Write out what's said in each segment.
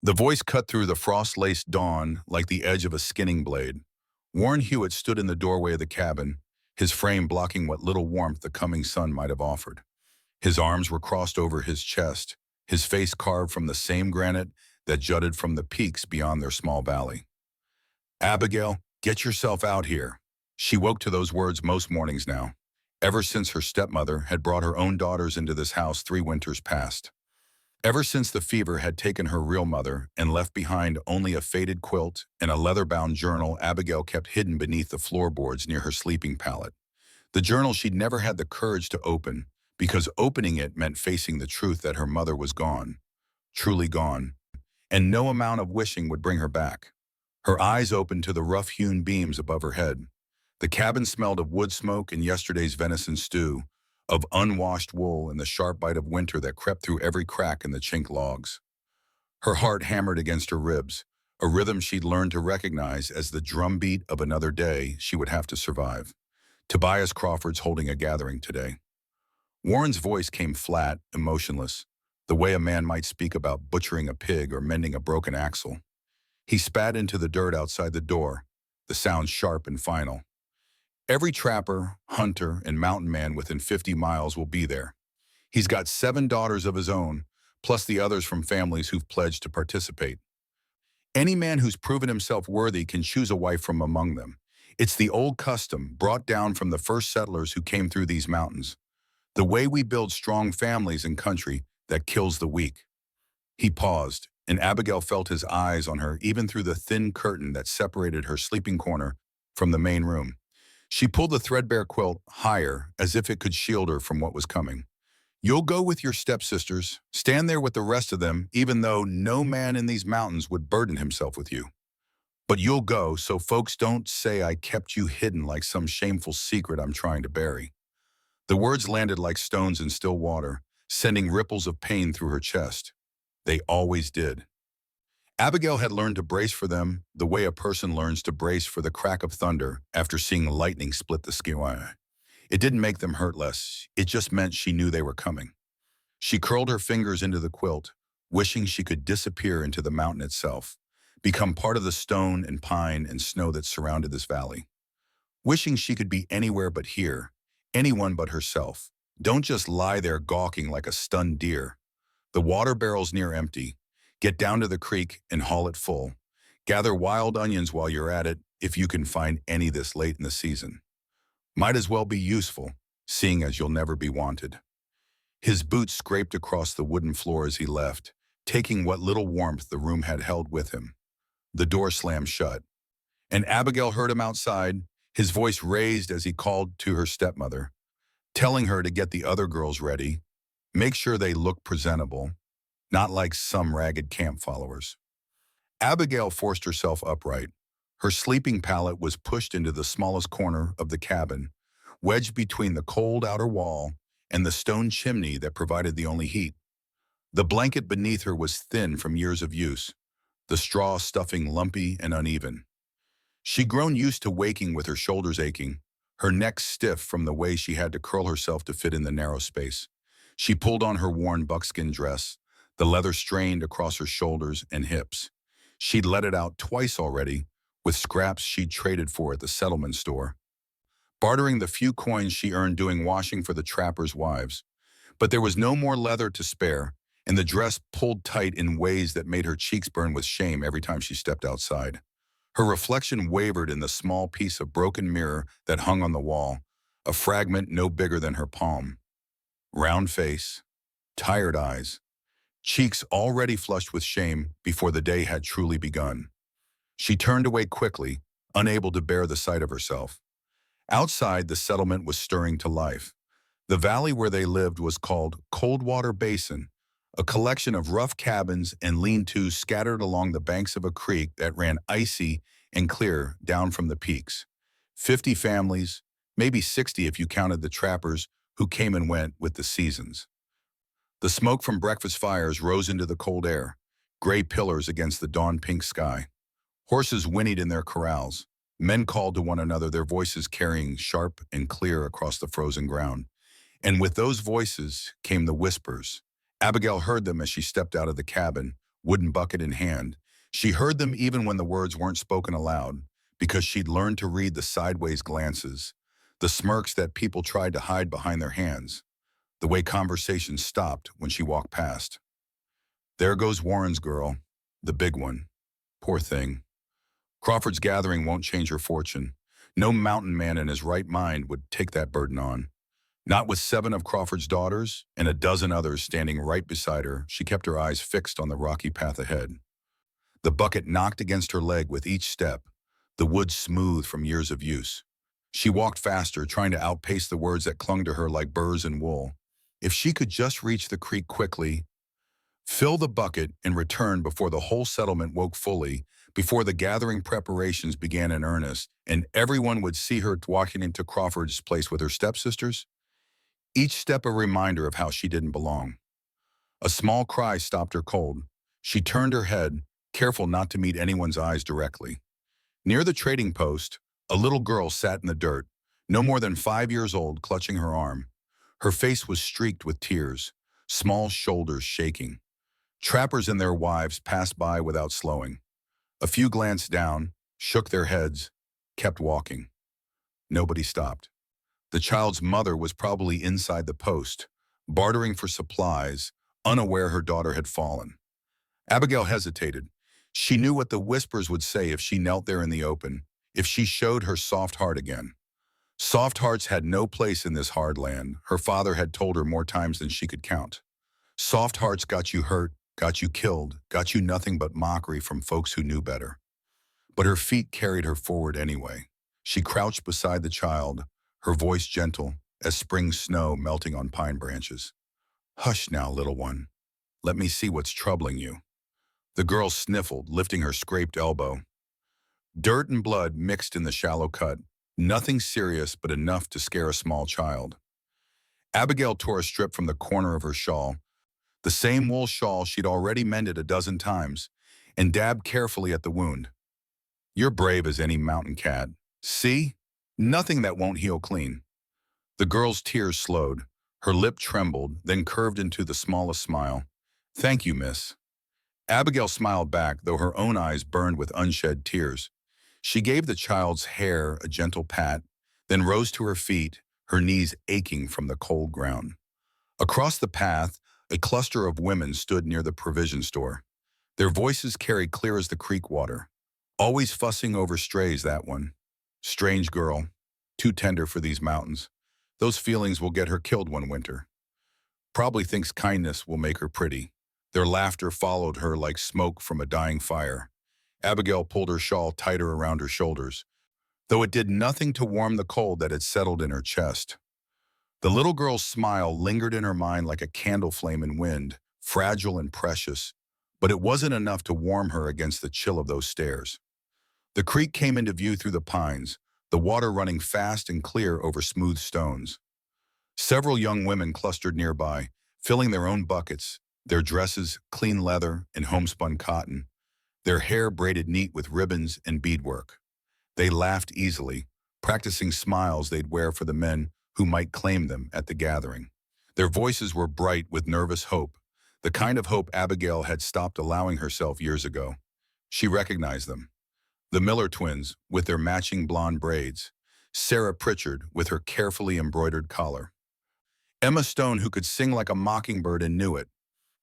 The voice cut through the frost-laced dawn like the edge of a skinning blade. Warren Hewitt stood in the doorway of the cabin, his frame blocking what little warmth the coming sun might have offered. His arms were crossed over his chest, his face carved from the same granite that jutted from the peaks beyond their small valley. "Abigail, get yourself out here." She woke to those words most mornings now, ever since her stepmother had brought her own daughters into this house 3 winters past. Ever since the fever had taken her real mother and left behind only a faded quilt and a leather-bound journal Abigail kept hidden beneath the floorboards near her sleeping pallet. The journal she'd never had the courage to open, because opening it meant facing the truth that her mother was gone, truly gone, and no amount of wishing would bring her back. Her eyes opened to the rough-hewn beams above her head. The cabin smelled of wood smoke and yesterday's venison stew, of unwashed wool and the sharp bite of winter that crept through every crack in the chink logs. Her heart hammered against her ribs, a rhythm she'd learned to recognize as the drumbeat of another day she would have to survive. Tobias Crawford's holding a gathering today. Warren's voice came flat, emotionless, the way a man might speak about butchering a pig or mending a broken axle. He spat into the dirt outside the door, the sound sharp and final. "Every trapper, hunter, and mountain man within 50 miles will be there. He's got 7 daughters of his own, plus the others from families who've pledged to participate. Any man who's proven himself worthy can choose a wife from among them. It's the old custom brought down from the first settlers who came through these mountains. The way we build strong families and country that kills the weak." He paused, and Abigail felt his eyes on her even through the thin curtain that separated her sleeping corner from the main room. She pulled the threadbare quilt higher, as if it could shield her from what was coming. "You'll go with your stepsisters, stand there with the rest of them, even though no man in these mountains would burden himself with you. But you'll go so folks don't say I kept you hidden like some shameful secret I'm trying to bury." The words landed like stones in still water, sending ripples of pain through her chest. They always did. Abigail had learned to brace for them the way a person learns to brace for the crack of thunder after seeing lightning split the sky. It didn't make them hurt less, it just meant she knew they were coming. She curled her fingers into the quilt, wishing she could disappear into the mountain itself, become part of the stone and pine and snow that surrounded this valley. Wishing she could be anywhere but here, anyone but herself. Don't just lie there gawking like a stunned deer. The water barrel's near empty. Get down to the creek and haul it full. Gather wild onions while you're at it, if you can find any this late in the season. Might as well be useful, seeing as you'll never be wanted. His boots scraped across the wooden floor as he left, taking what little warmth the room had held with him. The door slammed shut, and Abigail heard him outside, his voice raised as he called to her stepmother, telling her to get the other girls ready, make sure they look presentable, not like some ragged camp followers. Abigail forced herself upright. Her sleeping pallet was pushed into the smallest corner of the cabin, wedged between the cold outer wall and the stone chimney that provided the only heat. The blanket beneath her was thin from years of use, the straw stuffing lumpy and uneven. She'd grown used to waking with her shoulders aching, her neck stiff from the way she had to curl herself to fit in the narrow space. She pulled on her worn buckskin dress, the leather strained across her shoulders and hips. She'd let it out twice already, with scraps she'd traded for at the settlement store, bartering the few coins she earned doing washing for the trappers' wives. But there was no more leather to spare, and the dress pulled tight in ways that made her cheeks burn with shame every time she stepped outside. Her reflection wavered in the small piece of broken mirror that hung on the wall, a fragment no bigger than her palm. Round face, tired eyes, cheeks already flushed with shame before the day had truly begun. She turned away quickly, unable to bear the sight of herself. Outside, the settlement was stirring to life. The valley where they lived was called Coldwater Basin, a collection of rough cabins and lean-tos scattered along the banks of a creek that ran icy and clear down from the peaks. 50 families, maybe 60 if you counted the trappers who came and went with the seasons. The smoke from breakfast fires rose into the cold air, gray pillars against the dawn-pink sky. Horses whinnied in their corrals. Men called to one another, their voices carrying sharp and clear across the frozen ground. And with those voices came the whispers. Abigail heard them as she stepped out of the cabin, wooden bucket in hand. She heard them even when the words weren't spoken aloud, because she'd learned to read the sideways glances, the smirks that people tried to hide behind their hands, the way conversations stopped when she walked past. There goes Warren's girl, the big one. Poor thing. Crawford's gathering won't change her fortune. No mountain man in his right mind would take that burden on. Not with 7 of Crawford's daughters and a dozen others standing right beside her. She kept her eyes fixed on the rocky path ahead. The bucket knocked against her leg with each step, the wood smooth from years of use. She walked faster, trying to outpace the words that clung to her like burrs in wool. If she could just reach the creek quickly, fill the bucket, and return before the whole settlement woke fully, before the gathering preparations began in earnest, and everyone would see her walking into Crawford's place with her stepsisters, each step a reminder of how she didn't belong. A small cry stopped her cold. She turned her head, careful not to meet anyone's eyes directly. Near the trading post, a little girl sat in the dirt, no more than 5 years old, clutching her arm. Her face was streaked with tears, small shoulders shaking. Trappers and their wives passed by without slowing. A few glanced down, shook their heads, kept walking. Nobody stopped. The child's mother was probably inside the post, bartering for supplies, unaware her daughter had fallen. Abigail hesitated. She knew what the whispers would say if she knelt there in the open, if she showed her soft heart again. Soft hearts had no place in this hard land, her father had told her more times than she could count. Soft hearts got you hurt, got you killed, got you nothing but mockery from folks who knew better. But her feet carried her forward anyway. She crouched beside the child, her voice gentle as spring snow melting on pine branches. "Hush now, little one. Let me see what's troubling you." The girl sniffled, lifting her scraped elbow. Dirt and blood mixed in the shallow cut. Nothing serious, but enough to scare a small child. Abigail tore a strip from the corner of her shawl, the same wool shawl she'd already mended a dozen times, and dabbed carefully at the wound. "You're brave as any mountain cat. See? Nothing that won't heal clean." The girl's tears slowed. Her lip trembled, then curved into the smallest smile. "Thank you, miss." Abigail smiled back, though her own eyes burned with unshed tears. She gave the child's hair a gentle pat, then rose to her feet, her knees aching from the cold ground. Across the path, a cluster of women stood near the provision store. Their voices carried clear as the creek water. "Always fussing over strays, that one. Strange girl, too tender for these mountains. Those feelings will get her killed one winter. Probably thinks kindness will make her pretty." Their laughter followed her like smoke from a dying fire. Abigail pulled her shawl tighter around her shoulders, though it did nothing to warm the cold that had settled in her chest. The little girl's smile lingered in her mind like a candle flame in wind, fragile and precious, but it wasn't enough to warm her against the chill of those stairs. The creek came into view through the pines, the water running fast and clear over smooth stones. Several young women clustered nearby, filling their own buckets, their dresses clean leather and homespun cotton, their hair braided neat with ribbons and beadwork. They laughed easily, practicing smiles they'd wear for the men who might claim them at the gathering. Their voices were bright with nervous hope, the kind of hope Abigail had stopped allowing herself years ago. She recognized them. The Miller twins, with their matching blonde braids, Sarah Pritchard, with her carefully embroidered collar, Emma Stone, who could sing like a mockingbird and knew it.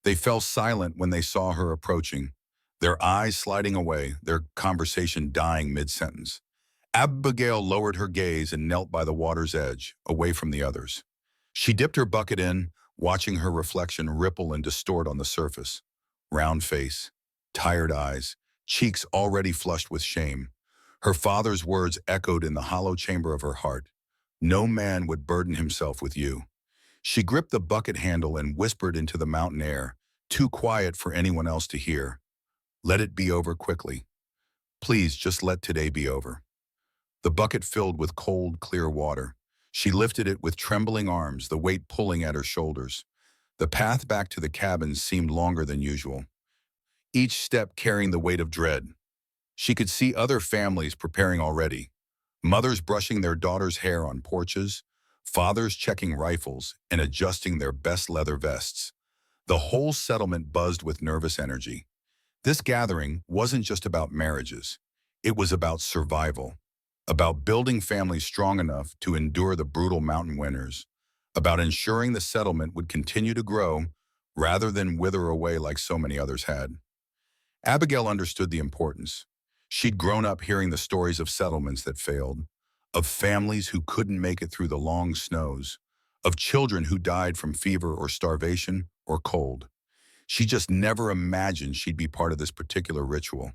They fell silent when they saw her approaching, their eyes sliding away, their conversation dying mid-sentence. Abigail lowered her gaze and knelt by the water's edge, away from the others. She dipped her bucket in, watching her reflection ripple and distort on the surface. Round face, tired eyes, cheeks already flushed with shame. Her father's words echoed in the hollow chamber of her heart. "No man would burden himself with you." She gripped the bucket handle and whispered into the mountain air, too quiet for anyone else to hear. "Let it be over quickly. Please just let today be over." The bucket filled with cold, clear water. She lifted it with trembling arms, the weight pulling at her shoulders. The path back to the cabin seemed longer than usual, each step carrying the weight of dread. She could see other families preparing already, mothers brushing their daughters' hair on porches, fathers checking rifles and adjusting their best leather vests. The whole settlement buzzed with nervous energy. This gathering wasn't just about marriages. It was about survival, about building families strong enough to endure the brutal mountain winters, about ensuring the settlement would continue to grow rather than wither away like so many others had. Abigail understood the importance. She'd grown up hearing the stories of settlements that failed, of families who couldn't make it through the long snows, of children who died from fever or starvation or cold. She just never imagined she'd be part of this particular ritual.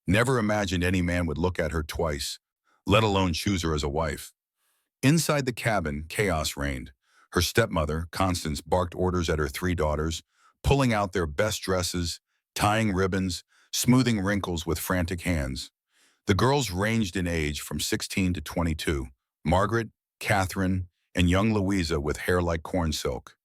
Never imagined any man would look at her twice, let alone choose her as a wife. Inside the cabin, chaos reigned. Her stepmother, Constance, barked orders at her three daughters, pulling out their best dresses, tying ribbons, smoothing wrinkles with frantic hands. The girls ranged in age from 16 to 22, Margaret, Catherine, and young Louisa with hair like corn silk.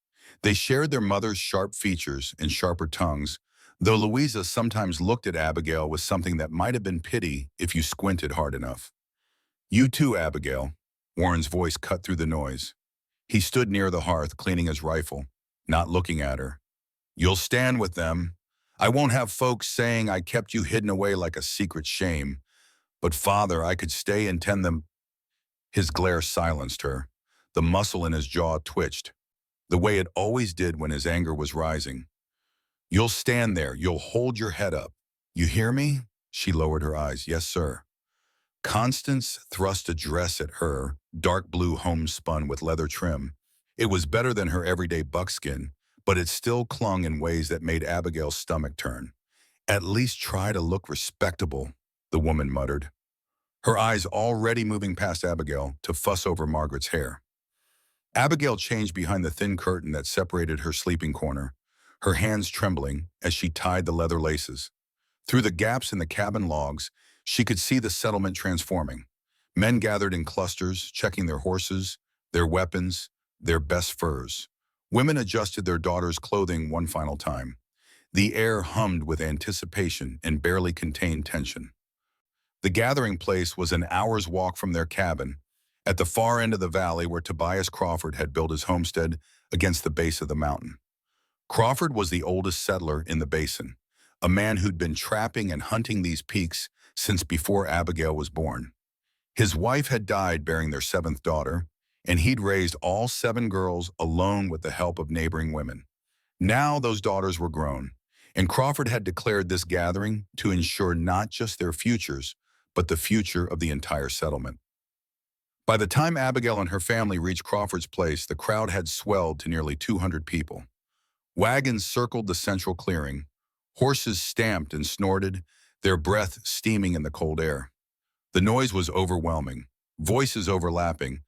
They shared their mother's sharp features and sharper tongues, though Louisa sometimes looked at Abigail with something that might have been pity if you squinted hard enough. "You too, Abigail." Warren's voice cut through the noise. He stood near the hearth, cleaning his rifle, not looking at her. "You'll stand with them. I won't have folks saying I kept you hidden away like a secret shame. But Father, I could stay and tend them." His glare silenced her. The muscle in his jaw twitched, the way it always did when his anger was rising. "You'll stand there. You'll hold your head up. You hear me?" She lowered her eyes. "Yes, sir." Constance thrust a dress at her, dark blue homespun with leather trim. It was better than her everyday buckskin, but it still clung in ways that made Abigail's stomach turn. "At least try to look respectable," the woman muttered, her eyes already moving past Abigail to fuss over Margaret's hair. Abigail changed behind the thin curtain that separated her sleeping corner, her hands trembling as she tied the leather laces. Through the gaps in the cabin logs, she could see the settlement transforming. Men gathered in clusters, checking their horses, their weapons, their best furs. Women adjusted their daughters' clothing one final time. The air hummed with anticipation and barely contained tension. The gathering place was an hour's walk from their cabin, at the far end of the valley where Tobias Crawford had built his homestead against the base of the mountain. Crawford was the oldest settler in the basin, a man who'd been trapping and hunting these peaks since before Abigail was born. His wife had died bearing their seventh daughter, and he'd raised all seven girls alone with the help of neighboring women. Now those daughters were grown, and Crawford had declared this gathering to ensure not just their futures, but the future of the entire settlement. By the time Abigail and her family reached Crawford's place, the crowd had swelled to nearly 200 people. Wagons circled the central clearing. Horses stamped and snorted, their breath steaming in the cold air. The noise was overwhelming, voices overlapping,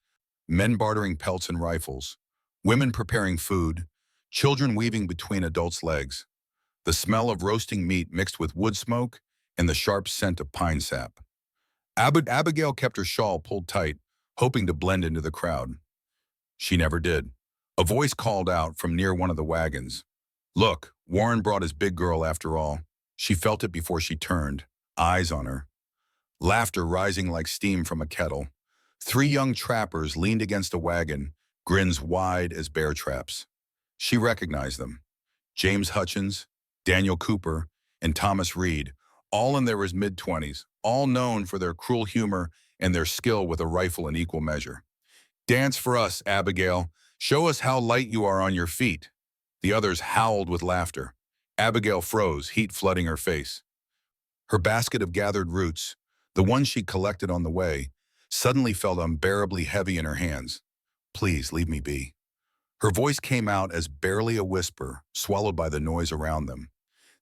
men bartering pelts and rifles, women preparing food, children weaving between adults' legs. The smell of roasting meat mixed with wood smoke and the sharp scent of pine sap. Abigail kept her shawl pulled tight, hoping to blend into the crowd. She never did. A voice called out from near one of the wagons. "Look, Warren brought his big girl after all." She felt it before she turned, eyes on her. Laughter rising like steam from a kettle. Three young trappers leaned against a wagon, grins wide as bear traps. She recognized them. James Hutchins, Daniel Cooper, and Thomas Reed, all in their mid-20s, all known for their cruel humor and their skill with a rifle in equal measure. "Dance for us, Abigail. Show us how light you are on your feet." The others howled with laughter. Abigail froze, heat flooding her face. Her basket of gathered roots, the ones she collected on the way, suddenly felt unbearably heavy in her hands. "Please, leave me be." Her voice came out as barely a whisper, swallowed by the noise around them.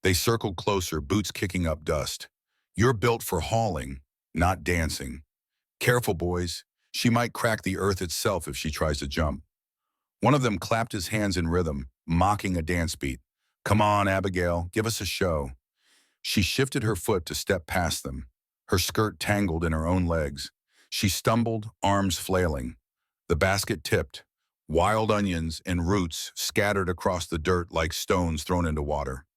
They circled closer, boots kicking up dust. "You're built for hauling, not dancing. Careful, boys. She might crack the earth itself if she tries to jump." One of them clapped his hands in rhythm, mocking a dance beat. "Come on, Abigail, give us a show." She shifted her foot to step past them, her skirt tangled in her own legs. She stumbled, arms flailing. The basket tipped. Wild onions and roots scattered across the dirt like stones thrown into water.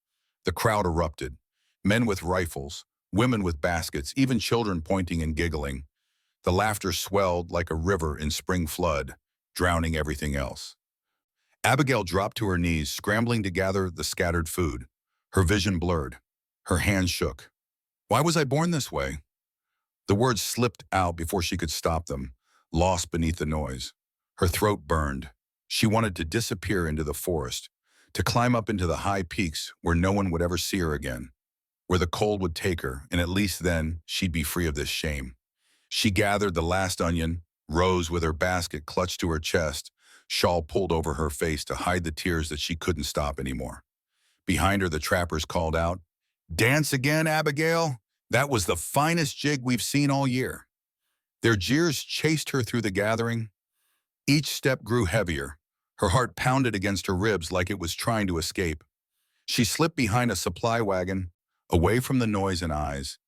The crowd erupted. Men with rifles, women with baskets, even children pointing and giggling. The laughter swelled like a river in spring flood, drowning everything else. Abigail dropped to her knees, scrambling to gather the scattered food, her vision blurred. Her hand shook. Why was I born this way? The words slipped out before she could stop them, lost beneath the noise. Her throat burned. She wanted to disappear into the forest, to climb up into the high peaks where no one would ever see her again, where the cold would take her, and at least then she'd be free of this shame. She gathered the last onion, rose with her basket clutched to her chest, shawl pulled over her face to hide the tears that she couldn't stop anymore. Behind her, the trappers called out, "Dance again, Abigail? That was the finest jig we've seen all year." Their jeers chased her through the gathering. Each step grew heavier. Her heart pounded against her ribs like it was trying to escape. She slipped behind a supply wagon, away from the noise and eyes,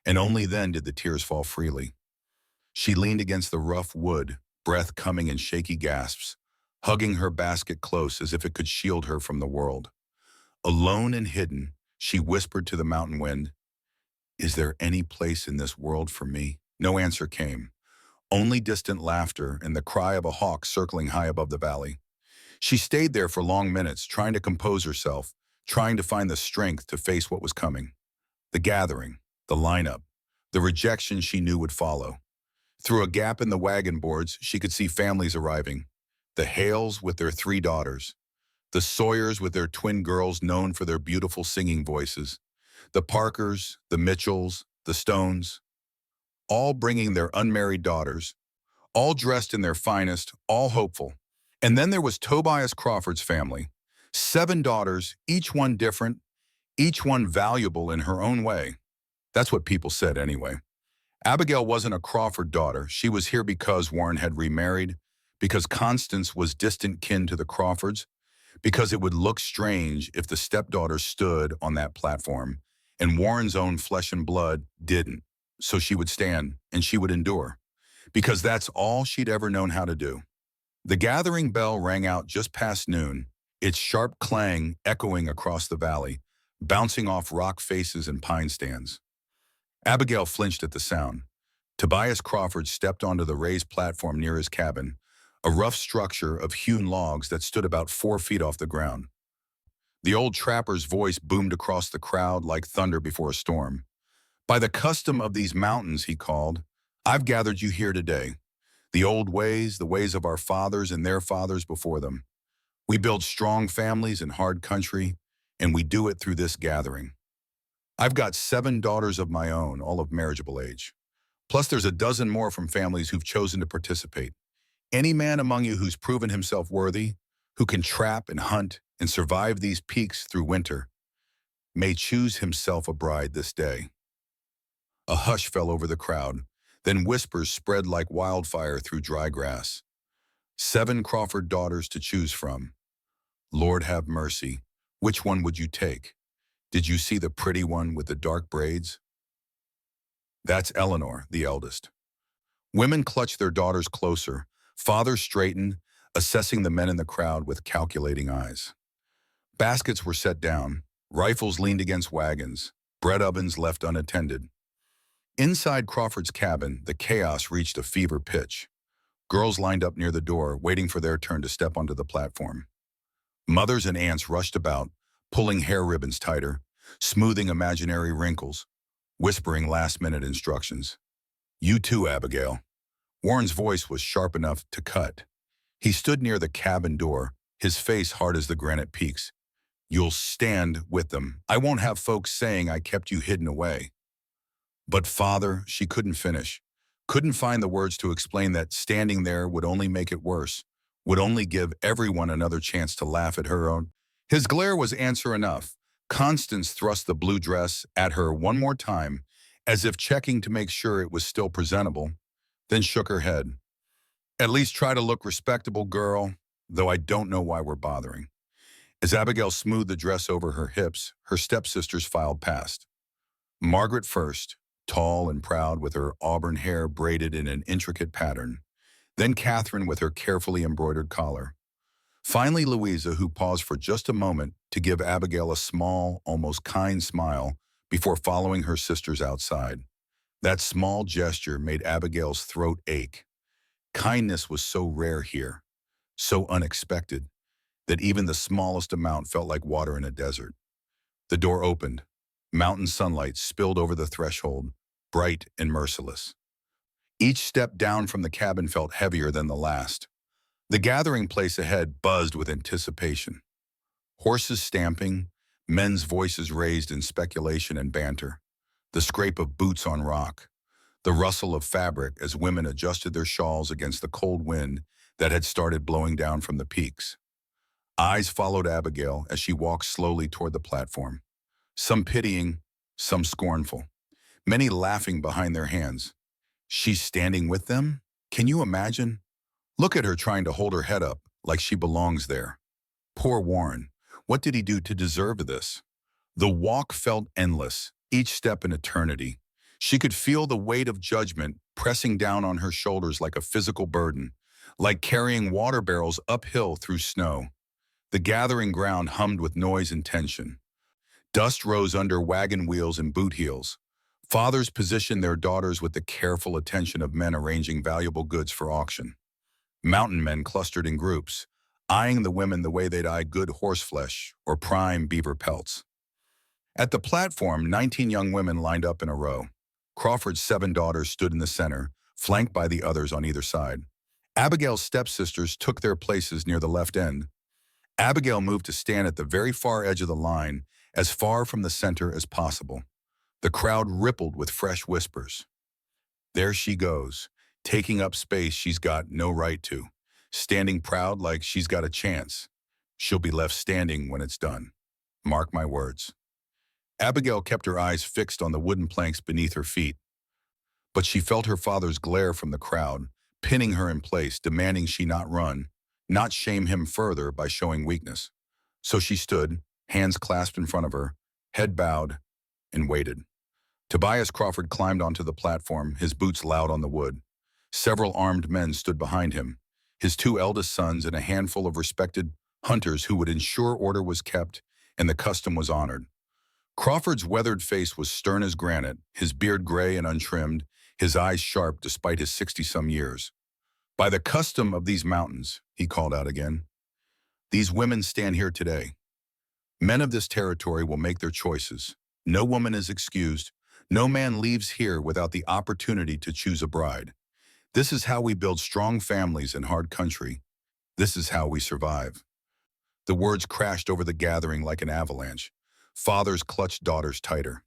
and only then did the tears fall freely. She leaned against the rough wood, breath coming in shaky gasps, hugging her basket close as if it could shield her from the world. Alone and hidden, she whispered to the mountain wind, "Is there any place in this world for me?" No answer came, only distant laughter and the cry of a hawk circling high above the valley. She stayed there for long minutes, trying to compose herself, trying to find the strength to face what was coming. The gathering, the lineup, the rejection she knew would follow. Through a gap in the wagon boards, she could see families arriving. The Hales with their 3 daughters, the Sawyers with their twin girls known for their beautiful singing voices, the Parkers, the Mitchells, the Stones, all bringing their unmarried daughters, all dressed in their finest, all hopeful. And then there was Tobias Crawford's family. 7 daughters, each one different, each one valuable in her own way. That's what people said anyway. Abigail wasn't a Crawford daughter. She was here because Warren had remarried, because Constance was distant kin to the Crawfords, because it would look strange if the stepdaughter stood on that platform, and Warren's own flesh and blood didn't. So she would stand, and she would endure, because that's all she'd ever known how to do. The gathering bell rang out just past noon, its sharp clang echoing across the valley, bouncing off rock faces and pine stands. Abigail flinched at the sound. Tobias Crawford stepped onto the raised platform near his cabin, a rough structure of hewn logs that stood about 4 feet off the ground. The old trapper's voice boomed across the crowd like thunder before a storm. "By the custom of these mountains," he called, "I've gathered you here today. The old ways, the ways of our fathers and their fathers before them. We build strong families in hard country, and we do it through this gathering. I've got 7 daughters of my own, all of marriageable age. Plus there's a dozen more from families who've chosen to participate. Any man among you who's proven himself worthy, who can trap and hunt and survive these peaks through winter, may choose himself a bride this day." A hush fell over the crowd, then whispers spread like wildfire through dry grass. 7 Crawford daughters to choose from. Lord have mercy, which one would you take? Did you see the pretty one with the dark braids? That's Eleanor, the eldest. Women clutched their daughters closer, fathers straightened, assessing the men in the crowd with calculating eyes. Baskets were set down, rifles leaned against wagons, bread ovens left unattended. Inside Crawford's cabin, the chaos reached a fever pitch. Girls lined up near the door, waiting for their turn to step onto the platform. Mothers and aunts rushed about, pulling hair ribbons tighter, smoothing imaginary wrinkles, whispering last-minute instructions. "You too, Abigail." Warren's voice was sharp enough to cut. He stood near the cabin door, his face hard as the granite peaks. "You'll stand with them. I won't have folks saying I kept you hidden away." But Father, she couldn't finish, couldn't find the words to explain that standing there would only make it worse, would only give everyone another chance to laugh at her own. His glare was answer enough. Constance thrust the blue dress at her one more time, as if checking to make sure it was still presentable, then shook her head. "At least try to look respectable, girl, though I don't know why we're bothering." As Abigail smoothed the dress over her hips, her stepsisters filed past. Margaret first, tall and proud with her auburn hair braided in an intricate pattern. Then Catherine with her carefully embroidered collar. Finally Louisa, who paused for just a moment to give Abigail a small, almost kind smile before following her sisters outside. That small gesture made Abigail's throat ache. Kindness was so rare here, so unexpected, that even the smallest amount felt like water in a desert. The door opened. Mountain sunlight spilled over the threshold, bright and merciless. Each step down from the cabin felt heavier than the last. The gathering place ahead buzzed with anticipation. Horses stamping, men's voices raised in speculation and banter, the scrape of boots on rock, the rustle of fabric as women adjusted their shawls against the cold wind that had started blowing down from the peaks. Eyes followed Abigail as she walked slowly toward the platform, some pitying, some scornful, many laughing behind their hands. She's standing with them? Can you imagine? Look at her trying to hold her head up like she belongs there. Poor Warren. What did he do to deserve this? The walk felt endless, each step an eternity. She could feel the weight of judgment pressing down on her shoulders like a physical burden, like carrying water barrels uphill through snow. The gathering ground hummed with noise and tension. Dust rose under wagon wheels and boot heels. Fathers positioned their daughters with the careful attention of men arranging valuable goods for auction. Mountain men clustered in groups, eyeing the women the way they'd eye good horseflesh or prime beaver pelts. At the platform, 19 young women lined up in a row. Crawford's 7 daughters stood in the center, flanked by the others on either side. Abigail's stepsisters took their places near the left end. Abigail moved to stand at the very far edge of the line, as far from the center as possible. The crowd rippled with fresh whispers. There she goes, taking up space she's got no right to, standing proud like she's got a chance. She'll be left standing when it's done. Mark my words. Abigail kept her eyes fixed on the wooden planks beneath her feet, but she felt her father's glare from the crowd, pinning her in place, demanding she not run, not shame him further by showing weakness. So she stood, hands clasped in front of her, head bowed, and waited. Tobias Crawford climbed onto the platform, his boots loud on the wood. Several armed men stood behind him, his 2 eldest sons and a handful of respected hunters who would ensure order was kept and the custom was honored. Crawford's weathered face was stern as granite, his beard gray and untrimmed, his eyes sharp despite his 60-some years. By the custom of these mountains, he called out again, these women stand here today. Men of this territory will make their choices. No woman is excused. No man leaves here without the opportunity to choose a bride. This is how we build strong families in hard country. This is how we survive. The words crashed over the gathering like an avalanche. Fathers clutched daughters tighter.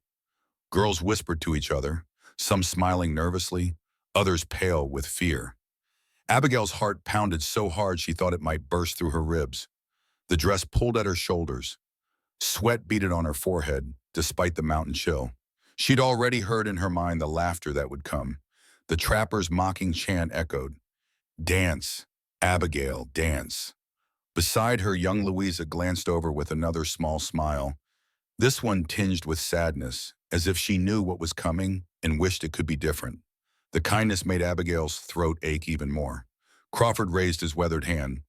Girls whispered to each other, some smiling nervously, others pale with fear. Abigail's heart pounded so hard she thought it might burst through her ribs. The dress pulled at her shoulders. Sweat beaded on her forehead, despite the mountain chill. She'd already heard in her mind the laughter that would come. The trapper's mocking chant echoed. Dance, Abigail, dance. Beside her, young Louisa glanced over with another small smile, this one tinged with sadness, as if she knew what was coming and wished it could be different. The kindness made Abigail's throat ache even more. Crawford raised his weathered hand.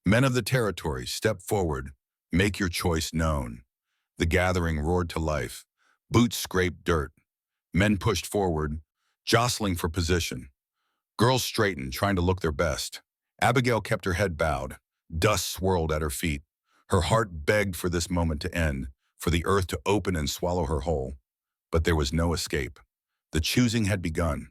Men of the territory, step forward. Make your choice known. The gathering roared to life. Boots scraped dirt. Men pushed forward, jostling for position. Girls straightened, trying to look their best. Abigail kept her head bowed. Dust swirled at her feet. Her heart begged for this moment to end, for the earth to open and swallow her whole. But there was no escape. The choosing had begun.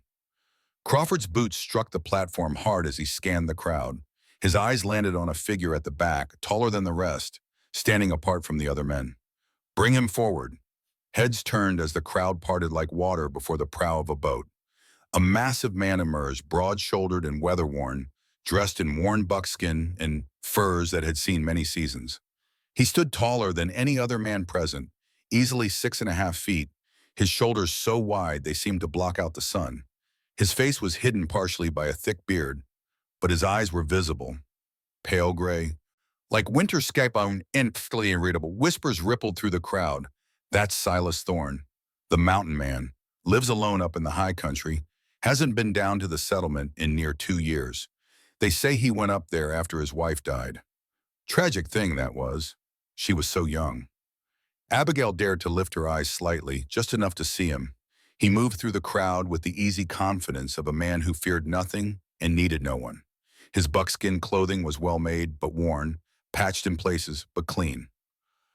Crawford's boots struck the platform hard as he scanned the crowd. His eyes landed on a figure at the back, taller than the rest, standing apart from the other men. Bring him forward. Heads turned as the crowd parted like water before the prow of a boat. A massive man emerged, broad-shouldered and weather-worn, dressed in worn buckskin and furs that had seen many seasons. He stood taller than any other man present, easily 6.5 feet, his shoulders so wide they seemed to block out the sun. His face was hidden partially by a thick beard, but his eyes were visible, pale gray. Like winter skype on instantly irritable, whispers rippled through the crowd. That's Silas Thorne, the mountain man, lives alone up in the high country, hasn't been down to the settlement in near 2 years. They say he went up there after his wife died. Tragic thing that was. She was so young. Abigail dared to lift her eyes slightly, just enough to see him. He moved through the crowd with the easy confidence of a man who feared nothing and needed no one. His buckskin clothing was well made but worn, patched in places but clean.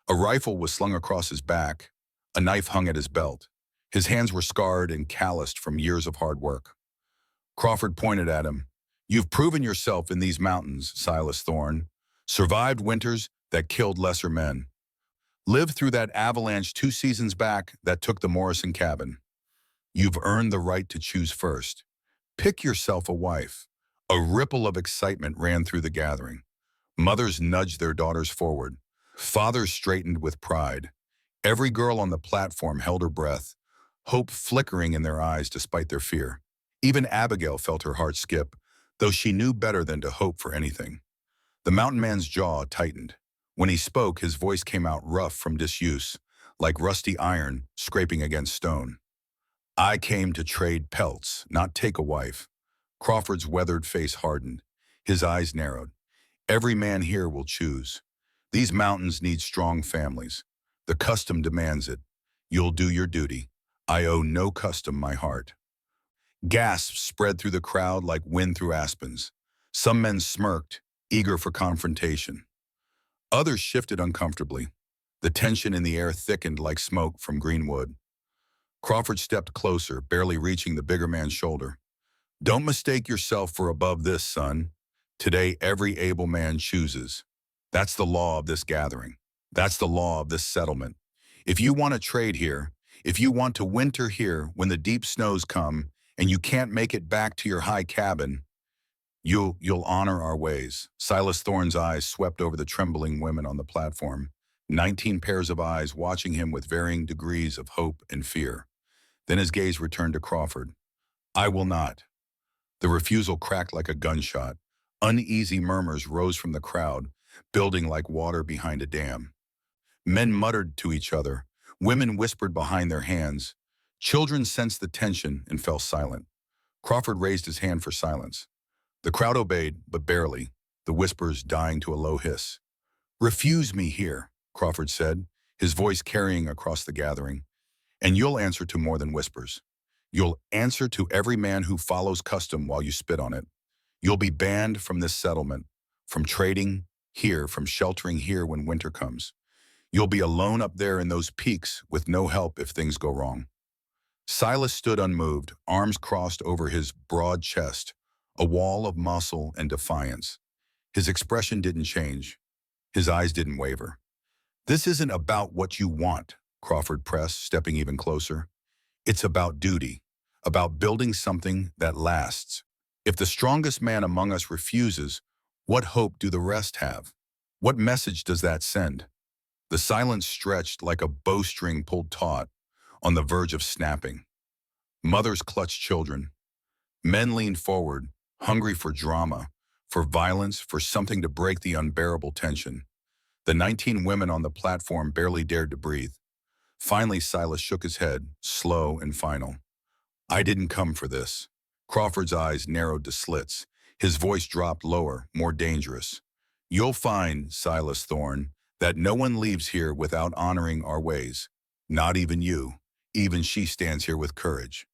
A rifle was slung across his back, A knife hung at his belt. His hands were scarred and calloused from years of hard work. Crawford pointed at him. You've proven yourself in these mountains, Silas Thorne. Survived winters that killed lesser men. Lived through that avalanche 2 seasons back that took the Morrison cabin. You've earned the right to choose first. Pick yourself a wife. A ripple of excitement ran through the gathering. Mothers nudged their daughters forward. Fathers straightened with pride. Every girl on the platform held her breath, hope flickering in their eyes despite their fear. Even Abigail felt her heart skip, though she knew better than to hope for anything. The mountain man's jaw tightened. When he spoke, his voice came out rough from disuse, like rusty iron scraping against stone. I came to trade pelts, not take a wife. Crawford's weathered face hardened. His eyes narrowed. Every man here will choose. These mountains need strong families. The custom demands it. You'll do your duty. I owe no custom my heart. Gasps spread through the crowd like wind through aspens. Some men smirked, eager for confrontation. Others shifted uncomfortably. The tension in the air thickened like smoke from green wood. Crawford stepped closer, barely reaching the bigger man's shoulder. Don't mistake yourself for above this, son. Today, every able man chooses. That's the law of this gathering. That's the law of this settlement. If you want to trade here, if you want to winter here when the deep snows come and you can't make it back to your high cabin, you'll honor our ways. Silas Thorne's eyes swept over the trembling women on the platform, 19 pairs of eyes watching him with varying degrees of hope and fear. Then his gaze returned to Crawford. I will not. The refusal cracked like a gunshot. Uneasy murmurs rose from the crowd, building like water behind a dam. Men muttered to each other. Women whispered behind their hands. Children sensed the tension and fell silent. Crawford raised his hand for silence. The crowd obeyed, but barely, the whispers dying to a low hiss. Refuse me here, Crawford said, his voice carrying across the gathering. And you'll answer to more than whispers. You'll answer to every man who follows custom while you spit on it. You'll be banned from this settlement, from trading here, from sheltering here when winter comes. You'll be alone up there in those peaks with no help if things go wrong. Silas stood unmoved, arms crossed over his broad chest, a wall of muscle and defiance. His expression didn't change. His eyes didn't waver. This isn't about what you want, Crawford pressed, stepping even closer. It's about duty, about building something that lasts. If the strongest man among us refuses, what hope do the rest have? What message does that send? The silence stretched like a bowstring pulled taut, on the verge of snapping. Mothers clutched children. Men leaned forward, hungry for drama, for violence, for something to break the unbearable tension. The 19 women on the platform barely dared to breathe. Finally, Silas shook his head, slow and final. I didn't come for this. Crawford's eyes narrowed to slits. His voice dropped lower, more dangerous. You'll find, Silas Thorne, that no one leaves here without honoring our ways. Not even you. Even she stands here with courage.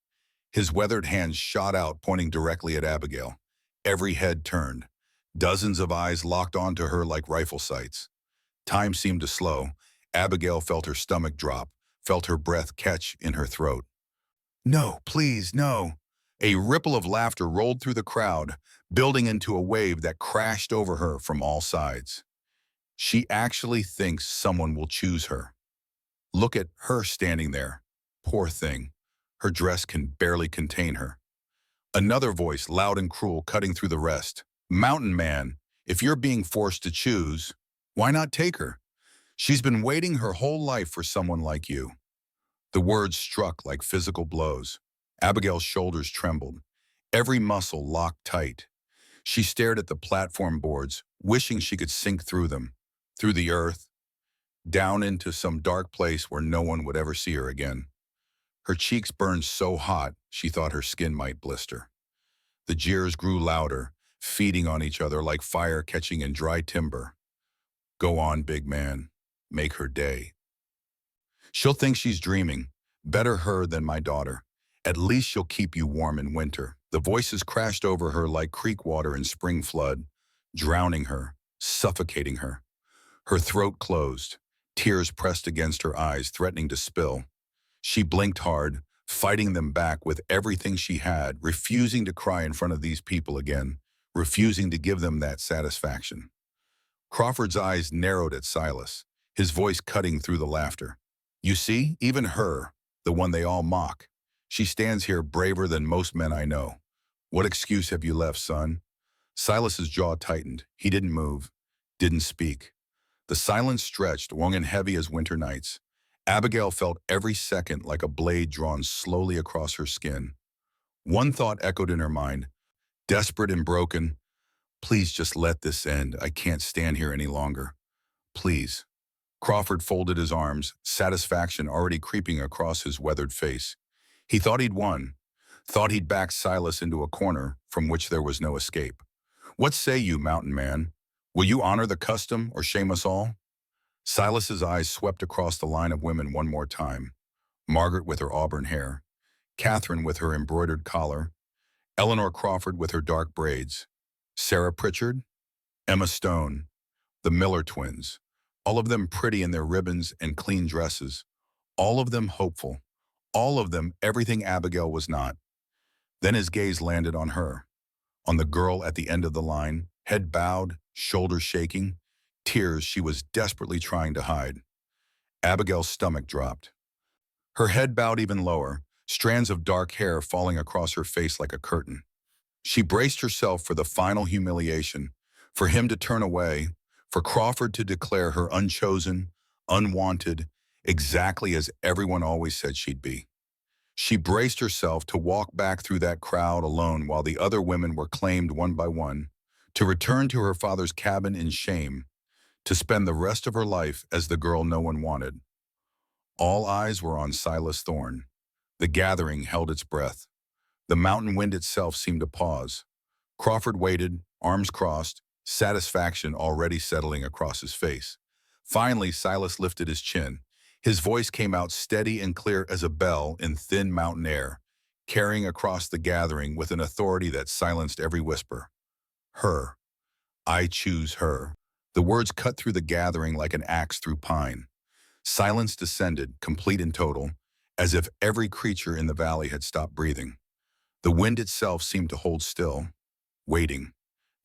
His weathered hands shot out, pointing directly at Abigail. Every head turned. Dozens of eyes locked onto her like rifle sights. Time seemed to slow. Abigail felt her stomach drop, felt her breath catch in her throat. No, please, no. A ripple of laughter rolled through the crowd, building into a wave that crashed over her from all sides. She actually thinks someone will choose her. Look at her standing there. Poor thing. Her dress can barely contain her. Another voice, loud and cruel, cutting through the rest. Mountain man, if you're being forced to choose, why not take her? She's been waiting her whole life for someone like you. The words struck like physical blows. Abigail's shoulders trembled. Every muscle locked tight. She stared at the platform boards, wishing she could sink through them, through the earth, down into some dark place where no one would ever see her again. Her cheeks burned so hot, she thought her skin might blister. The jeers grew louder, feeding on each other like fire catching in dry timber. Go on, big man. Make her day. She'll think she's dreaming. Better her than my daughter. At least she'll keep you warm in winter. The voices crashed over her like creek water in spring flood, drowning her, suffocating her. Her throat closed. Tears pressed against her eyes, threatening to spill. She blinked hard, fighting them back with everything she had, refusing to cry in front of these people again, refusing to give them that satisfaction. Crawford's eyes narrowed at Silas, his voice cutting through the laughter. You see, even her, the one they all mock, she stands here braver than most men I know. What excuse have you left, son? Silas's jaw tightened. He didn't move, didn't speak. The silence stretched, long and heavy as winter nights. Abigail felt every second like a blade drawn slowly across her skin. One thought echoed in her mind, desperate and broken. Please just let this end. I can't stand here any longer. Please. Crawford folded his arms, satisfaction already creeping across his weathered face. He thought he'd won, thought he'd backed Silas into a corner from which there was no escape. What say you, mountain man? Will you honor the custom or shame us all? Silas's eyes swept across the line of women one more time. Margaret with her auburn hair, Catherine with her embroidered collar, Eleanor Crawford with her dark braids, Sarah Pritchard, Emma Stone, the Miller twins, all of them pretty in their ribbons and clean dresses, all of them hopeful, all of them everything Abigail was not. Then his gaze landed on her, on the girl at the end of the line, head bowed, shoulders shaking, tears she was desperately trying to hide. Abigail's stomach dropped. Her head bowed even lower, strands of dark hair falling across her face like a curtain. She braced herself for the final humiliation, for him to turn away, for Crawford to declare her unchosen, unwanted, exactly as everyone always said she'd be. She braced herself to walk back through that crowd alone while the other women were claimed one by one, to return to her father's cabin in shame, to spend the rest of her life as the girl no one wanted. All eyes were on Silas Thorne. The gathering held its breath. The mountain wind itself seemed to pause. Crawford waited, arms crossed, satisfaction already settling across his face. Finally, Silas lifted his chin. His voice came out steady and clear as a bell in thin mountain air, carrying across the gathering with an authority that silenced every whisper. Her. I choose her. The words cut through the gathering like an axe through pine. Silence descended, complete and total, as if every creature in the valley had stopped breathing. The wind itself seemed to hold still, waiting.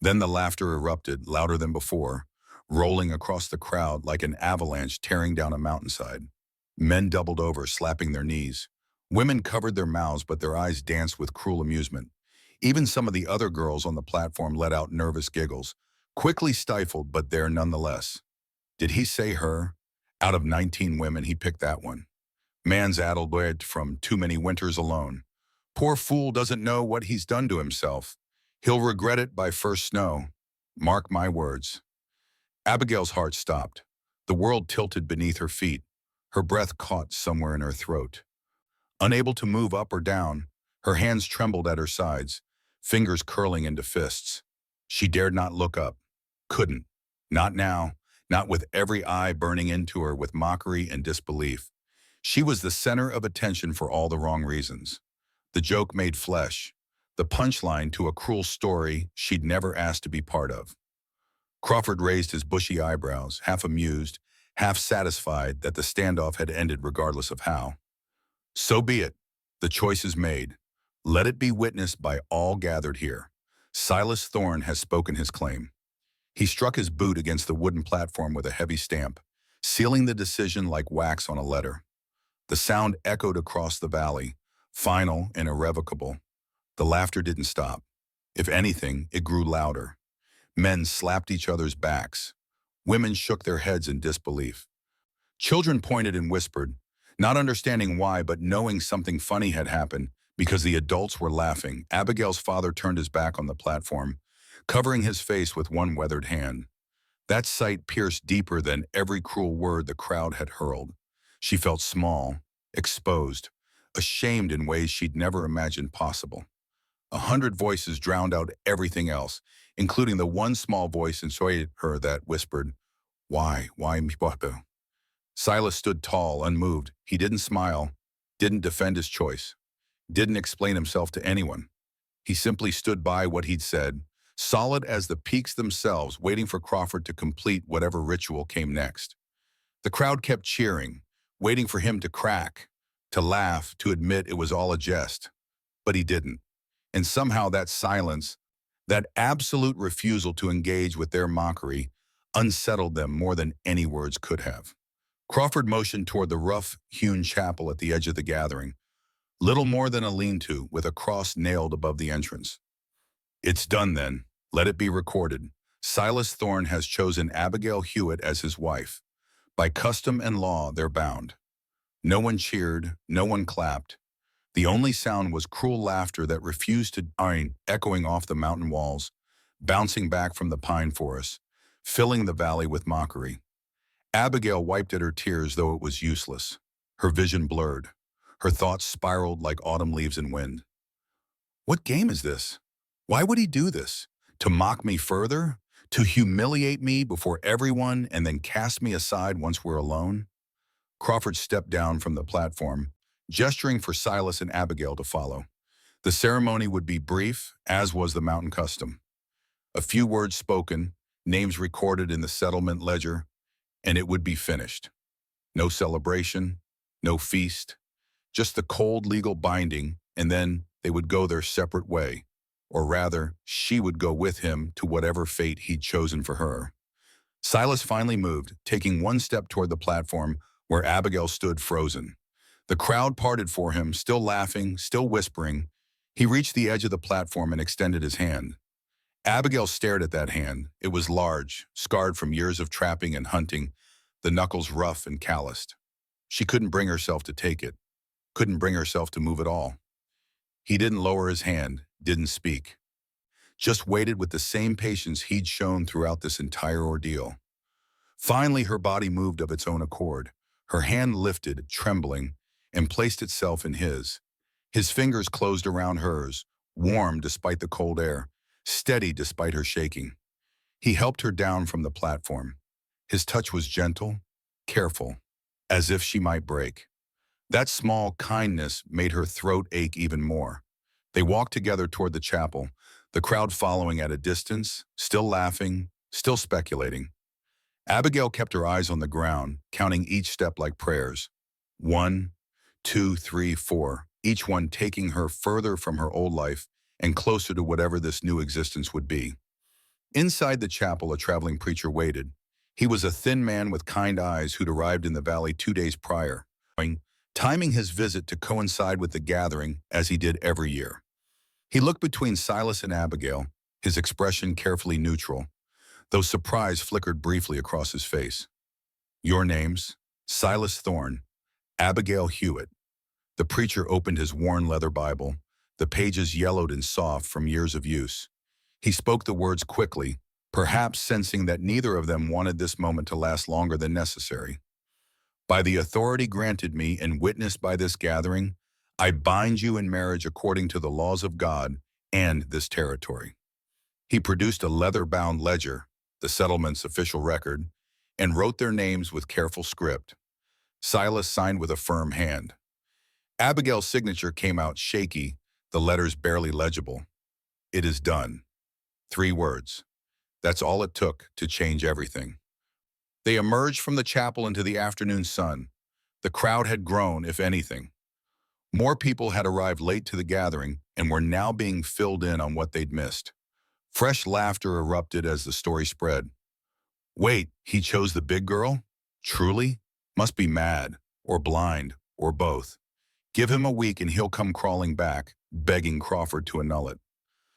Then the laughter erupted, louder than before, rolling across the crowd like an avalanche tearing down a mountainside. Men doubled over, slapping their knees. Women covered their mouths, but their eyes danced with cruel amusement. Even some of the other girls on the platform let out nervous giggles, quickly stifled, but there nonetheless. Did he say her? Out of 19 women, he picked that one. Man's addled from too many winters alone. Poor fool doesn't know what he's done to himself. He'll regret it by first snow. Mark my words. Abigail's heart stopped. The world tilted beneath her feet. Her breath caught somewhere in her throat. Unable to move up or down, her hands trembled at her sides, fingers curling into fists. She dared not look up. Couldn't. Not now. Not with every eye burning into her with mockery and disbelief. She was the center of attention for all the wrong reasons. The joke made flesh, the punchline to a cruel story she'd never asked to be part of. Crawford raised his bushy eyebrows, half amused, half satisfied that the standoff had ended regardless of how. So be it. The choice is made. Let it be witnessed by all gathered here. Silas Thorne has spoken his claim. He struck his boot against the wooden platform with a heavy stamp, sealing the decision like wax on a letter. The sound echoed across the valley, final and irrevocable. The laughter didn't stop. If anything, it grew louder. Men slapped each other's backs. Women shook their heads in disbelief. Children pointed and whispered, not understanding why but knowing something funny had happened because the adults were laughing. Abigail's father turned his back on the platform, covering his face with one weathered hand. That sight pierced deeper than every cruel word the crowd had hurled. She felt small, exposed, ashamed in ways she'd never imagined possible. 100 voices drowned out everything else, including the one small voice inside her that whispered, why me, Papa? Silas stood tall, unmoved. He didn't smile, didn't defend his choice, didn't explain himself to anyone. He simply stood by what he'd said, solid as the peaks themselves, waiting for Crawford to complete whatever ritual came next. The crowd kept cheering, waiting for him to crack, to laugh, to admit it was all a jest. But he didn't. And somehow that silence, that absolute refusal to engage with their mockery, unsettled them more than any words could have. Crawford motioned toward the rough-hewn chapel at the edge of the gathering, little more than a lean-to with a cross nailed above the entrance. It's done then. Let it be recorded. Silas Thorne has chosen Abigail Hewitt as his wife. By custom and law, they're bound. No one cheered, no one clapped. The only sound was cruel laughter that refused to die, echoing off the mountain walls, bouncing back from the pine forest, filling the valley with mockery. Abigail wiped at her tears, though it was useless. Her vision blurred. Her thoughts spiraled like autumn leaves in wind. What game is this? Why would he do this? To mock me further? To humiliate me before everyone and then cast me aside once we're alone? Crawford stepped down from the platform, gesturing for Silas and Abigail to follow. The ceremony would be brief, as was the mountain custom. A few words spoken, names recorded in the settlement ledger, and it would be finished. No celebration, no feast, just the cold legal binding, and then they would go their separate way. Or rather, she would go with him to whatever fate he'd chosen for her. Silas finally moved, taking one step toward the platform where Abigail stood frozen. The crowd parted for him, still laughing, still whispering. He reached the edge of the platform and extended his hand. Abigail stared at that hand. It was large, scarred from years of trapping and hunting, the knuckles rough and calloused. She couldn't bring herself to take it, couldn't bring herself to move at all. He didn't lower his hand, didn't speak. Just waited with the same patience he'd shown throughout this entire ordeal. Finally, her body moved of its own accord. Her hand lifted, trembling, and placed itself in his. His fingers closed around hers, warm despite the cold air, steady despite her shaking. He helped her down from the platform. His touch was gentle, careful, as if she might break. That small kindness made her throat ache even more. They walked together toward the chapel, the crowd following at a distance, still laughing, still speculating. Abigail kept her eyes on the ground, counting each step like prayers. 1, 2, 3, 4, each one taking her further from her old life and closer to whatever this new existence would be. Inside the chapel, a traveling preacher waited. He was a thin man with kind eyes who'd arrived in the valley 2 days prior, timing his visit to coincide with the gathering as he did every year. He looked between Silas and Abigail, his expression carefully neutral, though surprise flickered briefly across his face. Your names, Silas Thorne, Abigail Hewitt. The preacher opened his worn leather Bible, the pages yellowed and soft from years of use. He spoke the words quickly, perhaps sensing that neither of them wanted this moment to last longer than necessary. By the authority granted me and witnessed by this gathering, I bind you in marriage according to the laws of God and this territory. He produced a leather-bound ledger, the settlement's official record, and wrote their names with careful script. Silas signed with a firm hand. Abigail's signature came out shaky, the letters barely legible. It is done. 3 words. That's all it took to change everything. They emerged from the chapel into the afternoon sun. The crowd had grown, if anything. More people had arrived late to the gathering and were now being filled in on what they'd missed. Fresh laughter erupted as the story spread. Wait, he chose the big girl? Truly? Must be mad, or blind, or both. Give him a week and he'll come crawling back, begging Crawford to annul it.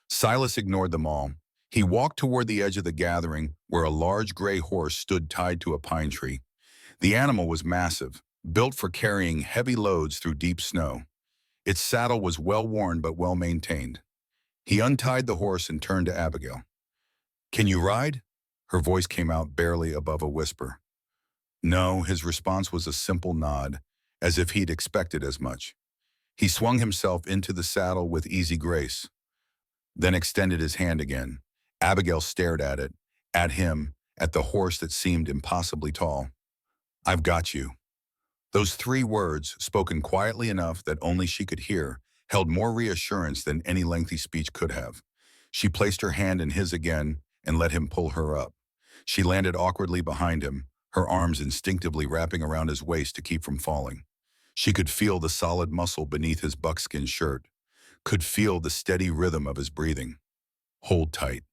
Silas ignored them all. He walked toward the edge of the gathering where a large gray horse stood tied to a pine tree. The animal was massive, built for carrying heavy loads through deep snow. Its saddle was well-worn but well-maintained. He untied the horse and turned to Abigail. Can you ride? Her voice came out barely above a whisper. No, his response was a simple nod, as if he'd expected as much. He swung himself into the saddle with easy grace, then extended his hand again. Abigail stared at it, at him, at the horse that seemed impossibly tall. I've got you. Those 3 words, spoken quietly enough that only she could hear, held more reassurance than any lengthy speech could have. She placed her hand in his again and let him pull her up. She landed awkwardly behind him, her arms instinctively wrapping around his waist to keep from falling. She could feel the solid muscle beneath his buckskin shirt, could feel the steady rhythm of his breathing. Hold tight.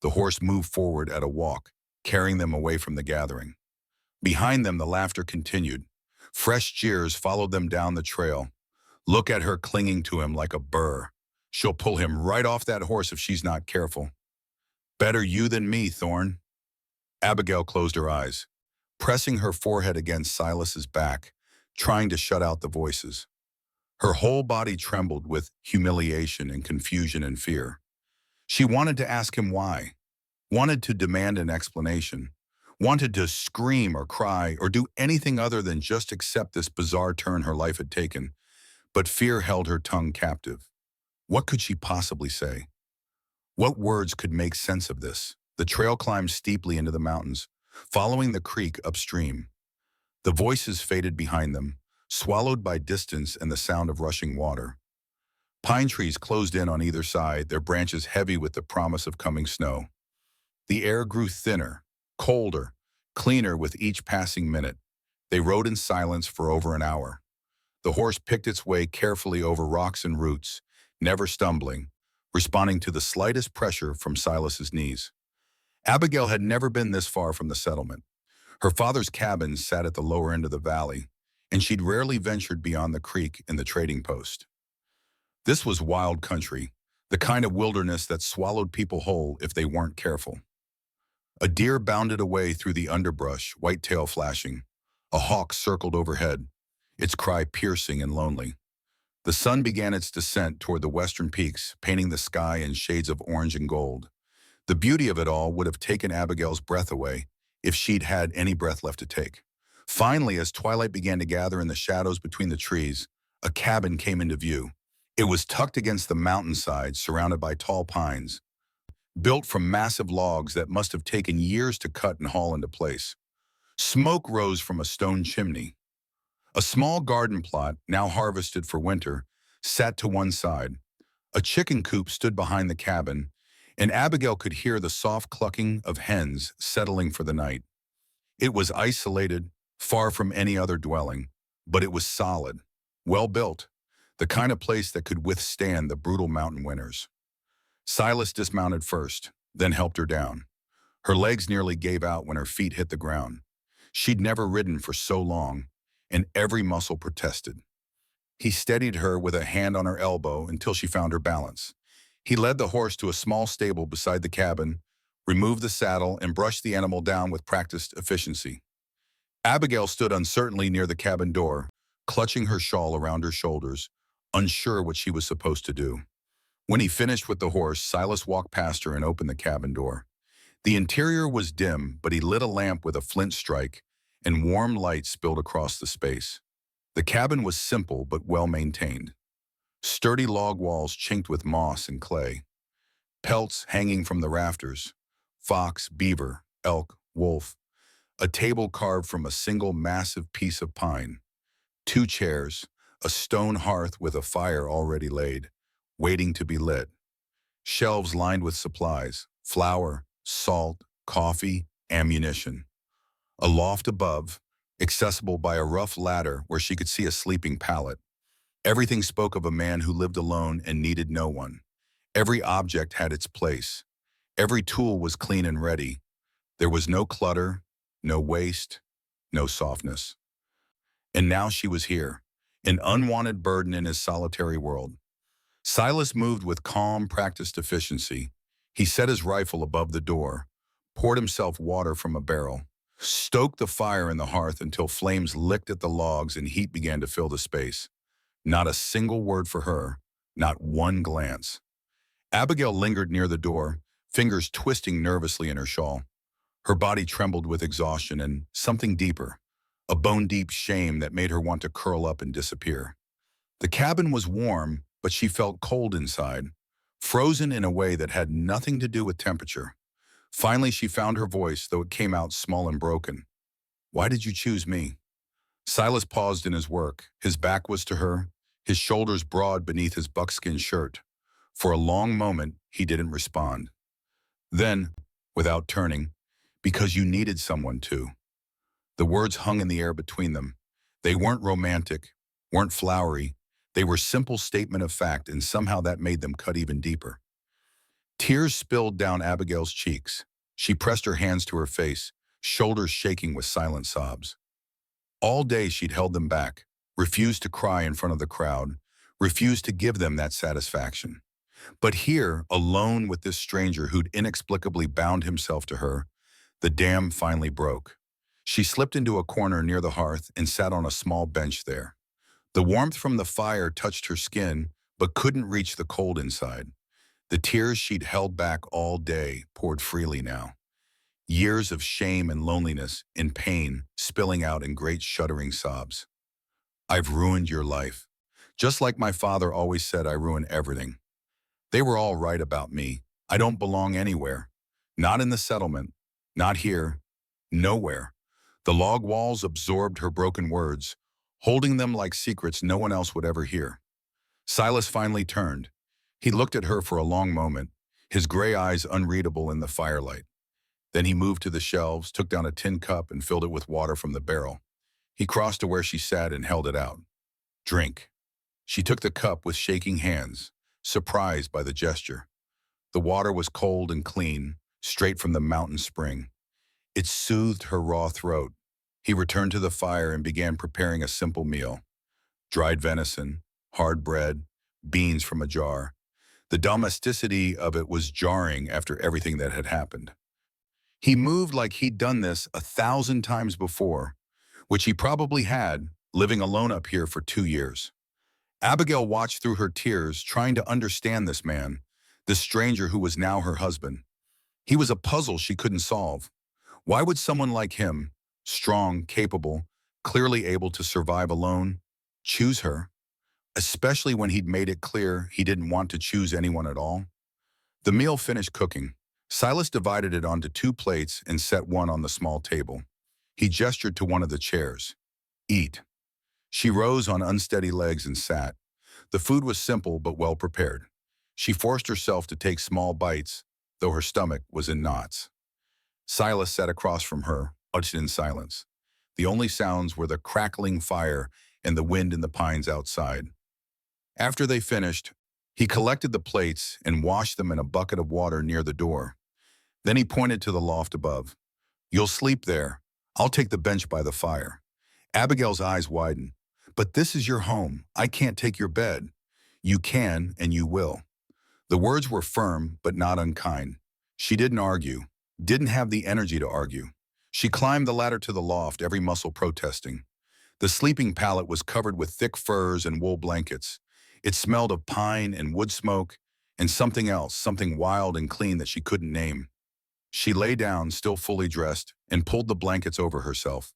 The horse moved forward at a walk, carrying them away from the gathering. Behind them, the laughter continued. Fresh jeers followed them down the trail. Look at her clinging to him like a burr. She'll pull him right off that horse if she's not careful. Better you than me, Thorn. Abigail closed her eyes, pressing her forehead against Silas's back, trying to shut out the voices. Her whole body trembled with humiliation and confusion and fear. She wanted to ask him why, wanted to demand an explanation, wanted to scream or cry or do anything other than just accept this bizarre turn her life had taken, but fear held her tongue captive. What could she possibly say? What words could make sense of this? The trail climbed steeply into the mountains, following the creek upstream. The voices faded behind them, swallowed by distance and the sound of rushing water. Pine trees closed in on either side, their branches heavy with the promise of coming snow. The air grew thinner, colder, cleaner with each passing minute. They rode in silence for over an hour. The horse picked its way carefully over rocks and roots, never stumbling, responding to the slightest pressure from Silas's knees. Abigail had never been this far from the settlement. Her father's cabin sat at the lower end of the valley, and she'd rarely ventured beyond the creek in the trading post. This was wild country, the kind of wilderness that swallowed people whole if they weren't careful. A deer bounded away through the underbrush, white tail flashing. A hawk circled overhead, its cry piercing and lonely. The sun began its descent toward the western peaks, painting the sky in shades of orange and gold. The beauty of it all would have taken Abigail's breath away if she'd had any breath left to take. Finally, as twilight began to gather in the shadows between the trees, a cabin came into view. It was tucked against the mountainside, surrounded by tall pines, built from massive logs that must have taken years to cut and haul into place. Smoke rose from a stone chimney. A small garden plot, now harvested for winter, sat to one side. A chicken coop stood behind the cabin, and Abigail could hear the soft clucking of hens settling for the night. It was isolated, far from any other dwelling, but it was solid, well built, the kind of place that could withstand the brutal mountain winters. Silas dismounted first, then helped her down. Her legs nearly gave out when her feet hit the ground. She'd never ridden for so long, and every muscle protested. He steadied her with a hand on her elbow until she found her balance. He led the horse to a small stable beside the cabin, removed the saddle, and brushed the animal down with practiced efficiency. Abigail stood uncertainly near the cabin door, clutching her shawl around her shoulders, unsure what she was supposed to do. When he finished with the horse, Silas walked past her and opened the cabin door. The interior was dim, but he lit a lamp with a flint strike, and warm light spilled across the space. The cabin was simple but well-maintained. Sturdy log walls chinked with moss and clay. Pelts hanging from the rafters. Fox, beaver, elk, wolf. A table carved from a single massive piece of pine. 2 chairs, a stone hearth with a fire already laid, waiting to be lit. Shelves lined with supplies, flour, salt, coffee, ammunition. A loft above, accessible by a rough ladder where she could see a sleeping pallet. Everything spoke of a man who lived alone and needed no one. Every object had its place. Every tool was clean and ready. There was no clutter, no waste, no softness. And now she was here, an unwanted burden in his solitary world. Silas moved with calm, practiced efficiency. He set his rifle above the door, poured himself water from a barrel, stoked the fire in the hearth until flames licked at the logs and heat began to fill the space. Not a single word for her, not one glance. Abigail lingered near the door, fingers twisting nervously in her shawl. Her body trembled with exhaustion and something deeper, a bone-deep shame that made her want to curl up and disappear. The cabin was warm, but she felt cold inside, frozen in a way that had nothing to do with temperature. Finally, she found her voice, though it came out small and broken. "Why did you choose me?" Silas paused in his work. His back was to her, his shoulders broad beneath his buckskin shirt. For a long moment, he didn't respond. Then, without turning, "Because you needed someone to." The words hung in the air between them. They weren't romantic, weren't flowery. They were simple statement of fact, and somehow that made them cut even deeper. Tears spilled down Abigail's cheeks. She pressed her hands to her face, shoulders shaking with silent sobs. All day she'd held them back, refused to cry in front of the crowd, refused to give them that satisfaction. But here, alone with this stranger who'd inexplicably bound himself to her, the dam finally broke. She slipped into a corner near the hearth and sat on a small bench there. The warmth from the fire touched her skin, but couldn't reach the cold inside. The tears she'd held back all day poured freely now. Years of shame and loneliness and pain spilling out in great shuddering sobs. I've ruined your life. Just like my father always said, I ruin everything. They were all right about me. I don't belong anywhere. Not in the settlement. Not here. Nowhere. The log walls absorbed her broken words, holding them like secrets no one else would ever hear. Silas finally turned. He looked at her for a long moment, his gray eyes unreadable in the firelight. Then he moved to the shelves, took down a tin cup and filled it with water from the barrel. He crossed to where she sat and held it out. Drink. She took the cup with shaking hands, surprised by the gesture. The water was cold and clean, straight from the mountain spring. It soothed her raw throat. He returned to the fire and began preparing a simple meal. Dried venison, hard bread, beans from a jar. The domesticity of it was jarring after everything that had happened. He moved like he'd done this 1,000 times before, which he probably had, living alone up here for 2 years. Abigail watched through her tears, trying to understand this man, this stranger who was now her husband. He was a puzzle she couldn't solve. Why would someone like him, strong, capable, clearly able to survive alone, choose her? Especially when he'd made it clear he didn't want to choose anyone at all. The meal finished cooking. Silas divided it onto 2 plates and set one on the small table. He gestured to one of the chairs. Eat. She rose on unsteady legs and sat. The food was simple but well prepared. She forced herself to take small bites, though her stomach was in knots. Silas sat across from her, watched in silence. The only sounds were the crackling fire and the wind in the pines outside. After they finished, he collected the plates and washed them in a bucket of water near the door. Then he pointed to the loft above. You'll sleep there. I'll take the bench by the fire. Abigail's eyes widened. But this is your home. I can't take your bed. You can, and you will. The words were firm, but not unkind. She didn't argue, didn't have the energy to argue. She climbed the ladder to the loft, every muscle protesting. The sleeping pallet was covered with thick furs and wool blankets. It smelled of pine and wood smoke, and something else, something wild and clean that she couldn't name. She lay down, still fully dressed, and pulled the blankets over herself.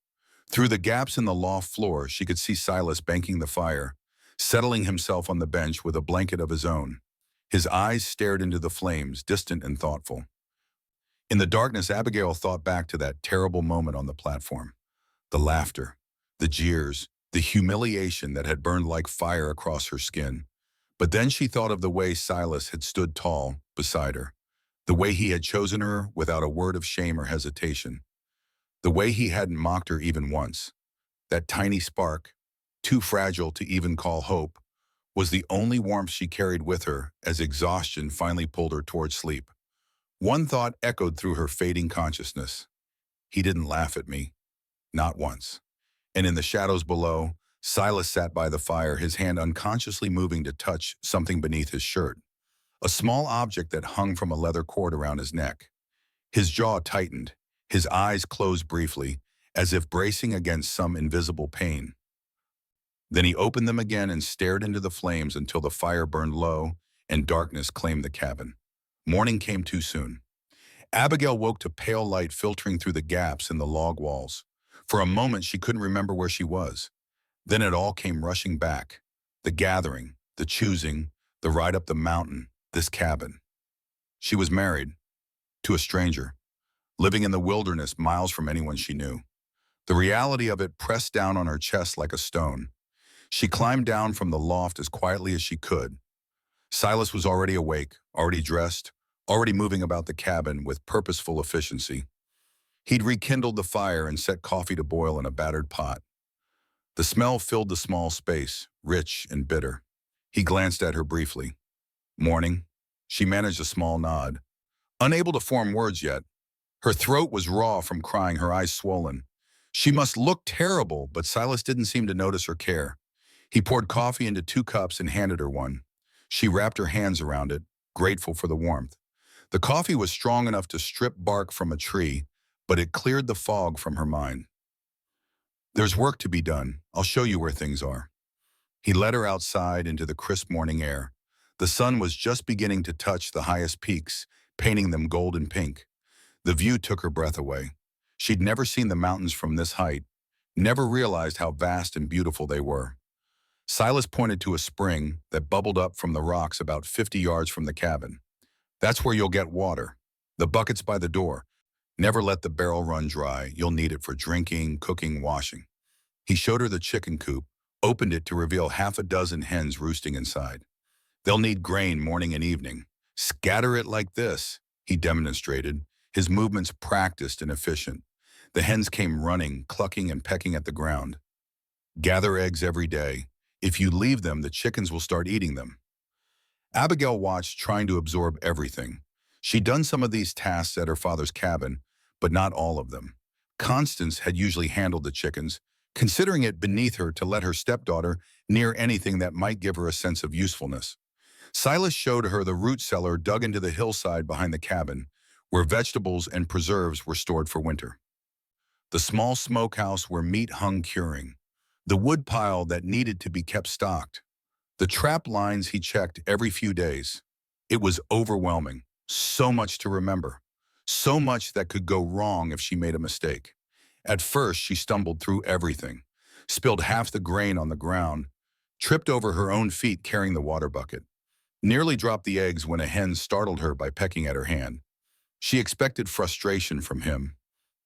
Through the gaps in the loft floor, she could see Silas banking the fire, settling himself on the bench with a blanket of his own. His eyes stared into the flames, distant and thoughtful. In the darkness, Abigail thought back to that terrible moment on the platform. The laughter, the jeers, the humiliation that had burned like fire across her skin. But then she thought of the way Silas had stood tall beside her, the way he had chosen her without a word of shame or hesitation, the way he hadn't mocked her even once. That tiny spark, too fragile to even call hope, was the only warmth she carried with her as exhaustion finally pulled her towards sleep. One thought echoed through her fading consciousness. He didn't laugh at me. Not once. And in the shadows below, Silas sat by the fire, his hand unconsciously moving to touch something beneath his shirt. A small object that hung from a leather cord around his neck. His jaw tightened, his eyes closed briefly, as if bracing against some invisible pain. Then he opened them again and stared into the flames until the fire burned low and darkness claimed the cabin. Morning came too soon. Abigail woke to pale light filtering through the gaps in the log walls. For a moment, she couldn't remember where she was. Then it all came rushing back. The gathering, the choosing, the ride up the mountain, this cabin. She was married to a stranger, living in the wilderness miles from anyone she knew. The reality of it pressed down on her chest like a stone. She climbed down from the loft as quietly as she could. Silas was already awake, already dressed, already moving about the cabin with purposeful efficiency. He'd rekindled the fire and set coffee to boil in a battered pot. The smell filled the small space, rich and bitter. He glanced at her briefly. Morning. She managed a small nod. Unable to form words yet, her throat was raw from crying, her eyes swollen. She must look terrible, but Silas didn't seem to notice or care. He poured coffee into 2 cups and handed her one. She wrapped her hands around it, grateful for the warmth. The coffee was strong enough to strip bark from a tree, but it cleared the fog from her mind. There's work to be done. I'll show you where things are. He led her outside into the crisp morning air. The sun was just beginning to touch the highest peaks, painting them gold and pink. The view took her breath away. She'd never seen the mountains from this height, never realized how vast and beautiful they were. Silas pointed to a spring that bubbled up from the rocks about 50 yards from the cabin. That's where you'll get water. The bucket's by the door. Never let the barrel run dry. You'll need it for drinking, cooking, washing. He showed her the chicken coop, opened it to reveal half a dozen hens roosting inside. They'll need grain morning and evening. Scatter it like this, he demonstrated, his movements practiced and efficient. The hens came running, clucking and pecking at the ground. Gather eggs every day. If you leave them, the chickens will start eating them. Abigail watched, trying to absorb everything. She'd done some of these tasks at her father's cabin, but not all of them. Constance had usually handled the chickens, considering it beneath her to let her stepdaughter near anything that might give her a sense of usefulness. Silas showed her the root cellar dug into the hillside behind the cabin, where vegetables and preserves were stored for winter. The small smokehouse where meat hung curing. The wood pile that needed to be kept stocked. The trap lines he checked every few days. It was overwhelming. So much to remember. So much that could go wrong if she made a mistake. At first, she stumbled through everything, spilled half the grain on the ground, tripped over her own feet carrying the water bucket, nearly dropped the eggs when a hen startled her by pecking at her hand. She expected frustration from him,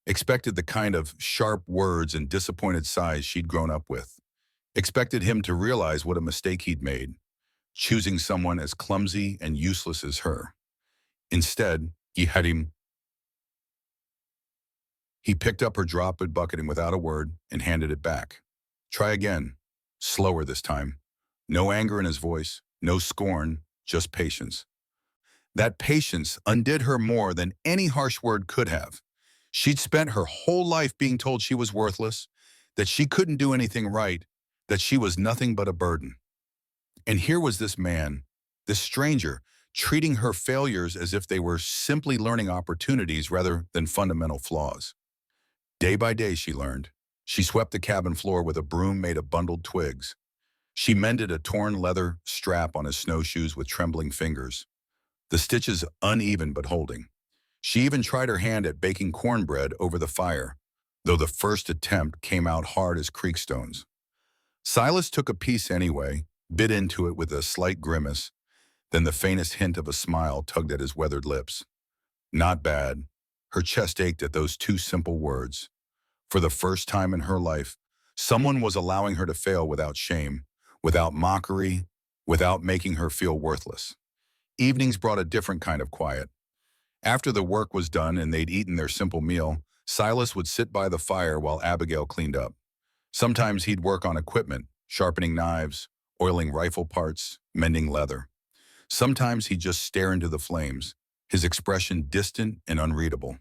expected the kind of sharp words and disappointed sighs she'd grown up with, expected him to realize what a mistake he'd made, choosing someone as clumsy and useless as her. Instead, he picked up her dropped bucket and without a word and handed it back. Try again. Slower this time. No anger in his voice, no scorn, just patience. That patience undid her more than any harsh word could have. She'd spent her whole life being told she was worthless, that she couldn't do anything right, that she was nothing but a burden. And here was this man, this stranger, treating her failures as if they were simply learning opportunities rather than fundamental flaws. Day by day, she learned. She swept the cabin floor with a broom made of bundled twigs. She mended a torn leather strap on his snowshoes with trembling fingers, the stitches uneven but holding. She even tried her hand at baking cornbread over the fire, though the first attempt came out hard as creek stones. Silas took a piece anyway, bit into it with a slight grimace, then the faintest hint of a smile tugged at his weathered lips. Not bad. Her chest ached at those 2 simple words. For the first time in her life, someone was allowing her to fail without shame, without mockery, without making her feel worthless. Evenings brought a different kind of quiet. After the work was done and they'd eaten their simple meal, Silas would sit by the fire while Abigail cleaned up. Sometimes he'd work on equipment, sharpening knives, oiling rifle parts, mending leather. Sometimes he'd just stare into the flames, his expression distant and unreadable.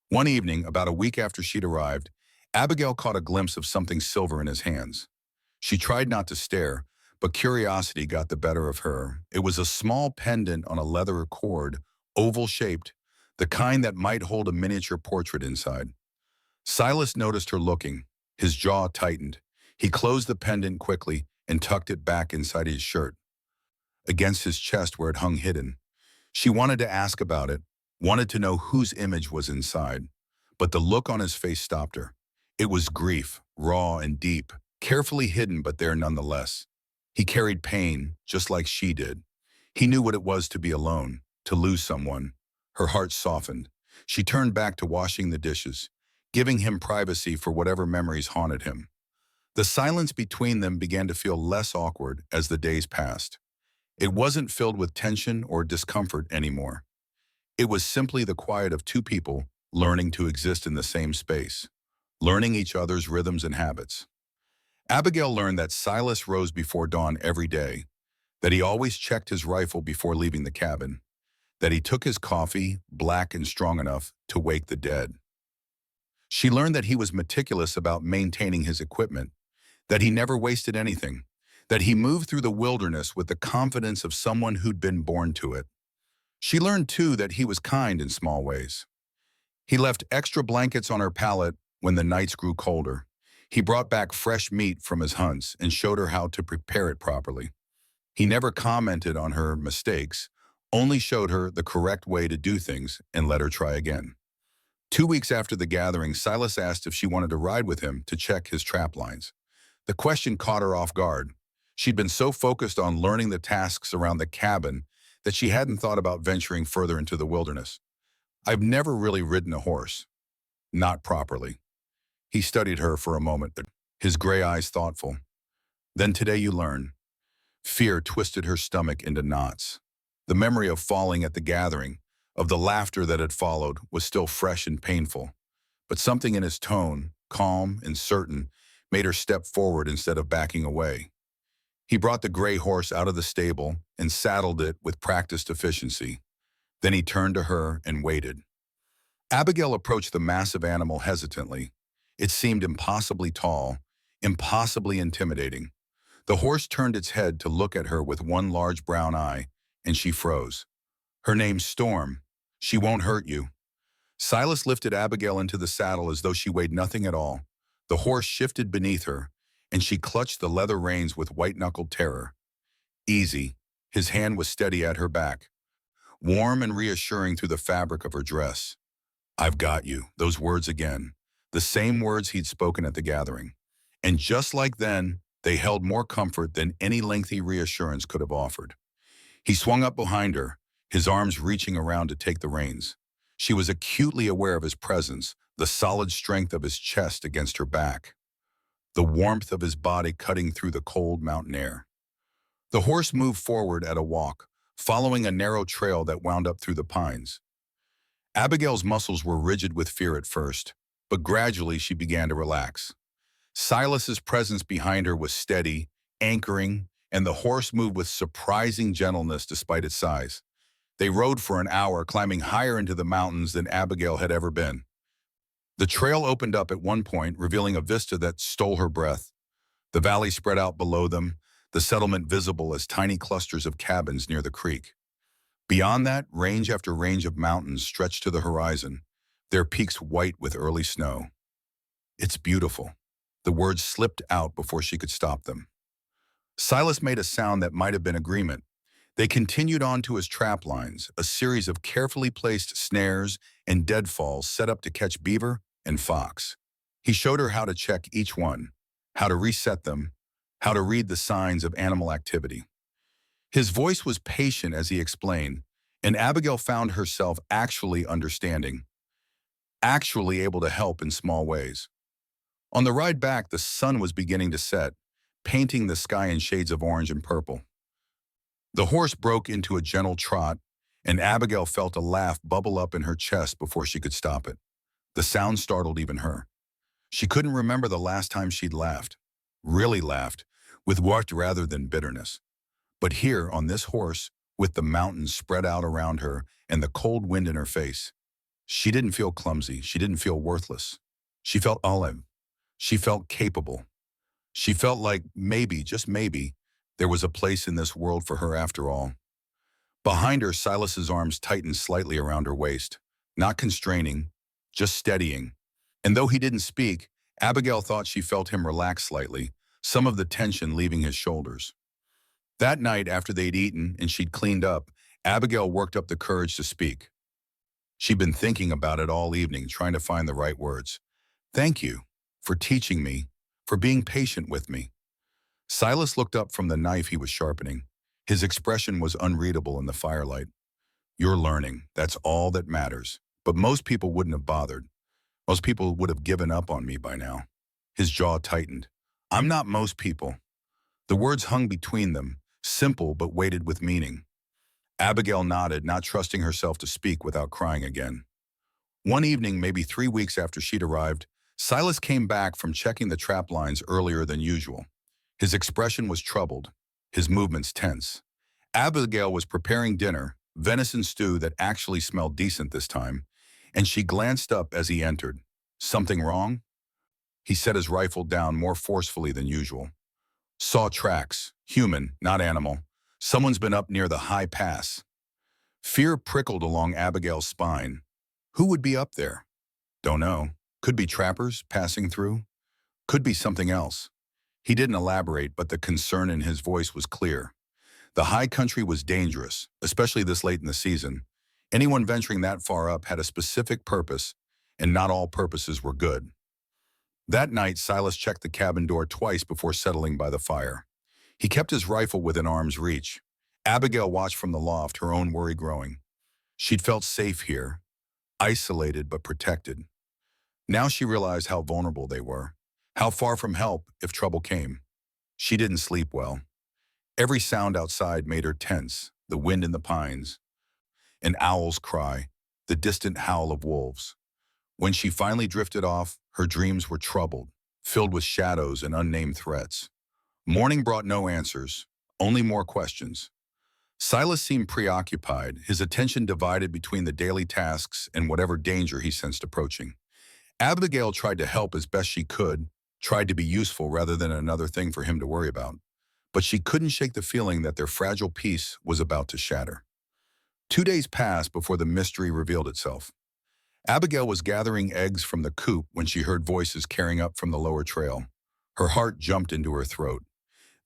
One evening, about a week after she'd arrived, Abigail caught a glimpse of something silver in his hands. She tried not to stare, but curiosity got the better of her. It was a small pendant on a leather cord, oval-shaped, the kind that might hold a miniature portrait inside. Silas noticed her looking. His jaw tightened. He closed the pendant quickly and tucked it back inside his shirt, against his chest where it hung hidden. She wanted to ask about it, wanted to know whose image was inside, but the look on his face stopped her. It was grief, raw and deep, carefully hidden but there nonetheless. He carried pain, just like she did. He knew what it was to be alone, to lose someone. Her heart softened. She turned back to washing the dishes, giving him privacy for whatever memories haunted him. The silence between them began to feel less awkward as the days passed. It wasn't filled with tension or discomfort anymore. It was simply the quiet of 2 people learning to exist in the same space, learning each other's rhythms and habits. Abigail learned that Silas rose before dawn every day, that he always checked his rifle before leaving the cabin, that he took his coffee, black and strong enough to wake the dead. She learned that he was meticulous about maintaining his equipment, that he never wasted anything, that he moved through the wilderness with the confidence of someone who'd been born to it. She learned, too, that he was kind in small ways. He left extra blankets on her pallet when the nights grew colder. He brought back fresh meat from his hunts and showed her how to prepare it properly. He never commented on her mistakes, only showed her the correct way to do things and let her try again. 2 weeks after the gathering, Silas asked if she wanted to ride with him to check his trap lines. The question caught her off guard. She'd been so focused on learning the tasks around the cabin that she hadn't thought about venturing further into the wilderness. "I've never really ridden a horse." "Not properly." He studied her for a moment, his gray eyes thoughtful. "Then today you learn." Fear twisted her stomach into knots. The memory of falling at the gathering, of the laughter that had followed, was still fresh and painful. But something in his tone, calm and certain, made her step forward instead of backing away. He brought the gray horse out of the stable and saddled it with practiced efficiency. Then he turned to her and waited. Abigail approached the massive animal hesitantly. It seemed impossibly tall, impossibly intimidating. The horse turned its head to look at her with one large brown eye, and she froze. "Her name's Storm. She won't hurt you." Silas lifted Abigail into the saddle as though she weighed nothing at all. The horse shifted beneath her, and she clutched the leather reins with white-knuckled terror. "Easy." His hand was steady at her back, warm and reassuring through the fabric of her dress. "I've got you." Those words again, the same words he'd spoken at the gathering. And just like then, they held more comfort than any lengthy reassurance could have offered. He swung up behind her, his arms reaching around to take the reins. She was acutely aware of his presence, the solid strength of his chest against her back, the warmth of his body cutting through the cold mountain air. The horse moved forward at a walk, following a narrow trail that wound up through the pines. Abigail's muscles were rigid with fear at first, but gradually she began to relax. Silas's presence behind her was steady, anchoring, and the horse moved with surprising gentleness despite its size. They rode for an hour, climbing higher into the mountains than Abigail had ever been. The trail opened up at one point, revealing a vista that stole her breath. The valley spread out below them, the settlement visible as tiny clusters of cabins near the creek. Beyond that, range after range of mountains stretched to the horizon, their peaks white with early snow. "It's beautiful." The words slipped out before she could stop them. Silas made a sound that might have been agreement. They continued on to his trap lines, a series of carefully placed snares and deadfalls set up to catch beaver and fox. He showed her how to check each one, how to reset them, how to read the signs of animal activity. His voice was patient as he explained, and Abigail found herself actually understanding, actually able to help in small ways. On the ride back, the sun was beginning to set, painting the sky in shades of orange and purple. The horse broke into a gentle trot, and Abigail felt a laugh bubble up in her chest before she could stop it. The sound startled even her. She couldn't remember the last time she'd laughed, really laughed, with warmth rather than bitterness. But here, on this horse, with the mountains spread out around her and the cold wind in her face, she didn't feel clumsy. She didn't feel worthless. She felt alive. She felt capable. She felt like maybe, just maybe, there was a place in this world for her after all. Behind her, Silas's arms tightened slightly around her waist, not constraining, just steadying. And though he didn't speak, Abigail thought she felt him relax slightly, some of the tension leaving his shoulders. That night, after they'd eaten and she'd cleaned up, Abigail worked up the courage to speak. She'd been thinking about it all evening, trying to find the right words. "Thank you for teaching me, for being patient with me." Silas looked up from the knife he was sharpening. His expression was unreadable in the firelight. "You're learning. That's all that matters. But most people wouldn't have bothered. Most people would have given up on me by now." His jaw tightened. "I'm not most people." The words hung between them, simple but weighted with meaning. Abigail nodded, not trusting herself to speak without crying again. One evening, maybe 3 weeks after she'd arrived, Silas came back from checking the trap lines earlier than usual. His expression was troubled, his movements tense. Abigail was preparing dinner, venison stew that actually smelled decent this time, and she glanced up as he entered. Something wrong? He set his rifle down more forcefully than usual. Saw tracks, human, not animal. Someone's been up near the high pass. Fear prickled along Abigail's spine. Who would be up there? Don't know. Could be trappers passing through. Could be something else. He didn't elaborate, but the concern in his voice was clear. The high country was dangerous, especially this late in the season. Anyone venturing that far up had a specific purpose, and not all purposes were good. That night, Silas checked the cabin door twice before settling by the fire. He kept his rifle within arm's reach. Abigail watched from the loft, her own worry growing. She'd felt safe here, isolated but protected. Now she realized how vulnerable they were, how far from help if trouble came. She didn't sleep well. Every sound outside made her tense, the wind in the pines, an owl's cry, the distant howl of wolves. When she finally drifted off, her dreams were troubled, filled with shadows and unnamed threats. Morning brought no answers, only more questions. Silas seemed preoccupied, his attention divided between the daily tasks and whatever danger he sensed approaching. Abigail tried to help as best she could, tried to be useful rather than another thing for him to worry about. But she couldn't shake the feeling that their fragile peace was about to shatter. 2 days passed before the mystery revealed itself. Abigail was gathering eggs from the coop when she heard voices carrying up from the lower trail. Her heart jumped into her throat.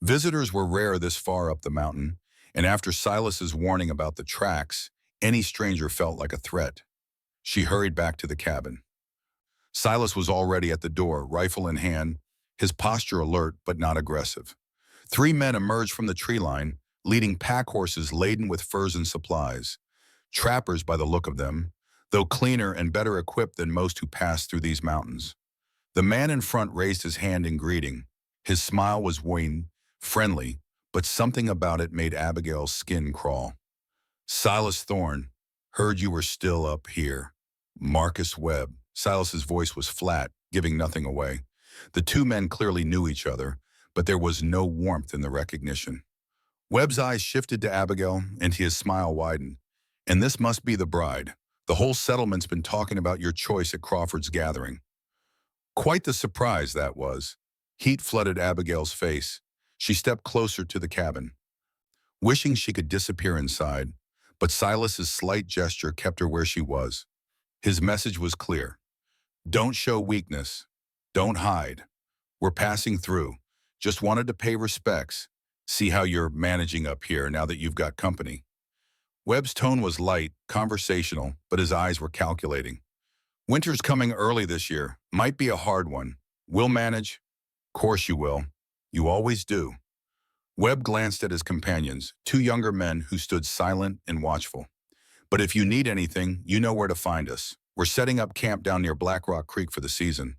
Visitors were rare this far up the mountain, and after Silas's warning about the tracks, any stranger felt like a threat. She hurried back to the cabin. Silas was already at the door, rifle in hand, his posture alert but not aggressive. 3 men emerged from the tree line, leading pack horses laden with furs and supplies. Trappers by the look of them, though cleaner and better equipped than most who passed through these mountains. The man in front raised his hand in greeting. His smile was wan, friendly, but something about it made Abigail's skin crawl. Silas Thorne, heard you were still up here. Marcus Webb. Silas's voice was flat, giving nothing away. The 2 men clearly knew each other, but there was no warmth in the recognition. Webb's eyes shifted to Abigail, and his smile widened. And this must be the bride. The whole settlement's been talking about your choice at Crawford's gathering. Quite the surprise that was. Heat flooded Abigail's face. She stepped closer to the cabin, wishing she could disappear inside, but Silas's slight gesture kept her where she was. His message was clear. Don't show weakness. Don't hide. We're passing through. Just wanted to pay respects. See how you're managing up here now that you've got company. Webb's tone was light, conversational, but his eyes were calculating. Winter's coming early this year. Might be a hard one. We'll manage. Course you will. You always do. Webb glanced at his companions, 2 younger men who stood silent and watchful. But if you need anything, you know where to find us. We're setting up camp down near Black Rock Creek for the season.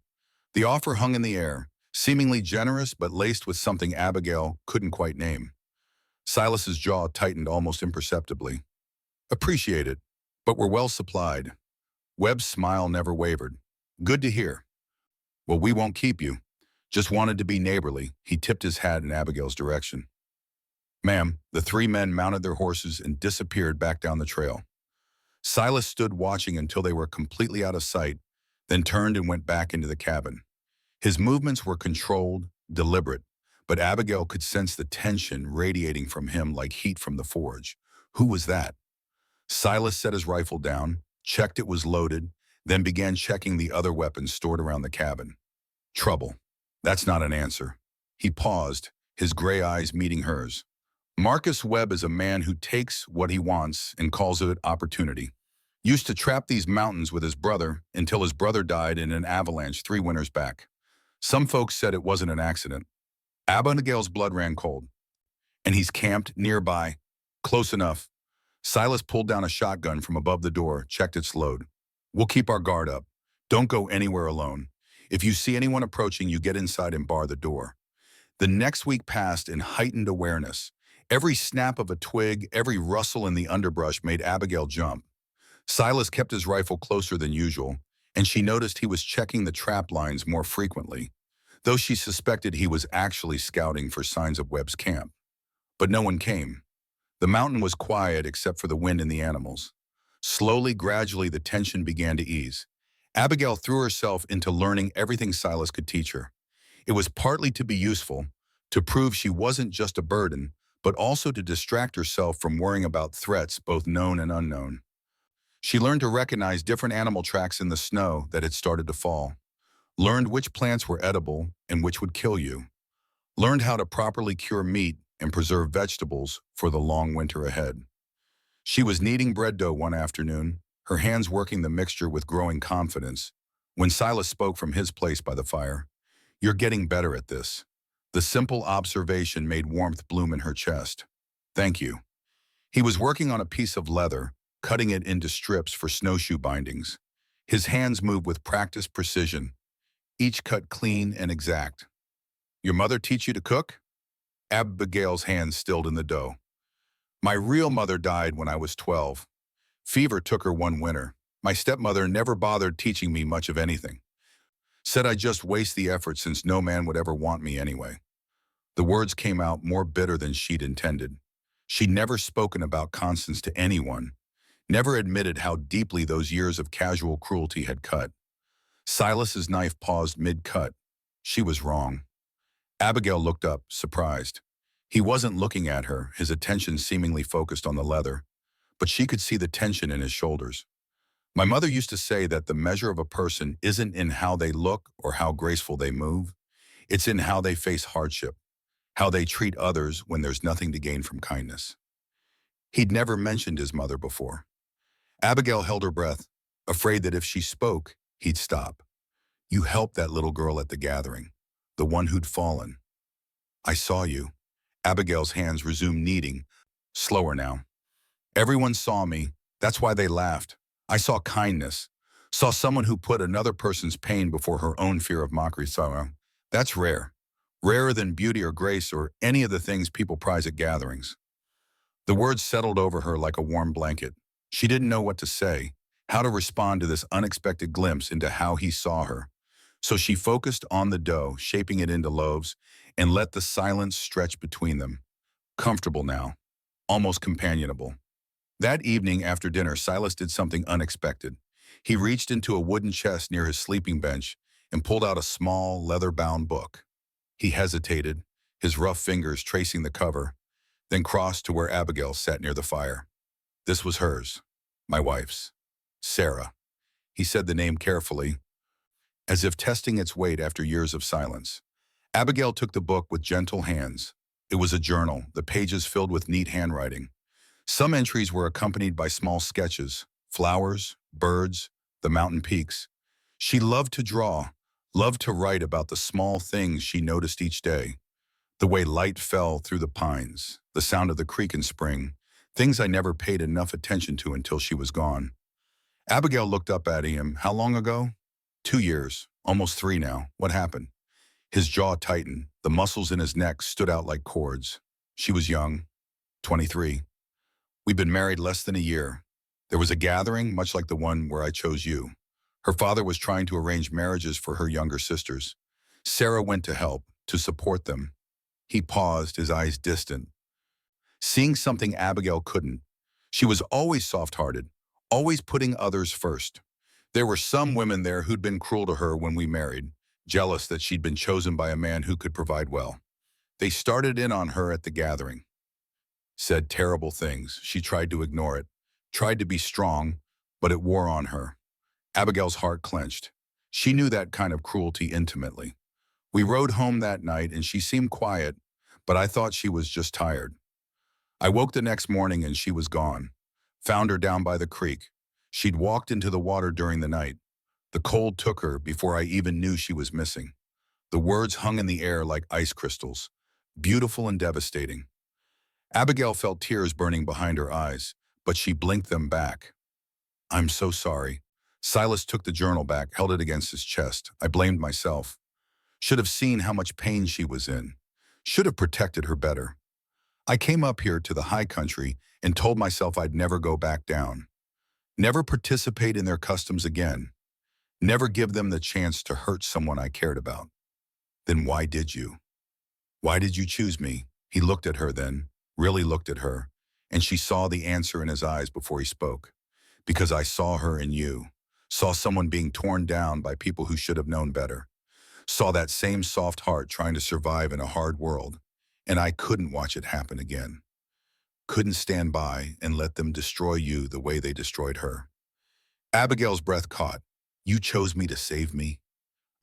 The offer hung in the air, seemingly generous but laced with something Abigail couldn't quite name. Silas's jaw tightened almost imperceptibly. Appreciate it, but we're well supplied. Webb's smile never wavered. Good to hear. Well, we won't keep you. Just wanted to be neighborly. He tipped his hat in Abigail's direction. Ma'am, the 3 men mounted their horses and disappeared back down the trail. Silas stood watching until they were completely out of sight, then turned and went back into the cabin. His movements were controlled, deliberate, but Abigail could sense the tension radiating from him like heat from the forge. Who was that? Silas set his rifle down, checked it was loaded, then began checking the other weapons stored around the cabin. Trouble. That's not an answer. He paused, his gray eyes meeting hers. Marcus Webb is a man who takes what he wants and calls it opportunity. Used to trap these mountains with his brother until his brother died in an avalanche 3 winters back. Some folks said it wasn't an accident. Abigail's blood ran cold. And he's camped nearby. Close enough. Silas pulled down a shotgun from above the door, checked its load. We'll keep our guard up. Don't go anywhere alone. If you see anyone approaching, you get inside and bar the door. The next week passed in heightened awareness. Every snap of a twig, every rustle in the underbrush made Abigail jump. Silas kept his rifle closer than usual, and she noticed he was checking the trap lines more frequently, though she suspected he was actually scouting for signs of Webb's camp. But no one came. The mountain was quiet except for the wind and the animals. Slowly, gradually, the tension began to ease. Abigail threw herself into learning everything Silas could teach her. It was partly to be useful, to prove she wasn't just a burden, but also to distract herself from worrying about threats, both known and unknown. She learned to recognize different animal tracks in the snow that had started to fall, learned which plants were edible and which would kill you, learned how to properly cure meat and preserve vegetables for the long winter ahead. She was kneading bread dough one afternoon, her hands working the mixture with growing confidence, when Silas spoke from his place by the fire. "You're getting better at this." The simple observation made warmth bloom in her chest. "Thank you." He was working on a piece of leather, cutting it into strips for snowshoe bindings. His hands moved with practiced precision, each cut clean and exact. "Your mother teach you to cook?" Abigail's hands stilled in the dough. "My real mother died when I was 12. Fever took her one winter. My stepmother never bothered teaching me much of anything. Said I'd just waste the effort since no man would ever want me anyway." The words came out more bitter than she'd intended. She'd never spoken about Constance to anyone, never admitted how deeply those years of casual cruelty had cut. Silas's knife paused mid-cut. She was wrong. Abigail looked up, surprised. He wasn't looking at her, his attention seemingly focused on the leather, but she could see the tension in his shoulders. "My mother used to say that the measure of a person isn't in how they look or how graceful they move. It's in how they face hardship, how they treat others when there's nothing to gain from kindness." He'd never mentioned his mother before. Abigail held her breath, afraid that if she spoke, he'd stop. "You helped that little girl at the gathering, the one who'd fallen." "I saw you." Abigail's hands resumed kneading, slower now. "Everyone saw me. That's why they laughed. I saw kindness, saw someone who put another person's pain before her own fear of mockery sorrow. That's rare. Rarer than beauty or grace or any of the things people prize at gatherings." The words settled over her like a warm blanket. She didn't know what to say, how to respond to this unexpected glimpse into how he saw her. So she focused on the dough, shaping it into loaves, and let the silence stretch between them. Comfortable now, almost companionable. That evening after dinner, Silas did something unexpected. He reached into a wooden chest near his sleeping bench and pulled out a small, leather-bound book. He hesitated, his rough fingers tracing the cover, then crossed to where Abigail sat near the fire. This was hers, my wife's. Sarah. He said the name carefully, as if testing its weight after years of silence. Abigail took the book with gentle hands. It was a journal, the pages filled with neat handwriting. Some entries were accompanied by small sketches, flowers, birds, the mountain peaks. She loved to draw, loved to write about the small things she noticed each day. The way light fell through the pines, the sound of the creek in spring, things I never paid enough attention to until she was gone. Abigail looked up at him. "How long ago?" 2 years, almost 3 now. What happened?" His jaw tightened. The muscles in his neck stood out like cords. "She was young, 23. We'd been married less than a year. There was a gathering, much like the one where I chose you. Her father was trying to arrange marriages for her younger sisters. Sarah went to help, to support them." He paused, his eyes distant, seeing something Abigail couldn't. She was always soft-hearted, always putting others first. There were some women there who'd been cruel to her when we married, jealous that she'd been chosen by a man who could provide well. They started in on her at the gathering. Said terrible things. She tried to ignore it, tried to be strong, but it wore on her. Abigail's heart clenched. She knew that kind of cruelty intimately. We rode home that night and she seemed quiet, but I thought she was just tired. I woke the next morning and she was gone. Found her down by the creek. She'd walked into the water during the night. The cold took her before I even knew she was missing. The words hung in the air like ice crystals, beautiful and devastating. Abigail felt tears burning behind her eyes, but she blinked them back. "I'm so sorry." Silas took the journal back, held it against his chest. I blamed myself. Should have seen how much pain she was in. Should have protected her better. I came up here to the high country and told myself I'd never go back down. Never participate in their customs again. Never give them the chance to hurt someone I cared about. Then why did you? Why did you choose me? He looked at her then, really looked at her, and she saw the answer in his eyes before he spoke. Because I saw her in you. Saw someone being torn down by people who should have known better. Saw that same soft heart trying to survive in a hard world. And I couldn't watch it happen again. Couldn't stand by and let them destroy you the way they destroyed her. Abigail's breath caught. You chose me to save me.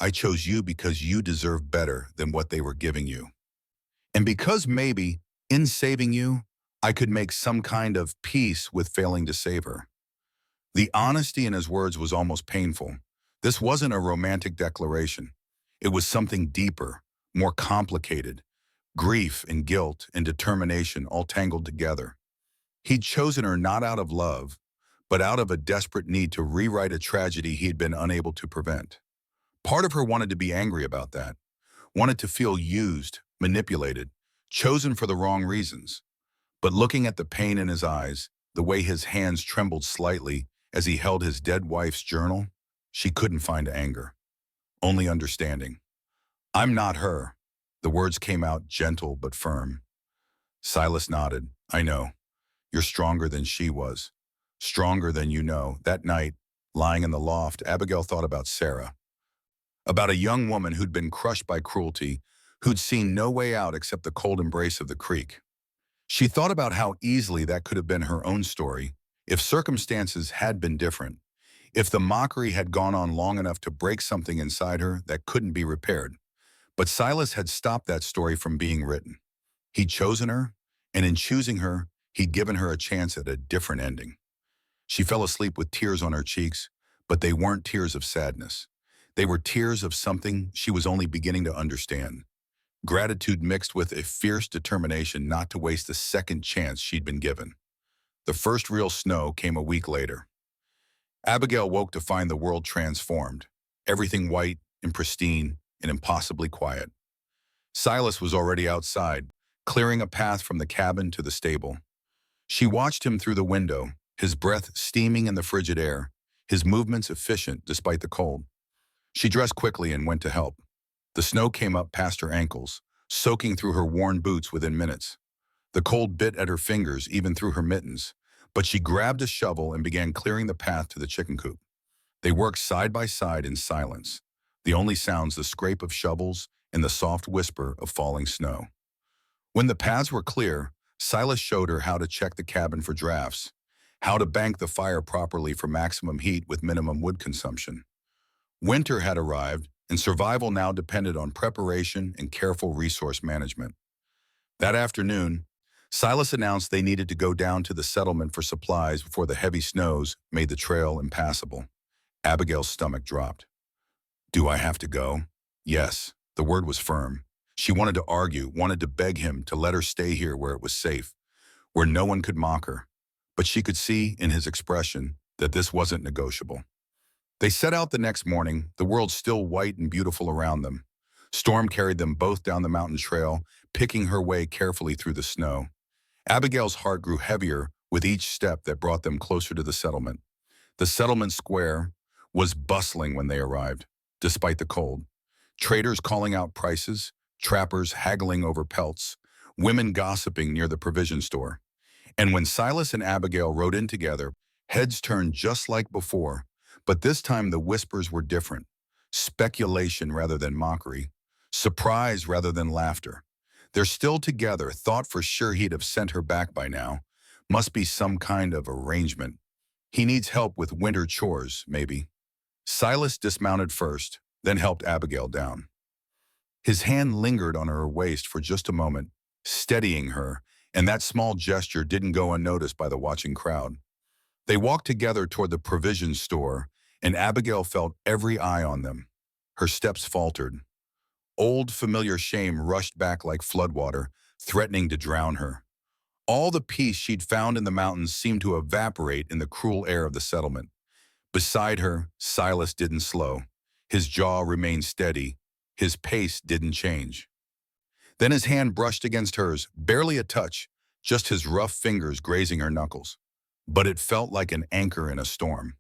I chose you because you deserve better than what they were giving you. And because maybe, in saving you, I could make some kind of peace with failing to save her. The honesty in his words was almost painful. This wasn't a romantic declaration. It was something deeper, more complicated. Grief and guilt and determination all tangled together. He'd chosen her not out of love, but out of a desperate need to rewrite a tragedy he'd been unable to prevent. Part of her wanted to be angry about that, wanted to feel used, manipulated, chosen for the wrong reasons. But looking at the pain in his eyes, the way his hands trembled slightly as he held his dead wife's journal, she couldn't find anger, only understanding. I'm not her. The words came out gentle but firm. Silas nodded. I know. You're stronger than she was. Stronger than you know. That night, lying in the loft, Abigail thought about Sarah. About a young woman who'd been crushed by cruelty, who'd seen no way out except the cold embrace of the creek. She thought about how easily that could have been her own story, if circumstances had been different, if the mockery had gone on long enough to break something inside her that couldn't be repaired. But Silas had stopped that story from being written. He'd chosen her, and in choosing her, he'd given her a chance at a different ending. She fell asleep with tears on her cheeks, but they weren't tears of sadness. They were tears of something she was only beginning to understand. Gratitude mixed with a fierce determination not to waste the second chance she'd been given. The first real snow came a week later. Abigail woke to find the world transformed, everything white and pristine and impossibly quiet. Silas was already outside, clearing a path from the cabin to the stable. She watched him through the window, his breath steaming in the frigid air, his movements efficient despite the cold. She dressed quickly and went to help. The snow came up past her ankles, soaking through her worn boots within minutes. The cold bit at her fingers even through her mittens, but she grabbed a shovel and began clearing the path to the chicken coop. They worked side by side in silence, the only sounds the scrape of shovels and the soft whisper of falling snow. When the paths were clear, Silas showed her how to check the cabin for drafts, how to bank the fire properly for maximum heat with minimum wood consumption. Winter had arrived, and survival now depended on preparation and careful resource management. That afternoon, Silas announced they needed to go down to the settlement for supplies before the heavy snows made the trail impassable. Abigail's stomach dropped. Do I have to go? Yes. The word was firm. She wanted to argue, wanted to beg him to let her stay here where it was safe, where no one could mock her. But she could see in his expression that this wasn't negotiable. They set out the next morning, the world still white and beautiful around them. Storm carried them both down the mountain trail, picking her way carefully through the snow. Abigail's heart grew heavier with each step that brought them closer to the settlement. The settlement square was bustling when they arrived, despite the cold. Traders calling out prices, trappers haggling over pelts, women gossiping near the provision store. And when Silas and Abigail rode in together, heads turned just like before, but this time the whispers were different. Speculation rather than mockery, surprise rather than laughter. They're still together, thought for sure he'd have sent her back by now. Must be some kind of arrangement. He needs help with winter chores, maybe. Silas dismounted first, then helped Abigail down. His hand lingered on her waist for just a moment, steadying her, and that small gesture didn't go unnoticed by the watching crowd. They walked together toward the provision store, and Abigail felt every eye on them. Her steps faltered. Old, familiar shame rushed back like floodwater, threatening to drown her. All the peace she'd found in the mountains seemed to evaporate in the cruel air of the settlement. Beside her, Silas didn't slow. His jaw remained steady. His pace didn't change. Then his hand brushed against hers, barely a touch, just his rough fingers grazing her knuckles. But it felt like an anchor in a storm.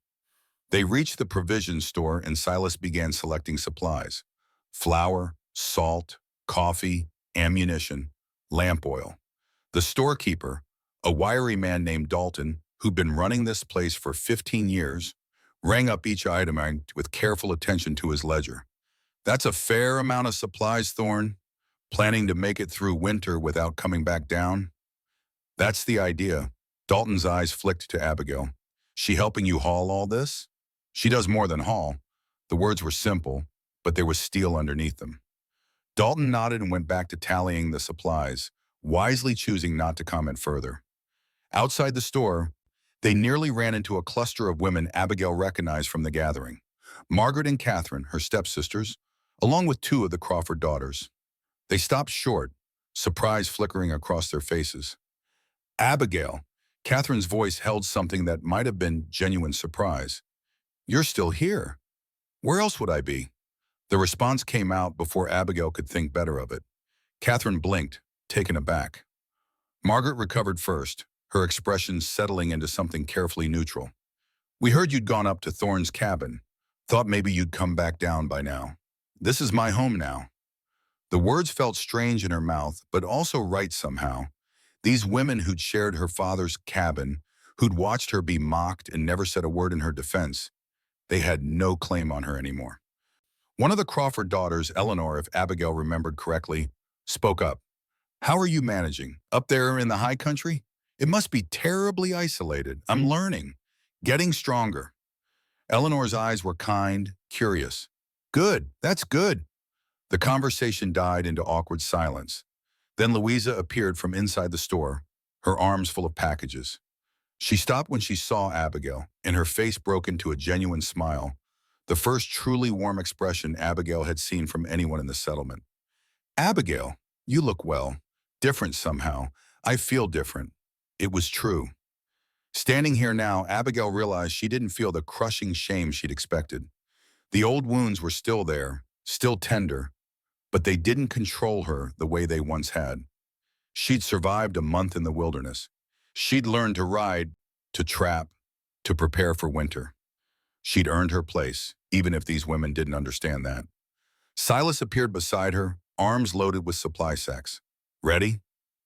They reached the provision store and Silas began selecting supplies: flour, salt, coffee, ammunition, lamp oil. The storekeeper, a wiry man named Dalton, who'd been running this place for 15 years, rang up each item with careful attention to his ledger. That's a fair amount of supplies, Thorne. Planning to make it through winter without coming back down? That's the idea. Dalton's eyes flicked to Abigail. She helping you haul all this? She does more than haul. The words were simple, but there was steel underneath them. Dalton nodded and went back to tallying the supplies, wisely choosing not to comment further. Outside the store, they nearly ran into a cluster of women Abigail recognized from the gathering. Margaret and Catherine, her stepsisters, along with two of the Crawford daughters. They stopped short, surprise flickering across their faces. Abigail, Catherine's voice held something that might have been genuine surprise. You're still here. Where else would I be? The response came out before Abigail could think better of it. Catherine blinked, taken aback. Margaret recovered first, her expression settling into something carefully neutral. We heard you'd gone up to Thorne's cabin. Thought maybe you'd come back down by now. This is my home now. The words felt strange in her mouth, but also right somehow. These women who'd shared her father's cabin, who'd watched her be mocked and never said a word in her defense, they had no claim on her anymore. One of the Crawford daughters, Eleanor, if Abigail remembered correctly, spoke up. How are you managing? Up there in the high country? It must be terribly isolated. I'm learning. Getting stronger. Eleanor's eyes were kind, curious. Good, that's good. The conversation died into awkward silence. Then Louisa appeared from inside the store, her arms full of packages. She stopped when she saw Abigail, and her face broke into a genuine smile, the first truly warm expression Abigail had seen from anyone in the settlement. Abigail, you look well. Different somehow. I feel different. It was true. Standing here now, Abigail realized she didn't feel the crushing shame she'd expected. The old wounds were still there, still tender, but they didn't control her the way they once had. She'd survived a month in the wilderness. She'd learned to ride, to trap, to prepare for winter. She'd earned her place, even if these women didn't understand that. Silas appeared beside her, arms loaded with supply sacks. Ready?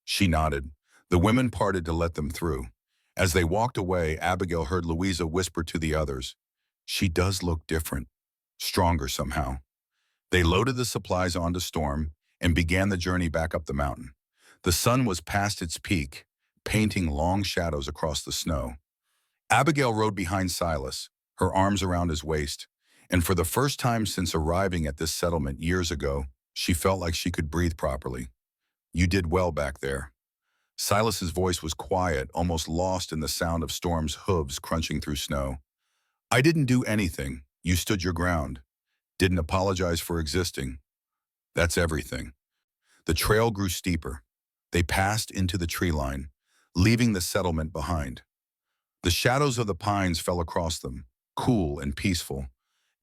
She nodded. The women parted to let them through. As they walked away, Abigail heard Louisa whisper to the others, she does look different, stronger somehow. They loaded the supplies onto Storm and began the journey back up the mountain. The sun was past its peak, painting long shadows across the snow. Abigail rode behind Silas, her arms around his waist, and for the first time since arriving at this settlement years ago, she felt like she could breathe properly. You did well back there. Silas's voice was quiet, almost lost in the sound of Storm's hooves crunching through snow. I didn't do anything. You stood your ground. Didn't apologize for existing. That's everything. The trail grew steeper. They passed into the tree line, leaving the settlement behind. The shadows of the pines fell across them, cool and peaceful.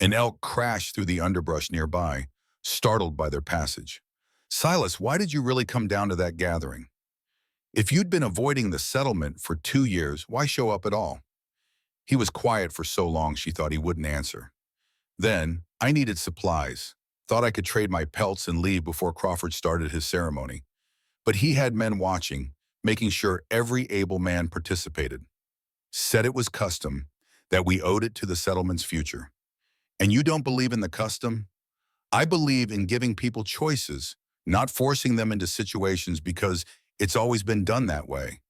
An elk crashed through the underbrush nearby, startled by their passage. Silas, why did you really come down to that gathering? If you'd been avoiding the settlement for 2 years, why show up at all? He was quiet for so long she thought he wouldn't answer. Then, I needed supplies. Thought I could trade my pelts and leave before Crawford started his ceremony. But he had men watching, making sure every able man participated. Said it was custom, that we owed it to the settlement's future. And you don't believe in the custom? I believe in giving people choices, not forcing them into situations because it's always been done that way.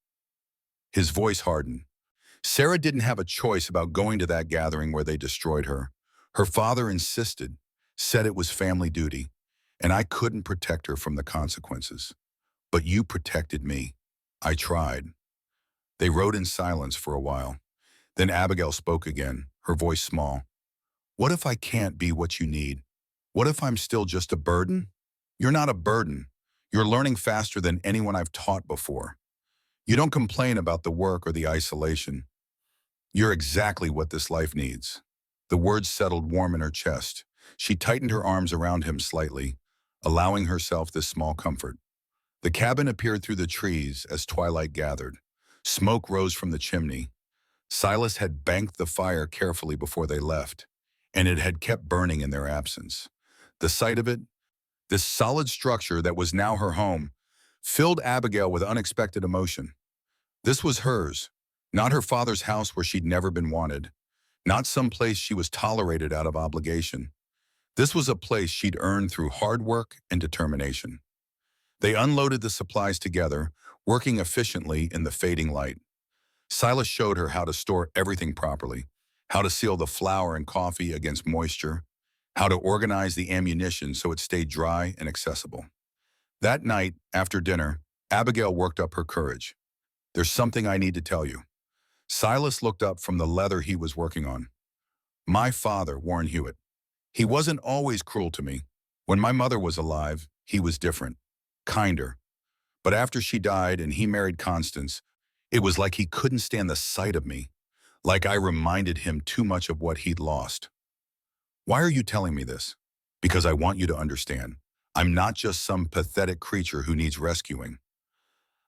His voice hardened. Sarah didn't have a choice about going to that gathering where they destroyed her. Her father insisted, said it was family duty, and I couldn't protect her from the consequences. But you protected me. I tried. They rode in silence for a while. Then Abigail spoke again, her voice small. What if I can't be what you need? What if I'm still just a burden? You're not a burden. You're learning faster than anyone I've taught before. You don't complain about the work or the isolation. You're exactly what this life needs. The words settled warm in her chest. She tightened her arms around him slightly, allowing herself this small comfort. The cabin appeared through the trees as twilight gathered. Smoke rose from the chimney. Silas had banked the fire carefully before they left, and it had kept burning in their absence. The sight of it, this solid structure that was now her home, filled Abigail with unexpected emotion. This was hers, not her father's house where she'd never been wanted, not some place she was tolerated out of obligation. This was a place she'd earned through hard work and determination. They unloaded the supplies together, working efficiently in the fading light. Silas showed her how to store everything properly, how to seal the flour and coffee against moisture, how to organize the ammunition so it stayed dry and accessible. That night, after dinner, Abigail worked up her courage. "There's something I need to tell you." Silas looked up from the leather he was working on. "My father, Warren Hewitt, he wasn't always cruel to me. When my mother was alive, he was different, kinder. But after she died and he married Constance, it was like he couldn't stand the sight of me, like I reminded him too much of what he'd lost." "Why are you telling me this?" "Because I want you to understand. I'm not just some pathetic creature who needs rescuing.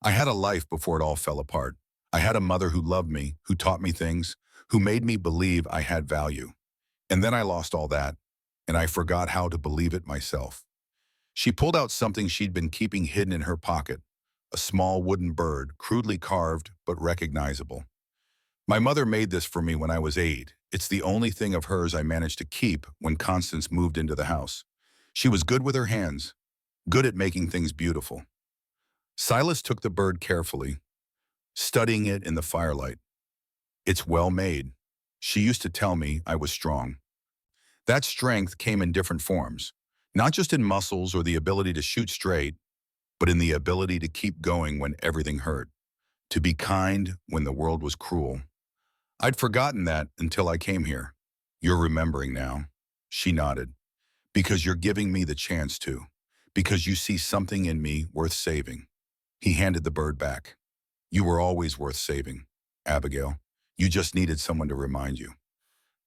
I had a life before it all fell apart. I had a mother who loved me, who taught me things, who made me believe I had value. And then I lost all that, and I forgot how to believe it myself." She pulled out something she'd been keeping hidden in her pocket, a small wooden bird, crudely carved but recognizable. "My mother made this for me when I was 8. It's the only thing of hers I managed to keep when Constance moved into the house. She was good with her hands, good at making things beautiful." Silas took the bird carefully, studying it in the firelight. "It's well made. She used to tell me I was strong." That strength came in different forms, not just in muscles or the ability to shoot straight, but in the ability to keep going when everything hurt, to be kind when the world was cruel. "I'd forgotten that until I came here. You're remembering now." She nodded. "Because you're giving me the chance to. Because you see something in me worth saving." He handed the bird back. "You were always worth saving, Abigail. You just needed someone to remind you."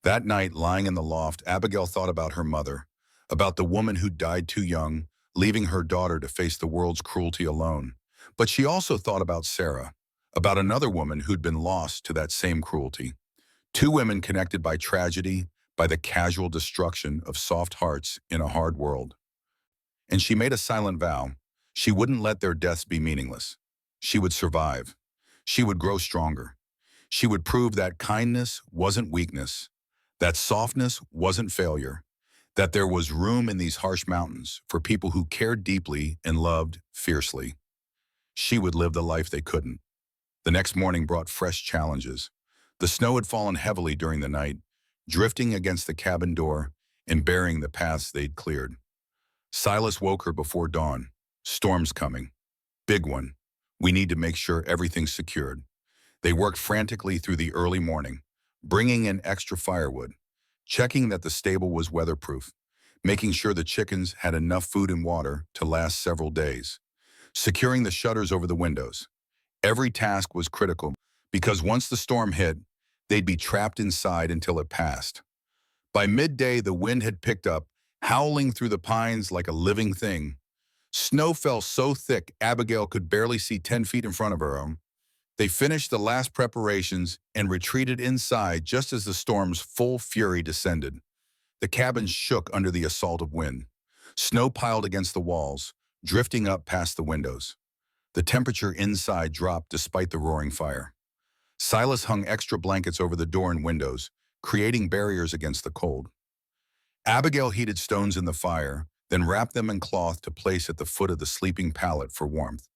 That night, lying in the loft, Abigail thought about her mother, about the woman who died too young, leaving her daughter to face the world's cruelty alone. But she also thought about Sarah, about another woman who'd been lost to that same cruelty. Two women connected by tragedy, by the casual destruction of soft hearts in a hard world. And she made a silent vow. She wouldn't let their deaths be meaningless. She would survive. She would grow stronger. She would prove that kindness wasn't weakness, that softness wasn't failure, that there was room in these harsh mountains for people who cared deeply and loved fiercely. She would live the life they couldn't. The next morning brought fresh challenges. The snow had fallen heavily during the night, drifting against the cabin door and burying the paths they'd cleared. Silas woke her before dawn. "Storm's coming. Big one. We need to make sure everything's secured." They worked frantically through the early morning, bringing in extra firewood, checking that the stable was weatherproof, making sure the chickens had enough food and water to last several days, securing the shutters over the windows. Every task was critical because once the storm hit, they'd be trapped inside until it passed. By midday, the wind had picked up, howling through the pines like a living thing. Snow fell so thick Abigail could barely see 10 feet in front of her. They finished the last preparations and retreated inside just as the storm's full fury descended. The cabin shook under the assault of wind. Snow piled against the walls, drifting up past the windows. The temperature inside dropped despite the roaring fire. Silas hung extra blankets over the door and windows, creating barriers against the cold. Abigail heated stones in the fire, then wrapped them in cloth to place at the foot of the sleeping pallet for warmth.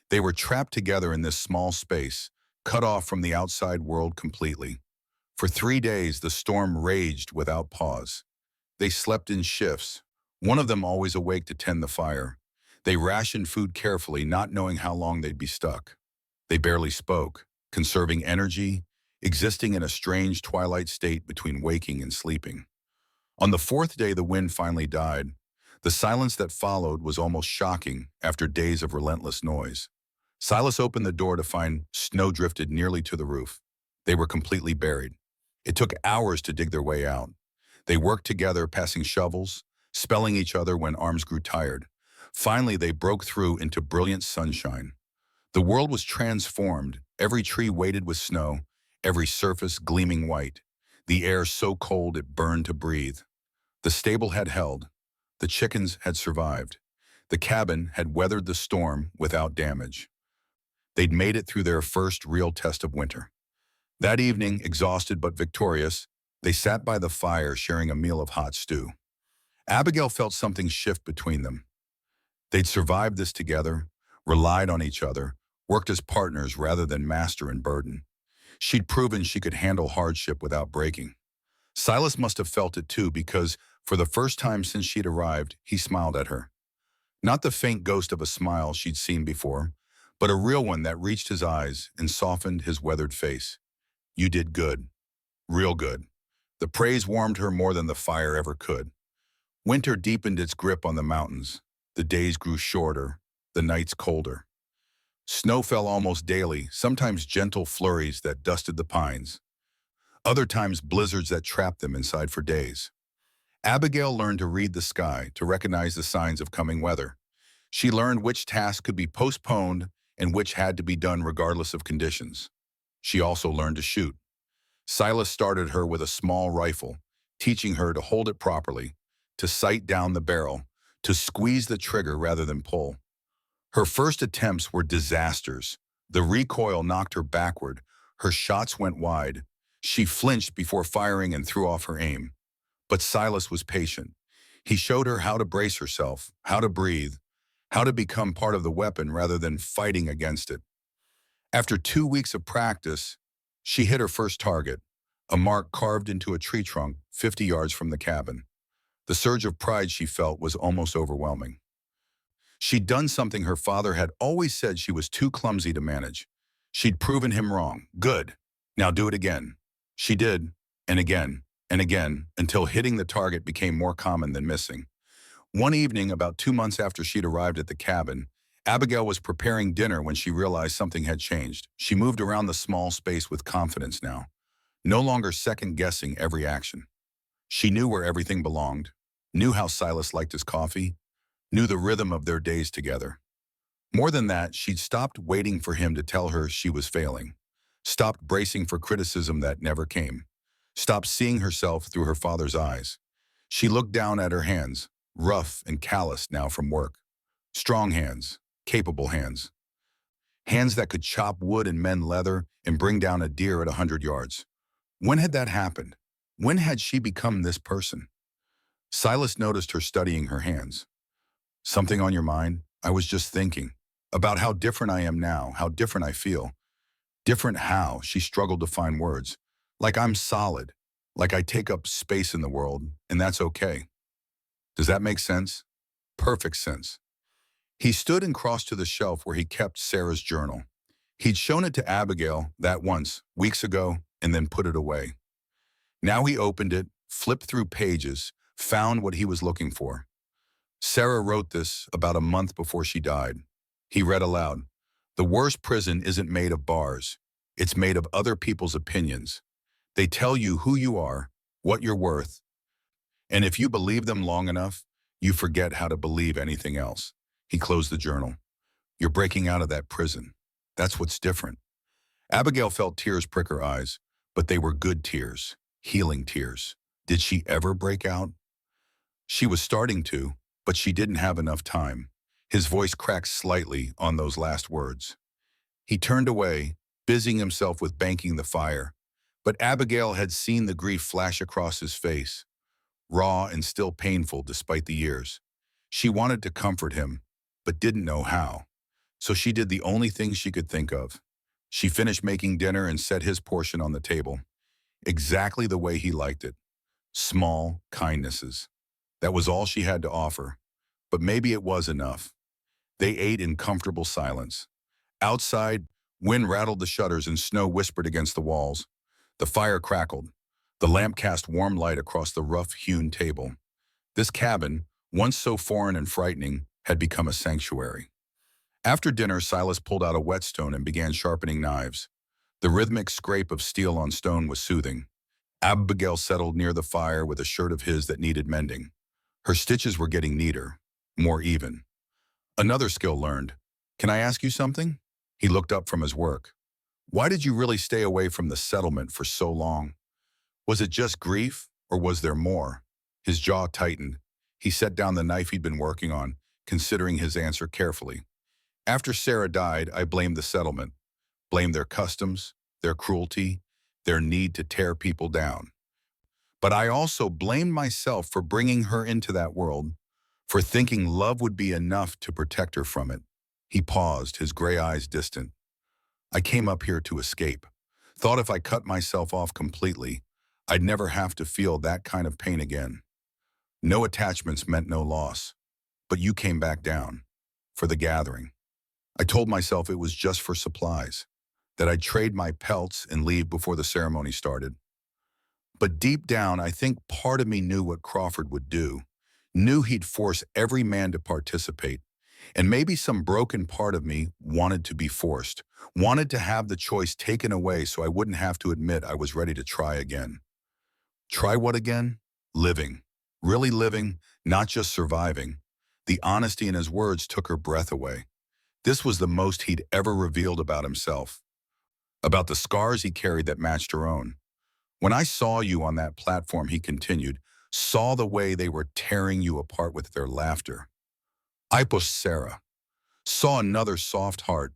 They were trapped together in this small space, cut off from the outside world completely. For 3 days, the storm raged without pause. They slept in shifts, one of them always awake to tend the fire. They rationed food carefully, not knowing how long they'd be stuck. They barely spoke, conserving energy, existing in a strange twilight state between waking and sleeping. On the 4th day, the wind finally died. The silence that followed was almost shocking after days of relentless noise. Silas opened the door to find snow drifted nearly to the roof. They were completely buried. It took hours to dig their way out. They worked together, passing shovels, spelling each other when arms grew tired. Finally, they broke through into brilliant sunshine. The world was transformed, every tree weighted with snow, every surface gleaming white, the air so cold it burned to breathe. The stable had held. The chickens had survived. The cabin had weathered the storm without damage. They'd made it through their first real test of winter. That evening, exhausted but victorious, they sat by the fire sharing a meal of hot stew. Abigail felt something shift between them. They'd survived this together, relied on each other, worked as partners rather than master and burden. She'd proven she could handle hardship without breaking. Silas must have felt it too because, for the first time since she'd arrived, he smiled at her. Not the faint ghost of a smile she'd seen before, but a real one that reached his eyes and softened his weathered face. You did good. Real good. The praise warmed her more than the fire ever could. Winter deepened its grip on the mountains. The days grew shorter, the nights colder. Snow fell almost daily, sometimes gentle flurries that dusted the pines. Other times blizzards that trapped them inside for days. Abigail learned to read the sky, to recognize the signs of coming weather. She learned which tasks could be postponed and which had to be done regardless of conditions. She also learned to shoot. Silas started her with a small rifle, teaching her to hold it properly, to sight down the barrel, to squeeze the trigger rather than pull. Her first attempts were disasters. The recoil knocked her backward. Her shots went wide. She flinched before firing and threw off her aim. But Silas was patient. He showed her how to brace herself, how to breathe, how to become part of the weapon rather than fighting against it. After 2 weeks of practice, she hit her first target, a mark carved into a tree trunk 50 yards from the cabin. The surge of pride she felt was almost overwhelming. She'd done something her father had always said she was too clumsy to manage. She'd proven him wrong. Good. Now do it again. She did, and again, until hitting the target became more common than missing. One evening, about 2 months after she'd arrived at the cabin, Abigail was preparing dinner when she realized something had changed. She moved around the small space with confidence now, no longer second-guessing every action. She knew where everything belonged, knew how Silas liked his coffee, knew the rhythm of their days together. More than that, she'd stopped waiting for him to tell her she was failing, stopped bracing for criticism that never came, stopped seeing herself through her father's eyes. She looked down at her hands, rough and calloused now from work. Strong hands, capable hands. Hands that could chop wood and mend leather and bring down a deer at 100 yards. When had that happened? When had she become this person? Silas noticed her studying her hands. Something on your mind? I was just thinking about how different I am now, how different I feel. Different how? She struggled to find words. Like I'm solid, like I take up space in the world, and that's okay. Does that make sense? Perfect sense. He stood and crossed to the shelf where he kept Sarah's journal. He'd shown it to Abigail that once, weeks ago, and then put it away. Now he opened it, flipped through pages, found what he was looking for. Sarah wrote this about a month before she died. He read aloud, "The worst prison isn't made of bars. It's made of other people's opinions. They tell you who you are, what you're worth, and if you believe them long enough, you forget how to believe anything else." He closed the journal. "You're breaking out of that prison. That's what's different." Abigail felt tears prick her eyes, but they were good tears, healing tears. Did she ever break out? She was starting to, but she didn't have enough time. His voice cracked slightly on those last words. He turned away, busying himself with banking the fire. But Abigail had seen the grief flash across his face, raw and still painful despite the years. She wanted to comfort him, but didn't know how. So she did the only thing she could think of. She finished making dinner and set his portion on the table, exactly the way he liked it. Small kindnesses. That was all she had to offer, but maybe it was enough. They ate in comfortable silence. Outside, wind rattled the shutters and snow whispered against the walls. The fire crackled. The lamp cast warm light across the rough-hewn table. This cabin, once so foreign and frightening, had become a sanctuary. After dinner, Silas pulled out a whetstone and began sharpening knives. The rhythmic scrape of steel on stone was soothing. Abigail settled near the fire with a shirt of his that needed mending. Her stitches were getting neater, more even. Another skill learned. "Can I ask you something?" He looked up from his work. Why did you really stay away from the settlement for so long? Was it just grief, or was there more? His jaw tightened. He set down the knife he'd been working on, considering his answer carefully. After Sarah died, I blamed the settlement, blamed their customs, their cruelty, their need to tear people down. But I also blamed myself for bringing her into that world, for thinking love would be enough to protect her from it. He paused, his gray eyes distant. I came up here to escape. Thought if I cut myself off completely, I'd never have to feel that kind of pain again. No attachments meant no loss. But you came back down. For the gathering. I told myself it was just for supplies, that I'd trade my pelts and leave before the ceremony started. But deep down, I think part of me knew what Crawford would do, knew he'd force every man to participate, and maybe some broken part of me wanted to be forced, wanted to have the choice taken away so I wouldn't have to admit I was ready to try again. Try what again? Living. Really living, not just surviving. The honesty in his words took her breath away. This was the most he'd ever revealed about himself, about the scars he carried that matched her own. When I saw you on that platform, he continued, saw the way they were tearing you apart with their laughter. I pushed Sarah, saw another soft heart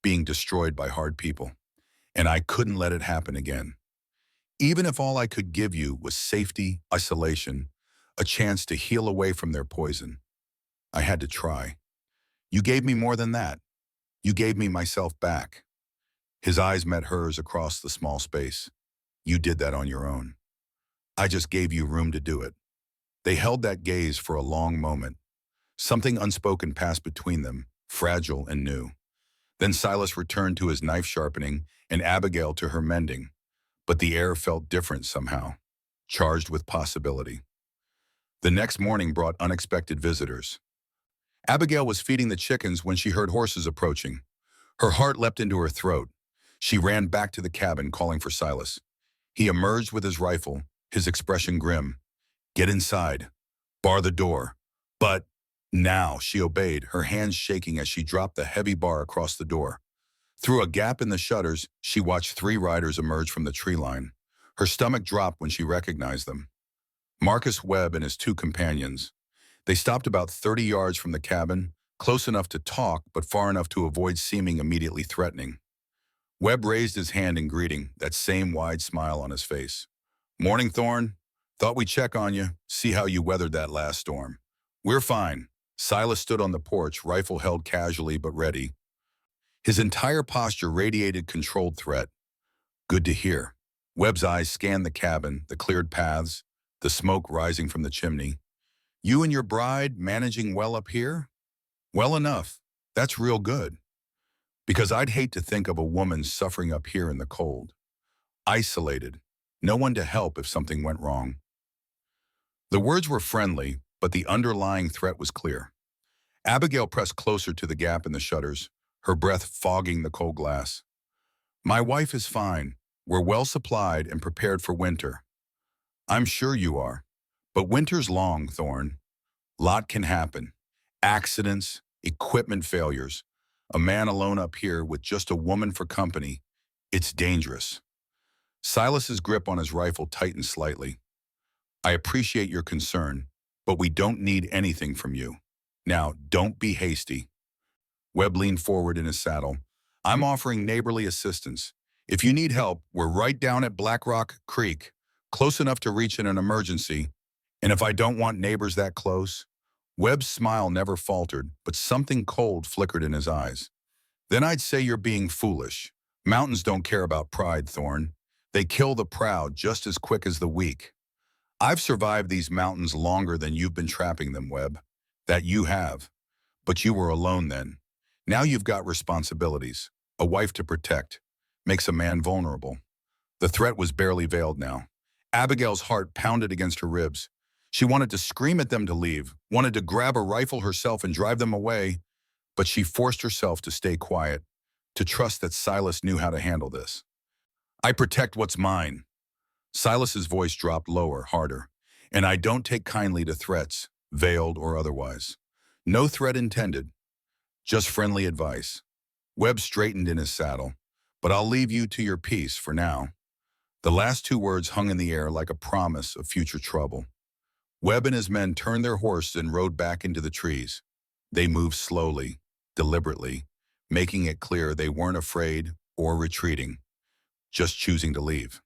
being destroyed by hard people, and I couldn't let it happen again. Even if all I could give you was safety, isolation, a chance to heal away from their poison, I had to try. You gave me more than that. You gave me myself back. His eyes met hers across the small space. You did that on your own. I just gave you room to do it. They held that gaze for a long moment. Something unspoken passed between them, fragile and new. Then Silas returned to his knife sharpening and Abigail to her mending. But the air felt different somehow, charged with possibility. The next morning brought unexpected visitors. Abigail was feeding the chickens when she heard horses approaching. Her heart leapt into her throat. She ran back to the cabin, calling for Silas. He emerged with his rifle, his expression grim. Get inside. Bar the door. But now she obeyed, her hands shaking as she dropped the heavy bar across the door. Through a gap in the shutters, she watched 3 riders emerge from the tree line. Her stomach dropped when she recognized them. Marcus Webb and his 2 companions. They stopped about 30 yards from the cabin, close enough to talk but far enough to avoid seeming immediately threatening. Webb raised his hand in greeting, that same wide smile on his face. Morning, Thorne. Thought we'd check on you, see how you weathered that last storm. We're fine. Silas stood on the porch, rifle held casually but ready. His entire posture radiated controlled threat. Good to hear. Webb's eyes scanned the cabin, the cleared paths, the smoke rising from the chimney. You and your bride managing well up here? Well enough. That's real good. Because I'd hate to think of a woman suffering up here in the cold. Isolated. No one to help if something went wrong. The words were friendly, but the underlying threat was clear. Abigail pressed closer to the gap in the shutters, her breath fogging the cold glass. My wife is fine. We're well supplied and prepared for winter. I'm sure you are. But winter's long, Thorne. Lot can happen. Accidents, equipment failures. A man alone up here with just a woman for company. It's dangerous. Silas's grip on his rifle tightened slightly. I appreciate your concern, but we don't need anything from you. Now, don't be hasty. Webb leaned forward in his saddle. I'm offering neighborly assistance. If you need help, we're right down at Black Rock Creek, close enough to reach in an emergency. And if I don't want neighbors that close? Webb's smile never faltered, but something cold flickered in his eyes. Then I'd say you're being foolish. Mountains don't care about pride, Thorne. They kill the proud just as quick as the weak. I've survived these mountains longer than you've been trapping them, Webb. That you have. But you were alone then. Now you've got responsibilities. A wife to protect. Makes a man vulnerable. The threat was barely veiled now. Abigail's heart pounded against her ribs. She wanted to scream at them to leave, wanted to grab a rifle herself and drive them away, but she forced herself to stay quiet, to trust that Silas knew how to handle this. I protect what's mine. Silas's voice dropped lower, harder. And I don't take kindly to threats, veiled or otherwise. No threat intended, just friendly advice. Webb straightened in his saddle. but I'll leave you to your peace for now." The last two words hung in the air like a promise of future trouble. Webb and his men turned their horses and rode back into the trees. They moved slowly, deliberately, making it clear they weren't afraid or retreating, just choosing to leave.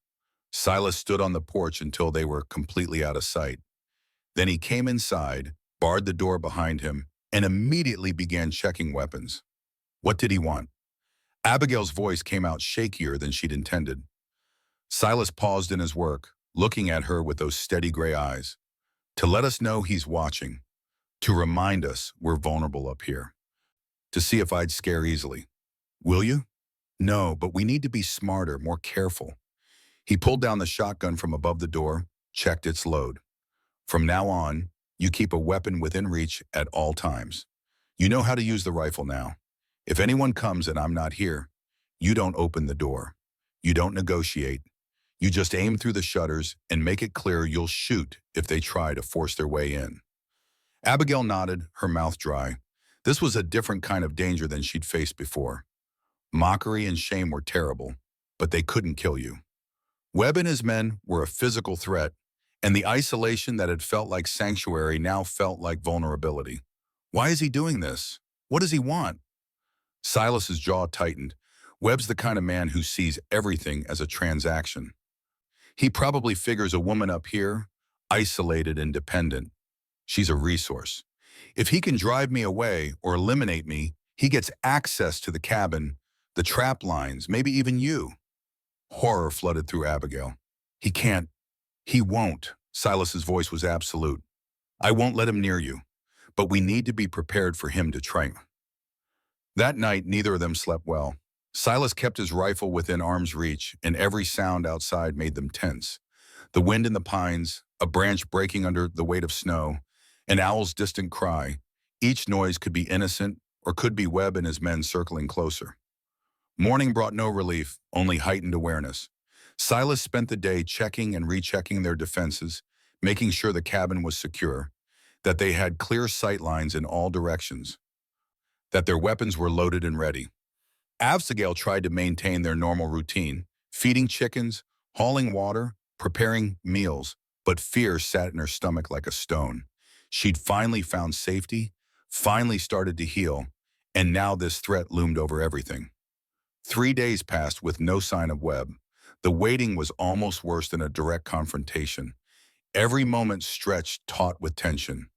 Silas stood on the porch until they were completely out of sight. Then he came inside, barred the door behind him, and immediately began checking weapons. What did he want? Abigail's voice came out shakier than she'd intended. Silas paused in his work, looking at her with those steady gray eyes. To let us know he's watching. To remind us we're vulnerable up here. To see if I'd scare easily. Will you? No, but we need to be smarter, more careful. He pulled down the shotgun from above the door, checked its load. From now on, you keep a weapon within reach at all times. You know how to use the rifle now. If anyone comes and I'm not here, you don't open the door. You don't negotiate. You just aim through the shutters and make it clear you'll shoot if they try to force their way in. Abigail nodded, her mouth dry. This was a different kind of danger than she'd faced before. Mockery and shame were terrible, but they couldn't kill you. Webb and his men were a physical threat, and the isolation that had felt like sanctuary now felt like vulnerability. Why is he doing this? What does he want? Silas's jaw tightened. Webb's the kind of man who sees everything as a transaction. He probably figures a woman up here, isolated and dependent. She's a resource. If he can drive me away or eliminate me, he gets access to the cabin, the trap lines, maybe even you. Horror flooded through Abigail. He can't. He won't. Silas's voice was absolute. I won't let him near you, but we need to be prepared for him to try. That night, neither of them slept well. Silas kept his rifle within arm's reach, and every sound outside made them tense. The wind in the pines, a branch breaking under the weight of snow, an owl's distant cry. Each noise could be innocent or could be Webb and his men circling closer. Morning brought no relief, only heightened awareness. Silas spent the day checking and rechecking their defenses, making sure the cabin was secure, that they had clear sight lines in all directions, that their weapons were loaded and ready. Abigail tried to maintain their normal routine, feeding chickens, hauling water, preparing meals, but fear sat in her stomach like a stone. She'd finally found safety, finally started to heal, and now this threat loomed over everything. 3 days passed with no sign of Webb. The waiting was almost worse than a direct confrontation. Every moment stretched taut with tension.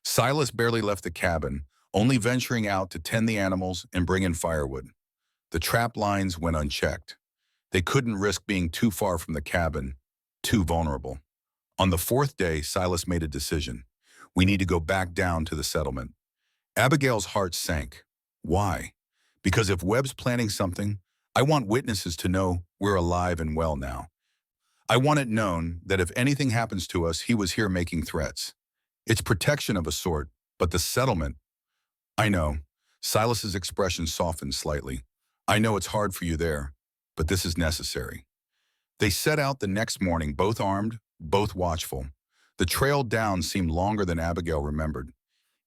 Silas barely left the cabin, only venturing out to tend the animals and bring in firewood. The trap lines went unchecked. They couldn't risk being too far from the cabin, too vulnerable. On the 4th day, Silas made a decision. We need to go back down to the settlement. Abigail's heart sank. Why? Because if Webb's planning something, I want witnesses to know we're alive and well now. I want it known that if anything happens to us, he was here making threats. It's protection of a sort, but the settlement... I know. Silas's expression softened slightly. I know it's hard for you there, but this is necessary. They set out the next morning, both armed, both watchful. The trail down seemed longer than Abigail remembered,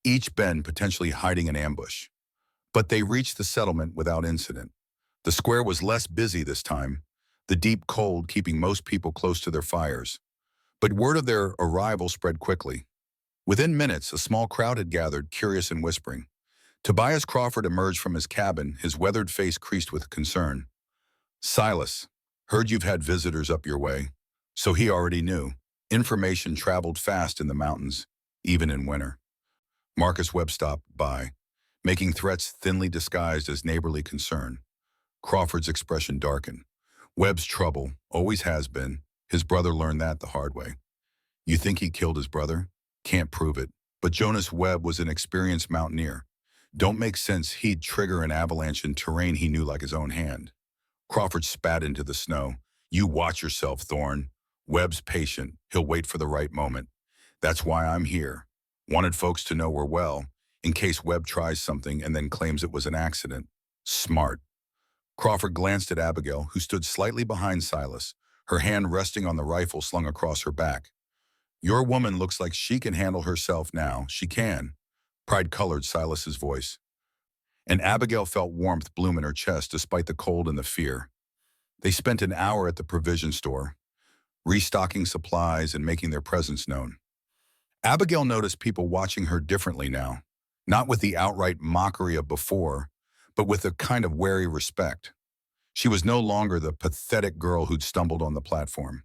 each bend potentially hiding an ambush. But they reached the settlement without incident. The square was less busy this time, the deep cold keeping most people close to their fires. But word of their arrival spread quickly. Within minutes, a small crowd had gathered, curious and whispering. Tobias Crawford emerged from his cabin, his weathered face creased with concern. Silas, heard you've had visitors up your way. So he already knew. Information traveled fast in the mountains, even in winter. Marcus Webb stopped by, making threats thinly disguised as neighborly concern. Crawford's expression darkened. Webb's trouble, always has been. His brother learned that the hard way. You think he killed his brother? Can't prove it. But Jonas Webb was an experienced mountaineer. Don't make sense he'd trigger an avalanche in terrain he knew like his own hand. Crawford spat into the snow. You watch yourself, Thorne. Webb's patient. He'll wait for the right moment. That's why I'm here. Wanted folks to know we're well, in case Webb tries something and then claims it was an accident. Smart. Crawford glanced at Abigail, who stood slightly behind Silas, her hand resting on the rifle slung across her back. Your woman looks like she can handle herself now. She can. Pride colored Silas's voice. and Abigail felt warmth bloom in her chest despite the cold and the fear. They spent an hour at the provision store, restocking supplies and making their presence known. Abigail noticed people watching her differently now, not with the outright mockery of before, but with a kind of wary respect. She was no longer the pathetic girl who'd stumbled on the platform.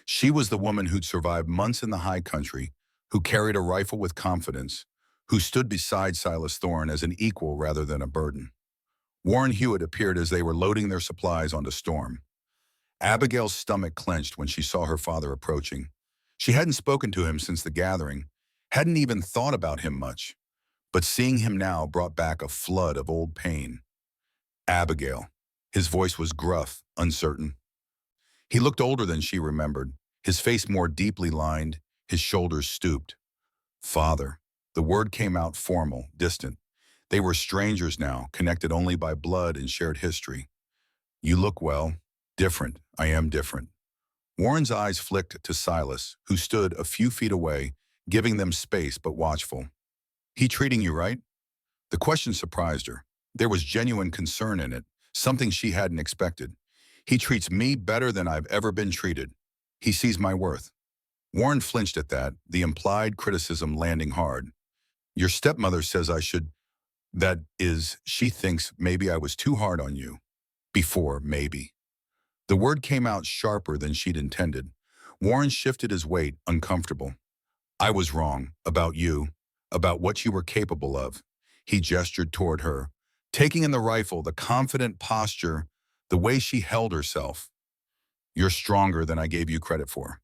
She was the woman who'd survived months in the high country, who carried a rifle with confidence, who stood beside Silas Thorne as an equal rather than a burden. Warren Hewitt appeared as they were loading their supplies onto Storm. Abigail's stomach clenched when she saw her father approaching. She hadn't spoken to him since the gathering, hadn't even thought about him much, but seeing him now brought back a flood of old pain. Abigail. His voice was gruff, uncertain. He looked older than she remembered, his face more deeply lined, his shoulders stooped. Father. The word came out formal, distant. They were strangers now, connected only by blood and shared history. You look well. Different. I am different. Warren's eyes flicked to Silas, who stood a few feet away, giving them space but watchful. He treating you right? The question surprised her. There was genuine concern in it, something she hadn't expected. He treats me better than I've ever been treated. He sees my worth. Warren flinched at that, the implied criticism landing hard. Your stepmother says I should. That is, she thinks maybe I was too hard on you. Before, maybe. The word came out sharper than she'd intended. Warren shifted his weight, uncomfortable. I was wrong, about you, about what you were capable of. He gestured toward her, taking in the rifle, the confident posture, the way she held herself. You're stronger than I gave you credit for.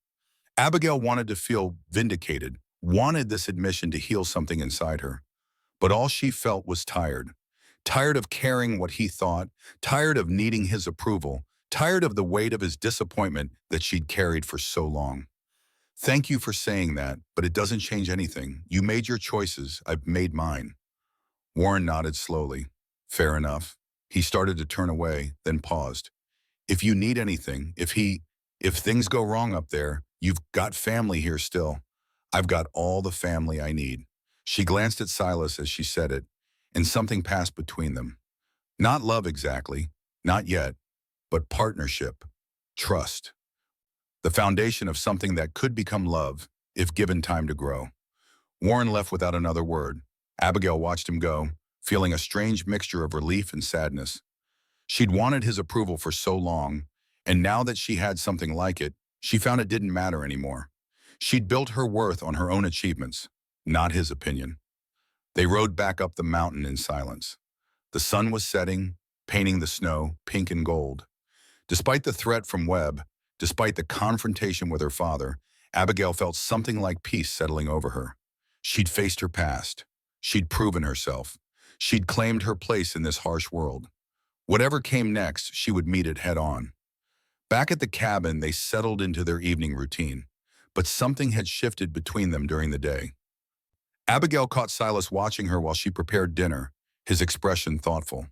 Abigail wanted to feel vindicated, wanted this admission to heal something inside her. But all she felt was tired. Tired of caring what he thought, tired of needing his approval, tired of the weight of his disappointment that she'd carried for so long. Thank you for saying that, but it doesn't change anything. You made your choices, I've made mine. Warren nodded slowly. Fair enough. He started to turn away, then paused. If you need anything, if things go wrong up there, you've got family here still. I've got all the family I need. She glanced at Silas as she said it, and something passed between them. Not love exactly, not yet, but partnership, trust. The foundation of something that could become love, if given time to grow. Warren left without another word. Abigail watched him go, feeling a strange mixture of relief and sadness. She'd wanted his approval for so long, and now that she had something like it, she found it didn't matter anymore. She'd built her worth on her own achievements, not his opinion. They rode back up the mountain in silence. The sun was setting, painting the snow pink and gold. Despite the threat from Webb, despite the confrontation with her father, Abigail felt something like peace settling over her. She'd faced her past. She'd proven herself. She'd claimed her place in this harsh world. Whatever came next, she would meet it head on. Back at the cabin, they settled into their evening routine, but something had shifted between them during the day. Abigail caught Silas watching her while she prepared dinner, his expression thoughtful.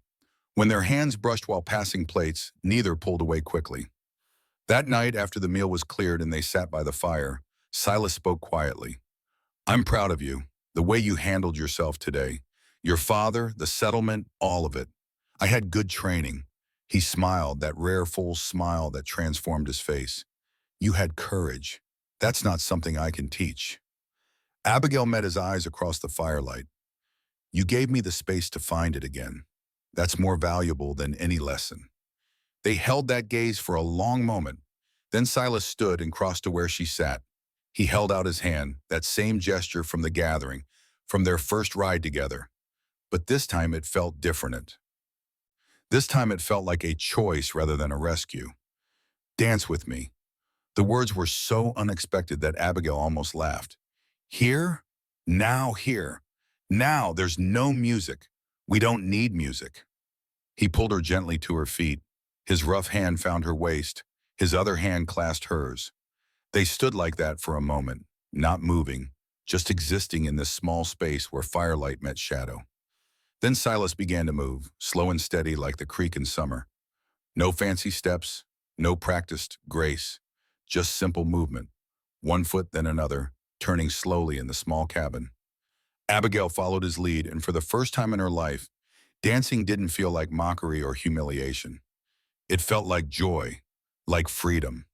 When their hands brushed while passing plates, neither pulled away quickly. That night, after the meal was cleared and they sat by the fire, Silas spoke quietly. I'm proud of you, the way you handled yourself today. Your father, the settlement, all of it. I had good training. He smiled, that rare full smile that transformed his face. You had courage. That's not something I can teach. Abigail met his eyes across the firelight. You gave me the space to find it again. That's more valuable than any lesson. They held that gaze for a long moment. Then Silas stood and crossed to where she sat. He held out his hand, that same gesture from the gathering, from their first ride together. But this time it felt different. This time it felt like a choice rather than a rescue. Dance with me. The words were so unexpected that Abigail almost laughed. Here? Now here. Now there's no music. We don't need music. He pulled her gently to her feet. His rough hand found her waist. His other hand clasped hers. They stood like that for a moment, not moving, just existing in this small space where firelight met shadow. Then Silas began to move, slow and steady like the creek in summer. No fancy steps, no practiced grace, just simple movement, one foot then another, turning slowly in the small cabin. Abigail followed his lead, and for the first time in her life, Dancing didn't feel like mockery or humiliation. It felt like joy, like freedom,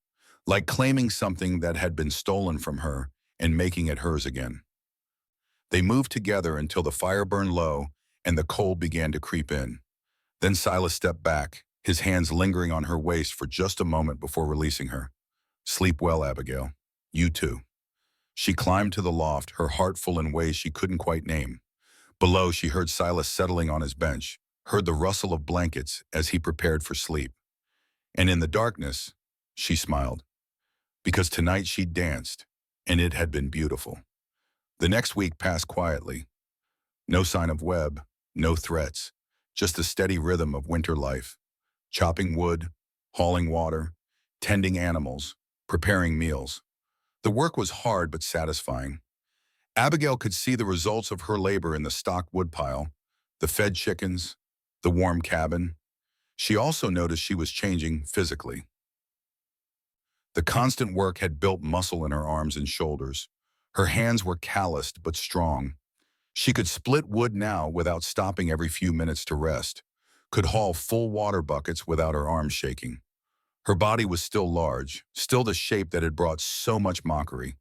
like claiming something that had been stolen from her and making it hers again. They moved together until the fire burned low and the cold began to creep in. Then Silas stepped back, his hands lingering on her waist for just a moment before releasing her. Sleep well, Abigail. You too. She climbed to the loft, her heart full in ways she couldn't quite name. Below, she heard Silas settling on his bench, heard the rustle of blankets as he prepared for sleep. And in the darkness, she smiled, because tonight she'd danced, and it had been beautiful. The next week passed quietly. No sign of Webb, no threats, just the steady rhythm of winter life. Chopping wood, hauling water, tending animals, preparing meals. The work was hard but satisfying. Abigail could see the results of her labor in the stocked woodpile, the fed chickens, the warm cabin. She also noticed she was changing physically. The constant work had built muscle in her arms and shoulders. Her hands were calloused but strong. She could split wood now without stopping every few minutes to rest, could haul full water buckets without her arms shaking. Her body was still large, still the shape that had brought so much mockery.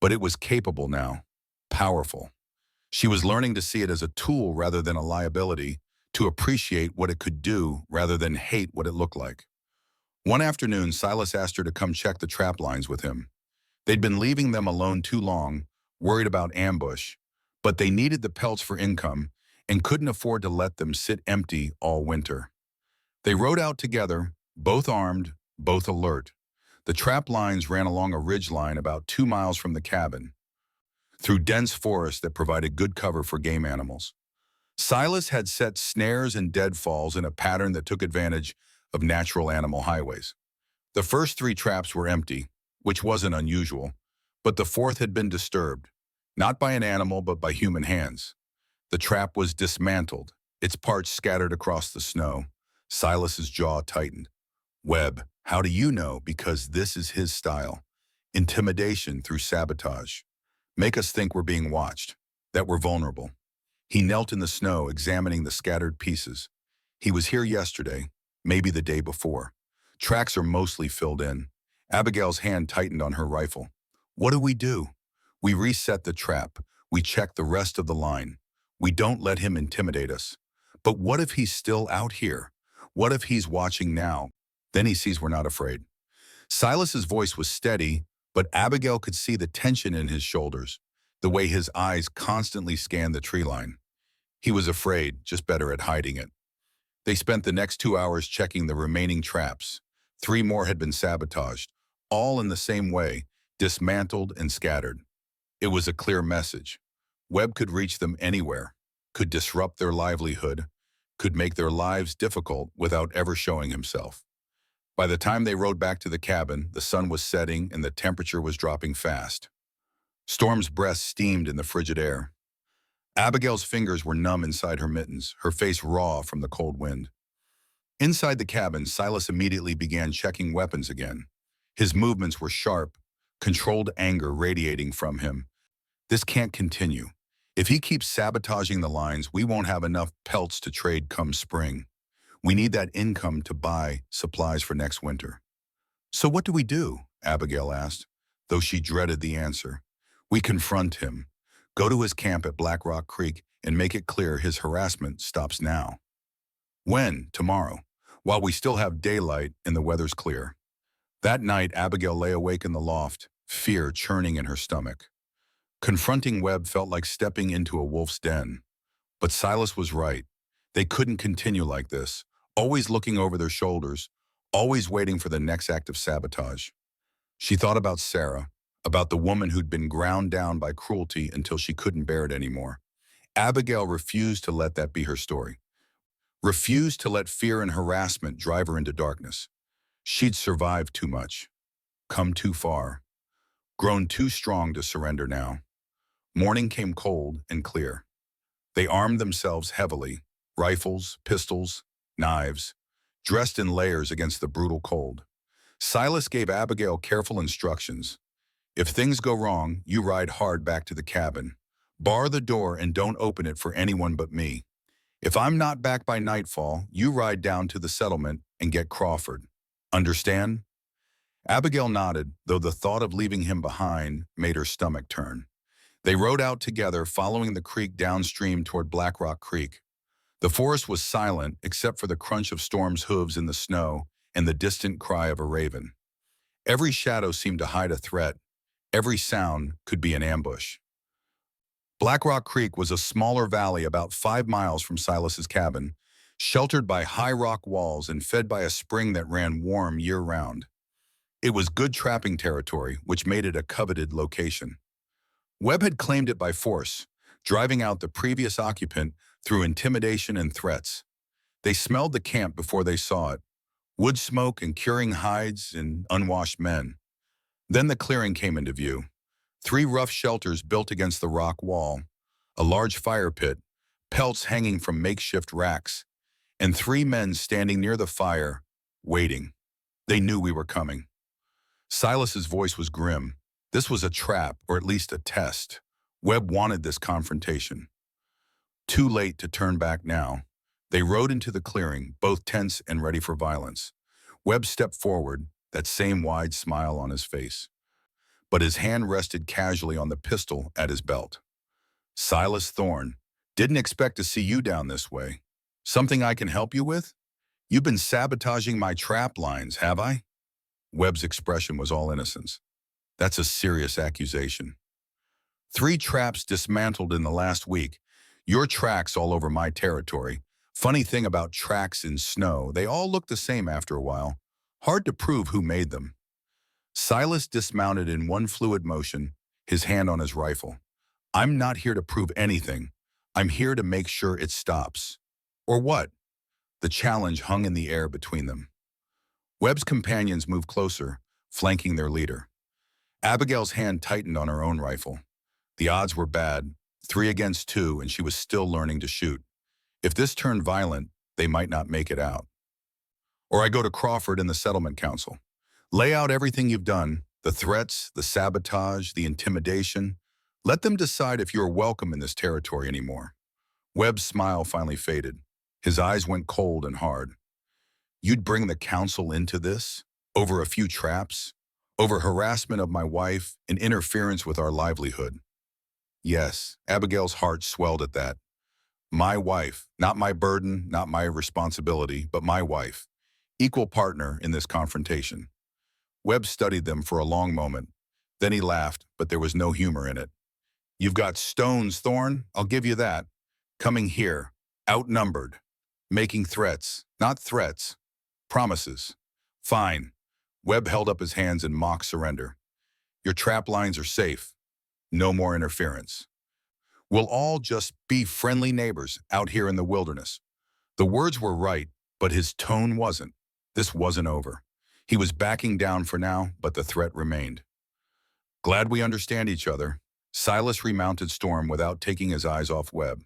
But it was capable now, powerful. She was learning to see it as a tool rather than a liability, to appreciate what it could do rather than hate what it looked like. One afternoon, Silas asked her to come check the trap lines with him. They'd been leaving them alone too long, worried about ambush, but they needed the pelts for income and couldn't afford to let them sit empty all winter. They rode out together, both armed, both alert. The trap lines ran along a ridge line about 2 miles from the cabin, through dense forest that provided good cover for game animals. Silas had set snares and deadfalls in a pattern that took advantage of natural animal highways. The first 3 traps were empty, which wasn't unusual, but the 4th had been disturbed, not by an animal but by human hands. The trap was dismantled, its parts scattered across the snow. Silas's jaw tightened. Webb, how do you know? Because this is his style. Intimidation through sabotage. Make us think we're being watched, that we're vulnerable. He knelt in the snow, examining the scattered pieces. He was here yesterday, maybe the day before. Tracks are mostly filled in. Abigail's hand tightened on her rifle. What do? We reset the trap. We check the rest of the line. We don't let him intimidate us. But what if he's still out here? What if he's watching now? Then he sees we're not afraid. Silas's voice was steady, but Abigail could see the tension in his shoulders, the way his eyes constantly scanned the tree line. He was afraid, just better at hiding it. They spent the next 2 hours checking the remaining traps. 3 more had been sabotaged, all in the same way, dismantled and scattered. It was a clear message. Webb could reach them anywhere, could disrupt their livelihood, could make their lives difficult without ever showing himself. By the time they rode back to the cabin, the sun was setting and the temperature was dropping fast. Storm's breath steamed in the frigid air. Abigail's fingers were numb inside her mittens, her face raw from the cold wind. Inside the cabin, Silas immediately began checking weapons again. His movements were sharp, controlled anger radiating from him. This can't continue. If he keeps sabotaging the lines, we won't have enough pelts to trade come spring. We need that income to buy supplies for next winter. So what do we do? Abigail asked, though she dreaded the answer. We confront him, go to his camp at Black Rock Creek, and make it clear his harassment stops now. When? Tomorrow, while we still have daylight and the weather's clear. That night, Abigail lay awake in the loft, fear churning in her stomach. Confronting Webb felt like stepping into a wolf's den. But Silas was right. They couldn't continue like this, always looking over their shoulders, always waiting for the next act of sabotage. She thought about Sarah, about the woman who'd been ground down by cruelty until she couldn't bear it anymore. Abigail refused to let that be her story. Refused to let fear and harassment drive her into darkness. She'd survived too much, come too far, grown too strong to surrender now. Morning came cold and clear. They armed themselves heavily, rifles, pistols, knives, dressed in layers against the brutal cold. Silas gave Abigail careful instructions. If things go wrong, you ride hard back to the cabin. Bar the door and don't open it for anyone but me. If I'm not back by nightfall, you ride down to the settlement and get Crawford. Understand? Abigail nodded, though the thought of leaving him behind made her stomach turn. They rode out together, following the creek downstream toward Black Rock Creek. The forest was silent except for the crunch of Storm's hooves in the snow and the distant cry of a raven. Every shadow seemed to hide a threat. Every sound could be an ambush. Black Rock Creek was a smaller valley about 5 miles from Silas's cabin, sheltered by high rock walls and fed by a spring that ran warm year-round. It was good trapping territory, which made it a coveted location. Webb had claimed it by force, driving out the previous occupant through intimidation and threats. They smelled the camp before they saw it, wood smoke and curing hides and unwashed men. Then the clearing came into view. 3 rough shelters built against the rock wall, a large fire pit, pelts hanging from makeshift racks, and 3 men standing near the fire, waiting. They knew we were coming. Silas's voice was grim. This was a trap, or at least a test. Webb wanted this confrontation. Too late to turn back now. They rode into the clearing, both tense and ready for violence. Webb stepped forward, that same wide smile on his face. But his hand rested casually on the pistol at his belt. Silas Thorne, didn't expect to see you down this way. Something I can help you with? You've been sabotaging my trap lines, have I? Webb's expression was all innocence. That's a serious accusation. 3 traps dismantled in the last week. Your tracks all over my territory. Funny thing about tracks in snow, they all look the same after a while. Hard to prove who made them. Silas dismounted in one fluid motion, his hand on his rifle. I'm not here to prove anything. I'm here to make sure it stops. Or what? The challenge hung in the air between them. Webb's companions moved closer, flanking their leader. Abigail's hand tightened on her own rifle. The odds were bad, 3 against 2, and she was still learning to shoot. If this turned violent, they might not make it out. Or I go to Crawford and the Settlement Council. Lay out everything you've done, the threats, the sabotage, the intimidation. Let them decide if you're welcome in this territory anymore. Webb's smile finally faded. His eyes went cold and hard. You'd bring the council into this? Over a few traps? Over harassment of my wife and interference with our livelihood? Yes, Abigail's heart swelled at that. My wife, not my burden, not my responsibility, but my wife. Equal partner in this confrontation. Webb studied them for a long moment. Then he laughed, but there was no humor in it. You've got stones, Thorne, I'll give you that. Coming here, outnumbered. Making threats, not threats. Promises. Fine. Webb held up his hands in mock surrender. Your trap lines are safe. No more interference. We'll all just be friendly neighbors out here in the wilderness. The words were right, but his tone wasn't. This wasn't over. He was backing down for now, but the threat remained. Glad we understand each other. Silas remounted Storm without taking his eyes off Webb.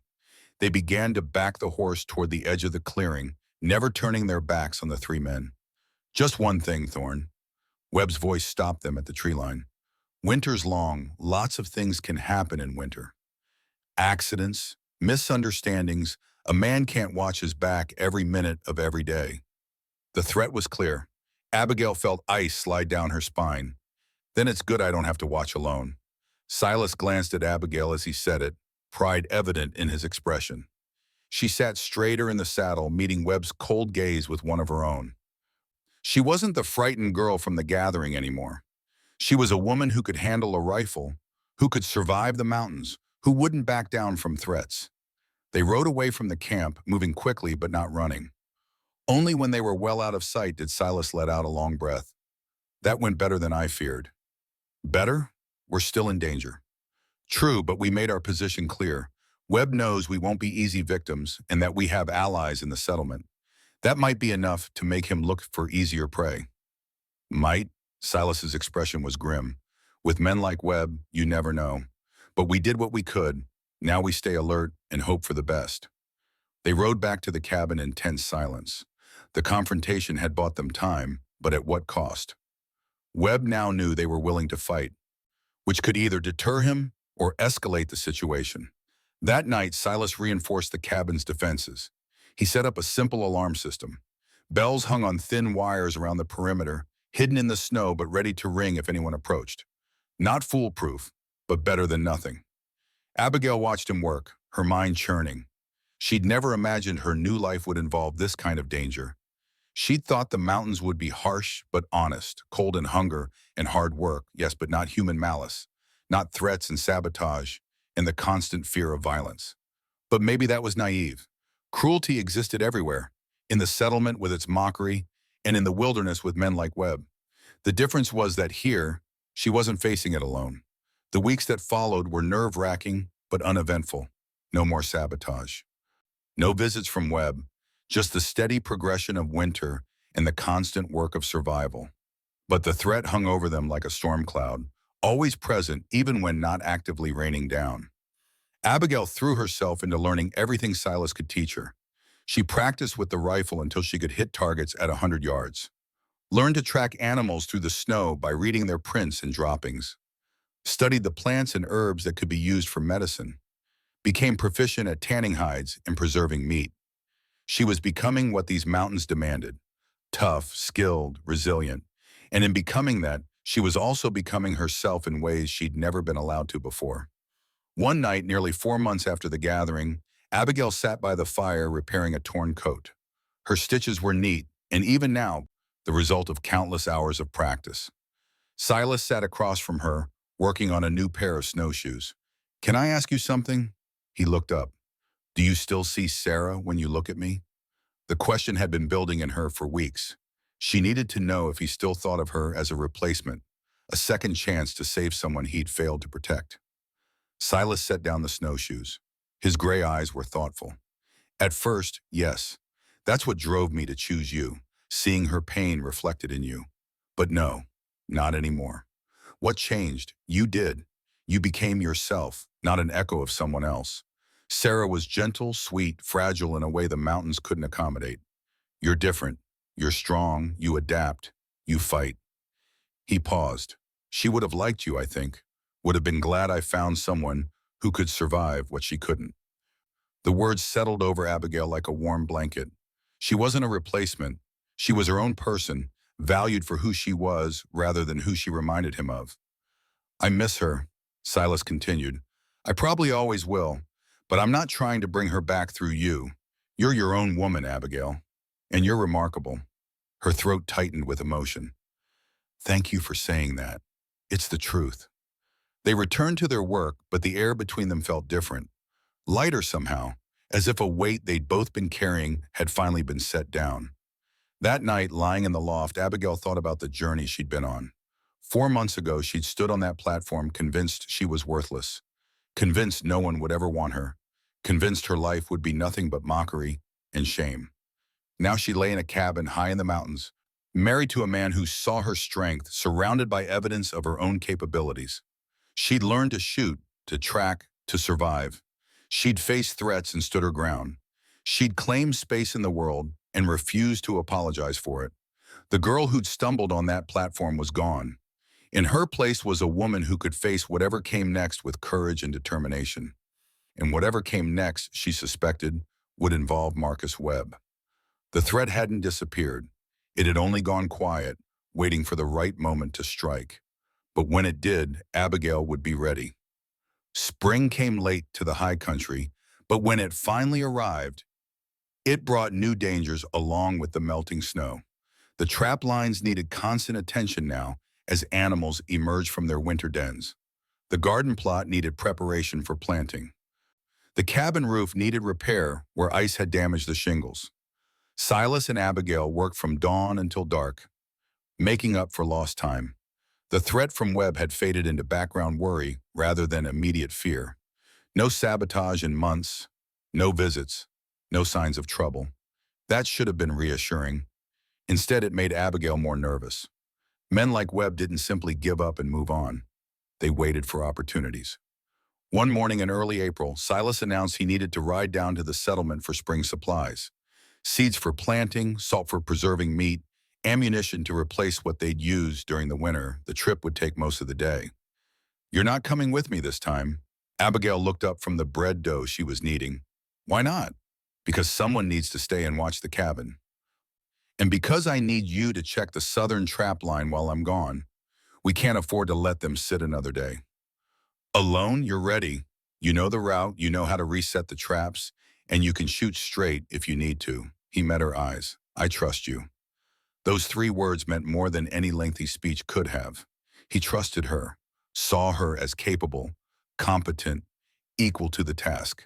They began to back the horse toward the edge of the clearing, never turning their backs on the 3 men. Just one thing, Thorne. Webb's voice stopped them at the tree line. Winter's long. Lots of things can happen in winter. Accidents, misunderstandings. A man can't watch his back every minute of every day. The threat was clear. Abigail felt ice slide down her spine. Then it's good I don't have to watch alone. Silas glanced at Abigail as he said it, pride evident in his expression. She sat straighter in the saddle, meeting Webb's cold gaze with one of her own. She wasn't the frightened girl from the gathering anymore. She was a woman who could handle a rifle, who could survive the mountains, who wouldn't back down from threats. They rode away from the camp, moving quickly but not running. Only when they were well out of sight did Silas let out a long breath. That went better than I feared. Better? We're still in danger. True, but we made our position clear. Webb knows we won't be easy victims and that we have allies in the settlement. That might be enough to make him look for easier prey. Might? Silas's expression was grim. With men like Webb, you never know. But we did what we could. Now we stay alert and hope for the best. They rode back to the cabin in tense silence. The confrontation had bought them time, but at what cost? Webb now knew they were willing to fight, which could either deter him or escalate the situation. That night, Silas reinforced the cabin's defenses. He set up a simple alarm system. Bells hung on thin wires around the perimeter, hidden in the snow but ready to ring if anyone approached. Not foolproof, but better than nothing. Abigail watched him work, her mind churning. She'd never imagined her new life would involve this kind of danger. She'd thought the mountains would be harsh but honest, cold in hunger and hard work, yes, but not human malice, not threats and sabotage, and the constant fear of violence. But maybe that was naive. Cruelty existed everywhere, in the settlement with its mockery, and in the wilderness with men like Webb. The difference was that here, she wasn't facing it alone. The weeks that followed were nerve-wracking but uneventful. No more sabotage. No visits from Webb, just the steady progression of winter and the constant work of survival. But the threat hung over them like a storm cloud, always present even when not actively raining down. Abigail threw herself into learning everything Silas could teach her. She practiced with the rifle until she could hit targets at 100 yards. Learned to track animals through the snow by reading their prints and droppings. Studied the plants and herbs that could be used for medicine. Became proficient at tanning hides and preserving meat. She was becoming what these mountains demanded: tough, skilled, resilient. And in becoming that, she was also becoming herself in ways she'd never been allowed to before. One night, nearly 4 months after the gathering, Abigail sat by the fire repairing a torn coat. Her stitches were neat, and even now, the result of countless hours of practice. Silas sat across from her, working on a new pair of snowshoes. "Can I ask you something?" He looked up. "Do you still see Sarah when you look at me?" The question had been building in her for weeks. She needed to know if he still thought of her as a replacement, a second chance to save someone he'd failed to protect. Silas set down the snowshoes. His gray eyes were thoughtful. "At first, yes. That's what drove me to choose you, seeing her pain reflected in you. But no, not anymore. What changed? You did. You became yourself, not an echo of someone else. Sarah was gentle, sweet, fragile in a way the mountains couldn't accommodate. You're different. You're strong. You adapt. You fight." He paused. "She would have liked you, I think. Would have been glad I found someone who could survive what she couldn't." The words settled over Abigail like a warm blanket. She wasn't a replacement. She was her own person, valued for who she was rather than who she reminded him of. "I miss her," Silas continued. "I probably always will, but I'm not trying to bring her back through you. You're your own woman, Abigail, and you're remarkable." Her throat tightened with emotion. "Thank you for saying that. It's the truth." They returned to their work, but the air between them felt different. Lighter somehow, as if a weight they'd both been carrying had finally been set down. That night, lying in the loft, Abigail thought about the journey she'd been on. 4 months ago, she'd stood on that platform convinced she was worthless, convinced no one would ever want her, convinced her life would be nothing but mockery and shame. Now she lay in a cabin high in the mountains, married to a man who saw her strength, surrounded by evidence of her own capabilities. She'd learned to shoot, to track, to survive. She'd faced threats and stood her ground. She'd claimed space in the world and refused to apologize for it. The girl who'd stumbled on that platform was gone. In her place was a woman who could face whatever came next with courage and determination. And whatever came next, she suspected, would involve Marcus Webb. The threat hadn't disappeared. It had only gone quiet, waiting for the right moment to strike. But when it did, Abigail would be ready. Spring came late to the high country, but when it finally arrived, it brought new dangers along with the melting snow. The trap lines needed constant attention now as animals emerged from their winter dens. The garden plot needed preparation for planting. The cabin roof needed repair where ice had damaged the shingles. Silas and Abigail worked from dawn until dark, making up for lost time. The threat from Webb had faded into background worry rather than immediate fear. No sabotage in months, no visits, no signs of trouble. That should have been reassuring. Instead, it made Abigail more nervous. Men like Webb didn't simply give up and move on. They waited for opportunities. One morning in early April, Silas announced he needed to ride down to the settlement for spring supplies. Seeds for planting, salt for preserving meat, ammunition to replace what they'd used during the winter. The trip would take most of the day. "You're not coming with me this time," Abigail looked up from the bread dough she was kneading. Why not? Because someone needs to stay and watch the cabin. And because I need you to check the southern trap line while I'm gone, we can't afford to let them sit another day. Alone, you're ready. You know the route, you know how to reset the traps, and you can shoot straight if you need to. He met her eyes. I trust you. Those 3 words meant more than any lengthy speech could have. He trusted her, saw her as capable, competent, equal to the task.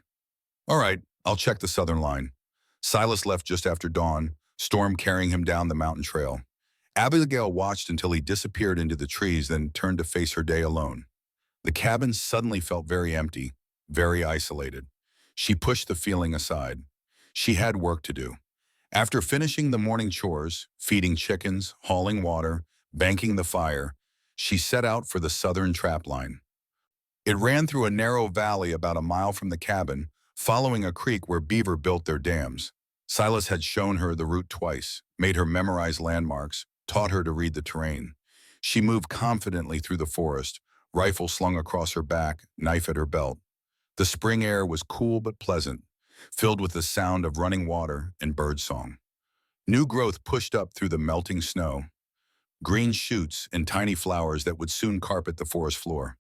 All right, I'll check the southern line. Silas left just after dawn, Storm carrying him down the mountain trail. Abigail watched until he disappeared into the trees, then turned to face her day alone. The cabin suddenly felt very empty, very isolated. She pushed the feeling aside. She had work to do. After finishing the morning chores, feeding chickens, hauling water, banking the fire, she set out for the southern trap line. It ran through a narrow valley about a mile from the cabin, following a creek where beaver built their dams. Silas had shown her the route twice, made her memorize landmarks, taught her to read the terrain. She moved confidently through the forest, rifle slung across her back, knife at her belt. The spring air was cool but pleasant, filled with the sound of running water and birdsong. New growth pushed up through the melting snow, green shoots and tiny flowers that would soon carpet the forest floor.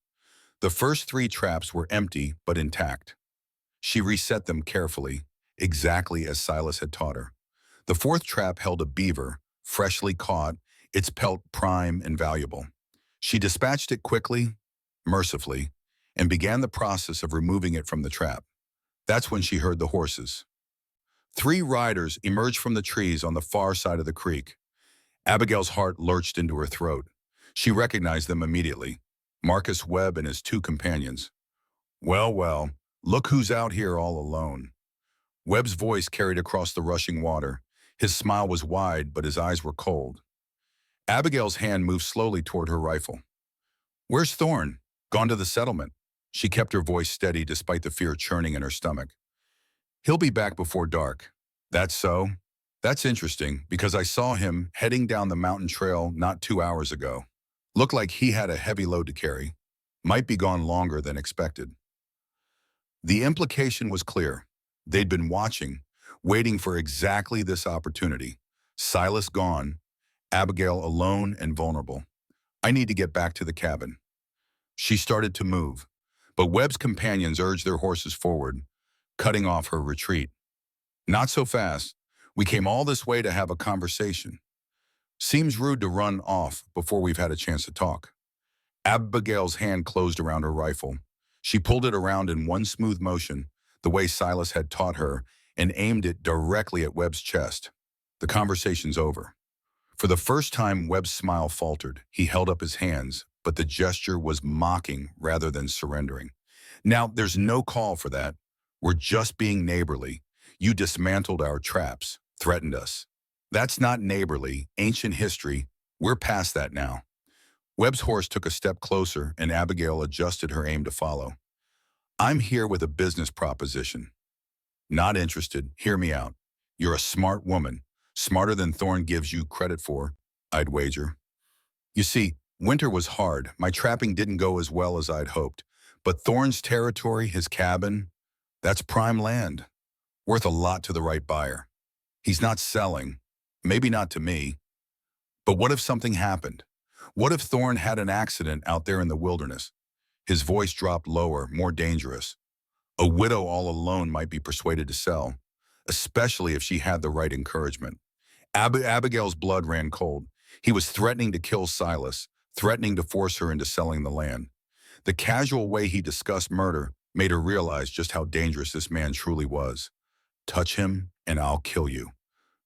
The first 3 traps were empty but intact. She reset them carefully, exactly as Silas had taught her. The 4th trap held a beaver, freshly caught, its pelt prime and valuable. She dispatched it quickly, mercifully, and began the process of removing it from the trap. That's when she heard the horses. 3 riders emerged from the trees on the far side of the creek. Abigail's heart lurched into her throat. She recognized them immediately. Marcus Webb and his 2 companions. Well, well, look who's out here all alone. Webb's voice carried across the rushing water. His smile was wide, but his eyes were cold. Abigail's hand moved slowly toward her rifle. Where's Thorne? Gone to the settlement. She kept her voice steady despite the fear churning in her stomach. He'll be back before dark. That's so? That's interesting, because I saw him heading down the mountain trail not 2 hours ago. Looked like he had a heavy load to carry. Might be gone longer than expected. The implication was clear. They'd been watching, waiting for exactly this opportunity. Silas gone, Abigail alone and vulnerable. I need to get back to the cabin. She started to move, but Webb's companions urged their horses forward, cutting off her retreat. Not so fast. We came all this way to have a conversation. Seems rude to run off before we've had a chance to talk. Abigail's hand closed around her rifle. She pulled it around in one smooth motion, the way Silas had taught her, and aimed it directly at Webb's chest. The conversation's over. For the first time, Webb's smile faltered. He held up his hands, but the gesture was mocking rather than surrendering. Now, there's no call for that. We're just being neighborly. You dismantled our traps, threatened us. That's not neighborly, ancient history. We're past that now. Webb's horse took a step closer, and Abigail adjusted her aim to follow. I'm here with a business proposition. Not interested. Hear me out. You're a smart woman, smarter than Thorne gives you credit for, I'd wager. You see, winter was hard. My trapping didn't go as well as I'd hoped. But Thorne's territory, his cabin, that's prime land, worth a lot to the right buyer. He's not selling, maybe not to me. But what if something happened? What if Thorne had an accident out there in the wilderness? His voice dropped lower, more dangerous. A widow all alone might be persuaded to sell, especially if she had the right encouragement. Abigail's blood ran cold. He was threatening to kill Silas, threatening to force her into selling the land. The casual way he discussed murder made her realize just how dangerous this man truly was. Touch him, and I'll kill you.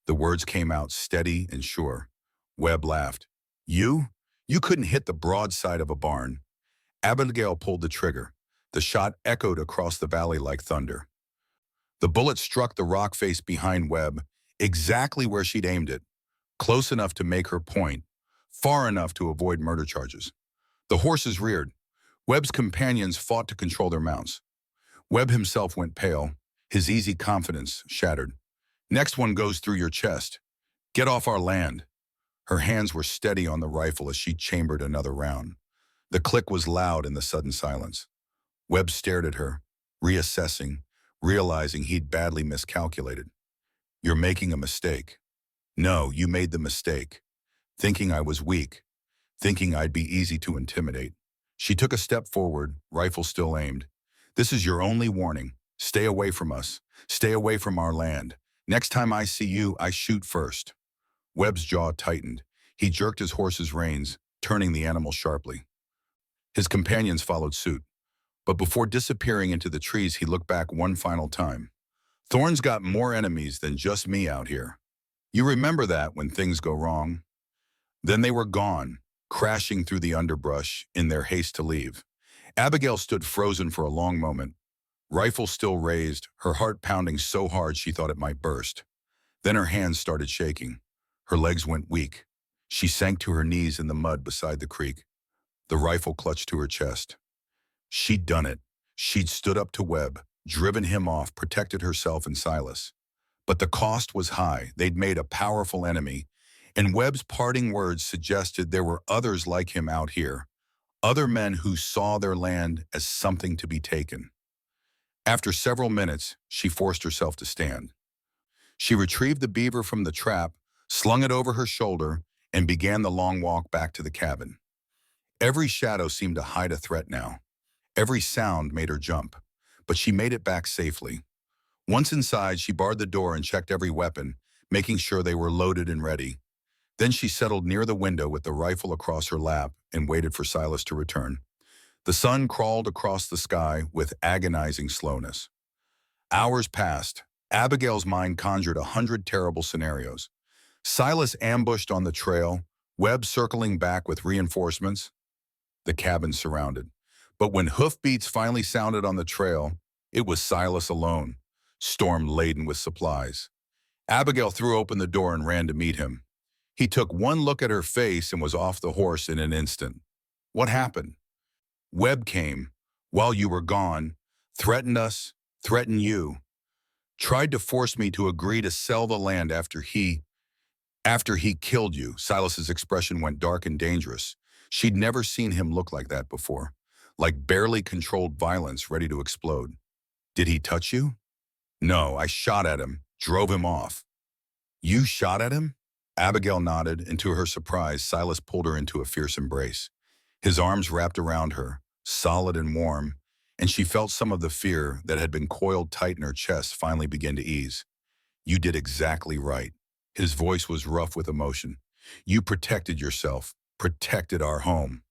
The words came out steady and sure. Webb laughed. You? You couldn't hit the broadside of a barn. Abigail pulled the trigger. The shot echoed across the valley like thunder. The bullet struck the rock face behind Webb, exactly where she'd aimed it, close enough to make her point, far enough to avoid murder charges. The horses reared. Webb's companions fought to control their mounts. Webb himself went pale, his easy confidence shattered. Next one goes through your chest. Get off our land. Her hands were steady on the rifle as she chambered another round. The click was loud in the sudden silence. Webb stared at her, reassessing, realizing he'd badly miscalculated. You're making a mistake. No, you made the mistake. Thinking I was weak, thinking I'd be easy to intimidate. She took a step forward, rifle still aimed. This is your only warning. Stay away from us. Stay away from our land. Next time I see you, I shoot first. Webb's jaw tightened. He jerked his horse's reins, turning the animal sharply. His companions followed suit, but before disappearing into the trees, he looked back one final time. Thorne's got more enemies than just me out here. You remember that when things go wrong? Then they were gone, crashing through the underbrush in their haste to leave. Abigail stood frozen for a long moment, rifle still raised, her heart pounding so hard she thought it might burst. Then her hands started shaking. Her legs went weak. She sank to her knees in the mud beside the creek, the rifle clutched to her chest. She'd done it. She'd stood up to Webb, driven him off, protected herself and Silas. But the cost was high. They'd made a powerful enemy, and Webb's parting words suggested there were others like him out here, other men who saw their land as something to be taken. After several minutes, she forced herself to stand. She retrieved the beaver from the trap, slung it over her shoulder, and began the long walk back to the cabin. Every shadow seemed to hide a threat now. Every sound made her jump, but she made it back safely. Once inside, she barred the door and checked every weapon, making sure they were loaded and ready. Then she settled near the window with the rifle across her lap and waited for Silas to return. The sun crawled across the sky with agonizing slowness. Hours passed. Abigail's mind conjured 100 terrible scenarios. Silas ambushed on the trail, Webb circling back with reinforcements, the cabin surrounded. But when hoofbeats finally sounded on the trail, it was Silas alone, storm-laden with supplies. Abigail threw open the door and ran to meet him. He took one look at her face and was off the horse in an instant. What happened? Webb came, while you were gone, threatened us, threatened you, tried to force me to agree to sell the land after he killed you. Silas's expression went dark and dangerous. She'd never seen him look like that before, like barely controlled violence ready to explode. Did he touch you? No, I shot at him, drove him off. You shot at him? Abigail nodded, and to her surprise, Silas pulled her into a fierce embrace. His arms wrapped around her, solid and warm, and she felt some of the fear that had been coiled tight in her chest finally begin to ease. You did exactly right. His voice was rough with emotion. You protected yourself, protected our home.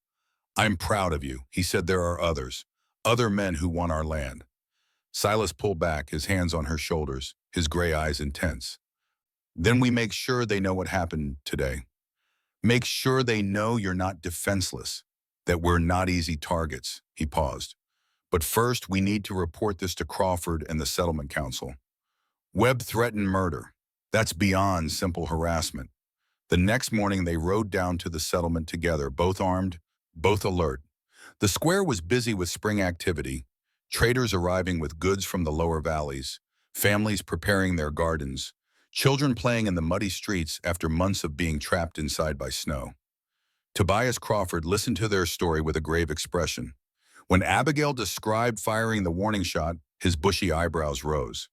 I'm proud of you. He said there are others, other men who want our land. Silas pulled back, his hands on her shoulders, his gray eyes intense. Then we make sure they know what happened today. Make sure they know you're not defenseless, that we're not easy targets. He paused. But first, we need to report this to Crawford and the Settlement Council. Webb threatened murder. That's beyond simple harassment. The next morning, they rode down to the settlement together, both armed, both alert. The square was busy with spring activity, traders arriving with goods from the lower valleys, families preparing their gardens, children playing in the muddy streets after months of being trapped inside by snow. Tobias Crawford listened to their story with a grave expression. When Abigail described firing the warning shot, his bushy eyebrows rose.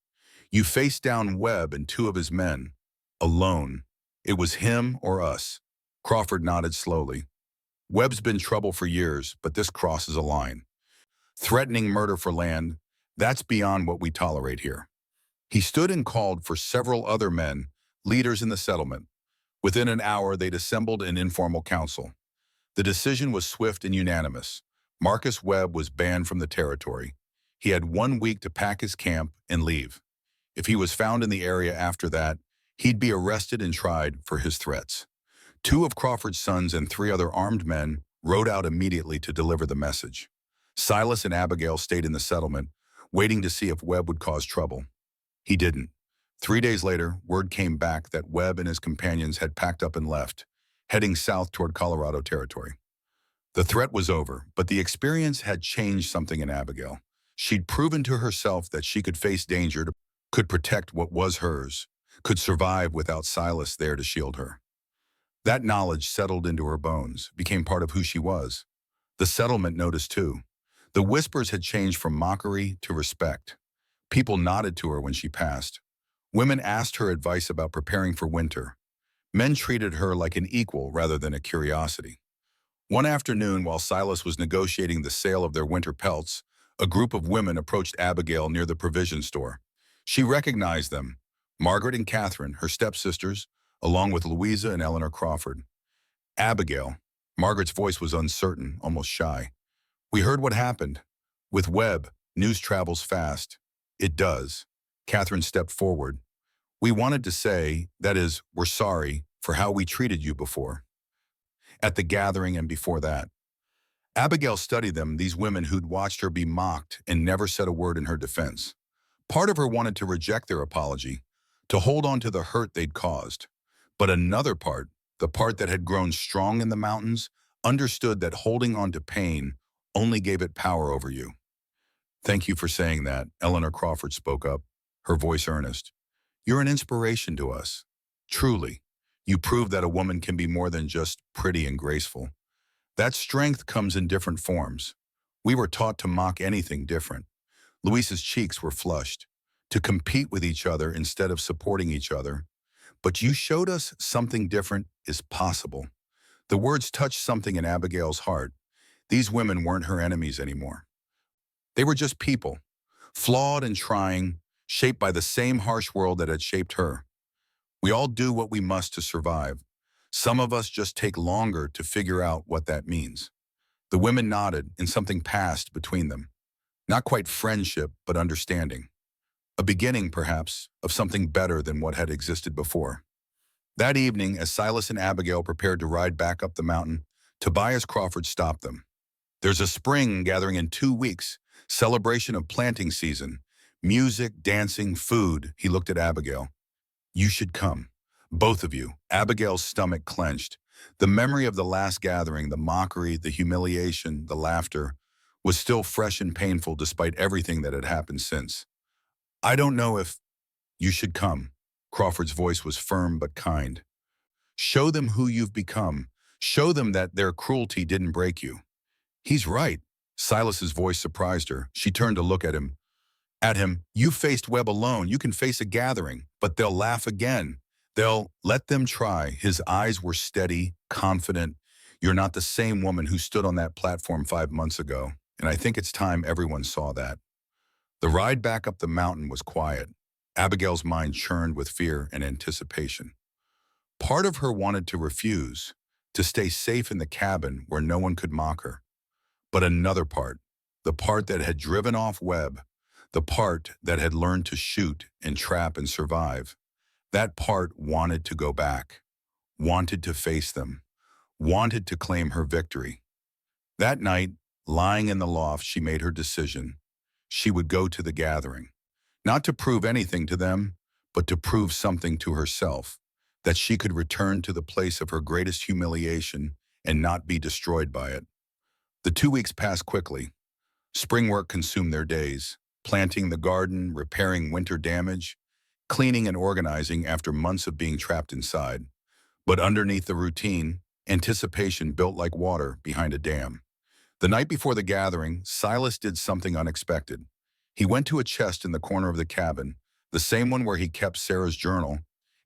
You faced down Webb and two of his men, alone. It was him or us. Crawford nodded slowly. Webb's been trouble for years, but this crosses a line. Threatening murder for land, that's beyond what we tolerate here. He stood and called for several other men, leaders in the settlement. Within an hour, they'd assembled an informal council. The decision was swift and unanimous. Marcus Webb was banned from the territory. He had 1 week to pack his camp and leave. If he was found in the area after that, he'd be arrested and tried for his threats. 2 of Crawford's sons and 3 other armed men rode out immediately to deliver the message. Silas and Abigail stayed in the settlement, waiting to see if Webb would cause trouble. He didn't. 3 days later, word came back that Webb and his companions had packed up and left, heading south toward Colorado territory. The threat was over, but the experience had changed something in Abigail. She'd proven to herself that she could face danger, could protect what was hers, could survive without Silas there to shield her. That knowledge settled into her bones, became part of who she was. The settlement noticed too. The whispers had changed from mockery to respect. People nodded to her when she passed. Women asked her advice about preparing for winter. Men treated her like an equal rather than a curiosity. One afternoon, while Silas was negotiating the sale of their winter pelts, a group of women approached Abigail near the provision store. She recognized them, Margaret and Catherine, her stepsisters, along with Louisa and Eleanor Crawford. Abigail. Margaret's voice was uncertain, almost shy. We heard what happened. With Webb, news travels fast. It does. Catherine stepped forward. We wanted to say, that is, we're sorry for how we treated you before. At the gathering and before that. Abigail studied them, these women who'd watched her be mocked and never said a word in her defense. Part of her wanted to reject their apology, to hold on to the hurt they'd caused. But another part, the part that had grown strong in the mountains, understood that holding on to pain only gave it power over you. Thank you for saying that, Eleanor Crawford spoke up, her voice earnest. You're an inspiration to us. Truly, you prove that a woman can be more than just pretty and graceful. That strength comes in different forms. We were taught to mock anything different. Louisa's cheeks were flushed, to compete with each other instead of supporting each other. But you showed us something different is possible. The words touched something in Abigail's heart. These women weren't her enemies anymore. They were just people, flawed and trying, shaped by the same harsh world that had shaped her. We all do what we must to survive. Some of us just take longer to figure out what that means. The women nodded, and something passed between them. Not quite friendship, but understanding. A beginning, perhaps, of something better than what had existed before. That evening, as Silas and Abigail prepared to ride back up the mountain, Tobias Crawford stopped them. There's a spring gathering in 2 weeks, celebration of planting season. Music, dancing, food. He looked at Abigail. You should come. Both of you. Abigail's stomach clenched. The memory of the last gathering, the mockery, the humiliation, the laughter, was still fresh and painful despite everything that had happened since. I don't know if you should come. Crawford's voice was firm but kind. Show them who you've become. Show them that their cruelty didn't break you. He's right. Silas's voice surprised her. She turned to look at him. You faced Webb alone. You can face a gathering, but they'll laugh again. They'll let them try. His eyes were steady, confident. You're not the same woman who stood on that platform 5 months ago, and I think it's time everyone saw that. The ride back up the mountain was quiet. Abigail's mind churned with fear and anticipation. Part of her wanted to refuse, to stay safe in the cabin where no one could mock her. But another part, the part that had driven off Webb, the part that had learned to shoot and trap and survive, that part wanted to go back, wanted to face them, wanted to claim her victory. That night, lying in the loft, she made her decision. She would go to the gathering, not to prove anything to them, but to prove something to herself, that she could return to the place of her greatest humiliation and not be destroyed by it. The 2 weeks passed quickly. Spring work consumed their days, planting the garden, repairing winter damage, cleaning and organizing after months of being trapped inside. But underneath the routine, anticipation built like water behind a dam. The night before the gathering, Silas did something unexpected. He went to a chest in the corner of the cabin, the same one where he kept Sarah's journal,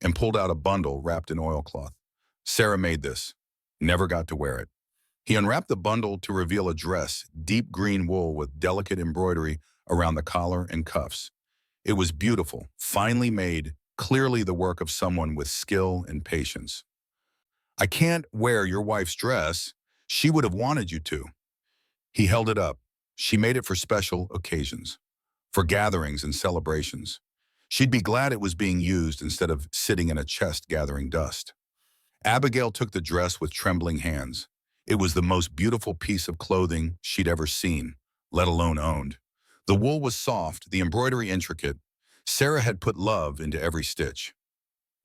and pulled out a bundle wrapped in oilcloth. Sarah made this, never got to wear it. He unwrapped the bundle to reveal a dress, deep green wool with delicate embroidery around the collar and cuffs. It was beautiful, finely made, clearly the work of someone with skill and patience. I can't wear your wife's dress. She would have wanted you to. He held it up. She made it for special occasions, for gatherings and celebrations. She'd be glad it was being used instead of sitting in a chest gathering dust. Abigail took the dress with trembling hands. It was the most beautiful piece of clothing she'd ever seen, let alone owned. The wool was soft, the embroidery intricate. Sarah had put love into every stitch.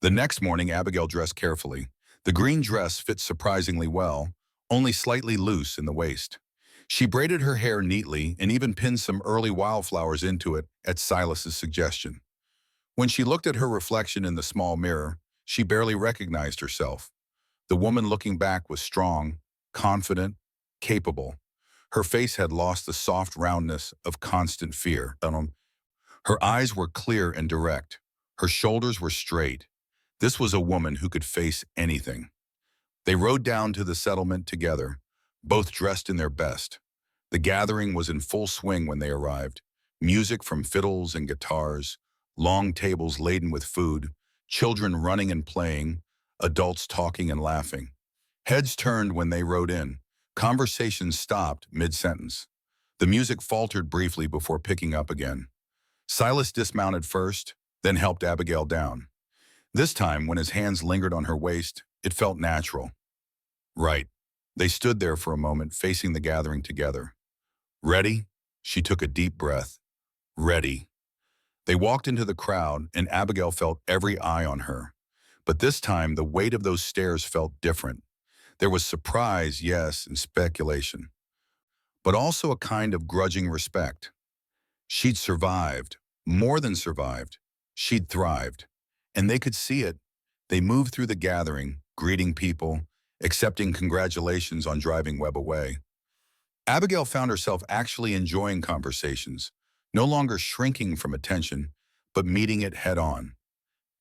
The next morning, Abigail dressed carefully. The green dress fit surprisingly well, only slightly loose in the waist. She braided her hair neatly and even pinned some early wildflowers into it at Silas's suggestion. When she looked at her reflection in the small mirror, she barely recognized herself. The woman looking back was strong, confident, capable. Her face had lost the soft roundness of constant fear. Her eyes were clear and direct. Her shoulders were straight. This was a woman who could face anything. They rode down to the settlement together, both dressed in their best. The gathering was in full swing when they arrived. Music from fiddles and guitars, long tables laden with food, children running and playing, adults talking and laughing. Heads turned when they rode in. Conversations stopped mid-sentence. The music faltered briefly before picking up again. Silas dismounted first, then helped Abigail down. This time, when his hands lingered on her waist, it felt natural. Right. They stood there for a moment, facing the gathering together. Ready? She took a deep breath. Ready. They walked into the crowd, and Abigail felt every eye on her. But this time, the weight of those stares felt different. There was surprise, yes, and speculation, but also a kind of grudging respect. She'd survived, more than survived. She'd thrived. And they could see it. They moved through the gathering, greeting people, accepting congratulations on driving Webb away. Abigail found herself actually enjoying conversations, no longer shrinking from attention, but meeting it head on.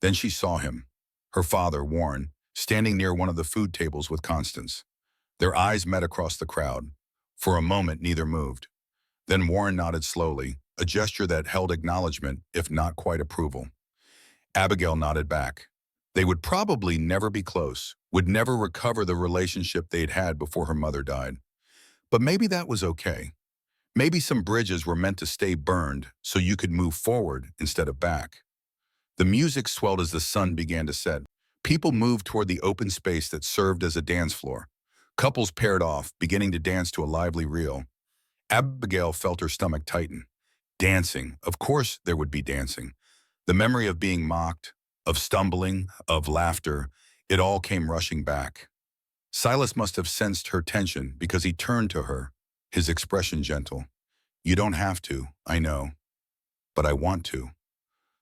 Then she saw him, her father, Warren, standing near one of the food tables with Constance. Their eyes met across the crowd. For a moment, neither moved. Then Warren nodded slowly, a gesture that held acknowledgement, if not quite approval. Abigail nodded back. They would probably never be close, would never recover the relationship they'd had before her mother died. But maybe that was okay. Maybe some bridges were meant to stay burned so you could move forward instead of back. The music swelled as the sun began to set. People moved toward the open space that served as a dance floor. Couples paired off, beginning to dance to a lively reel. Abigail felt her stomach tighten. Dancing. Of course there would be dancing. The memory of being mocked, of stumbling, of laughter, it all came rushing back. Silas must have sensed her tension because he turned to her, his expression gentle. You don't have to, I know, but I want to.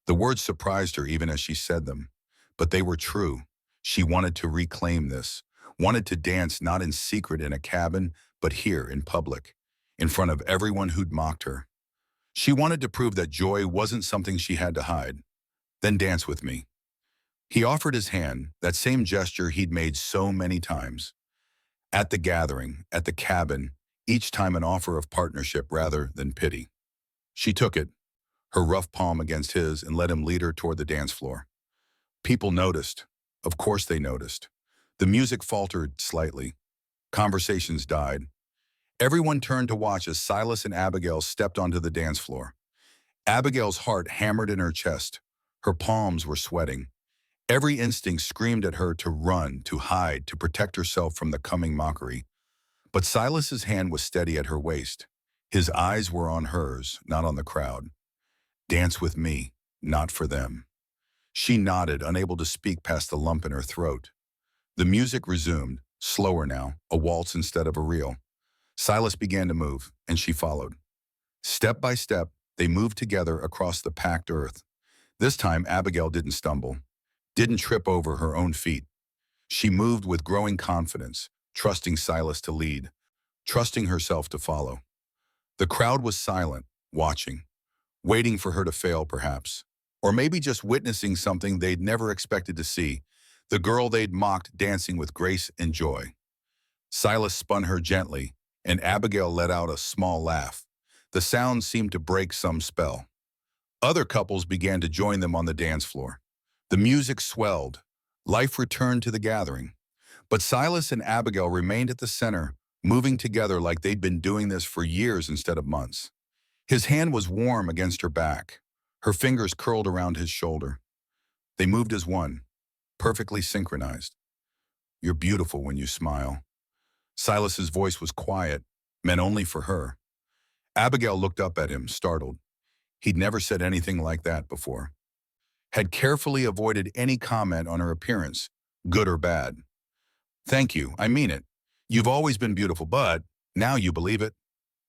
The words surprised her even as she said them, but they were true. She wanted to reclaim this, wanted to dance not in secret in a cabin, but here in public, in front of everyone who'd mocked her. She wanted to prove that joy wasn't something she had to hide. Then dance with me. He offered his hand, that same gesture he'd made so many times. At the gathering, at the cabin, each time an offer of partnership rather than pity. She took it, her rough palm against his, and let him lead her toward the dance floor. People noticed. Of course they noticed. The music faltered slightly. Conversations died. Everyone turned to watch as Silas and Abigail stepped onto the dance floor. Abigail's heart hammered in her chest. Her palms were sweating. Every instinct screamed at her to run, to hide, to protect herself from the coming mockery. But Silas's hand was steady at her waist. His eyes were on hers, not on the crowd. Dance with me, not for them. She nodded, unable to speak past the lump in her throat. The music resumed, slower now, a waltz instead of a reel. Silas began to move, and she followed. Step by step, they moved together across the packed earth. This time, Abigail didn't stumble, didn't trip over her own feet. She moved with growing confidence, trusting Silas to lead, trusting herself to follow. The crowd was silent, watching, waiting for her to fail perhaps, or maybe just witnessing something they'd never expected to see, the girl they'd mocked dancing with grace and joy. Silas spun her gently, and Abigail let out a small laugh. The sound seemed to break some spell. Other couples began to join them on the dance floor. The music swelled. Life returned to the gathering. But Silas and Abigail remained at the center, moving together like they'd been doing this for years instead of months. His hand was warm against her back. Her fingers curled around his shoulder. They moved as one, perfectly synchronized. You're beautiful when you smile. Silas's voice was quiet, meant only for her. Abigail looked up at him, startled. He'd never said anything like that before. Had carefully avoided any comment on her appearance, good or bad. Thank you, I mean it. You've always been beautiful, but now you believe it.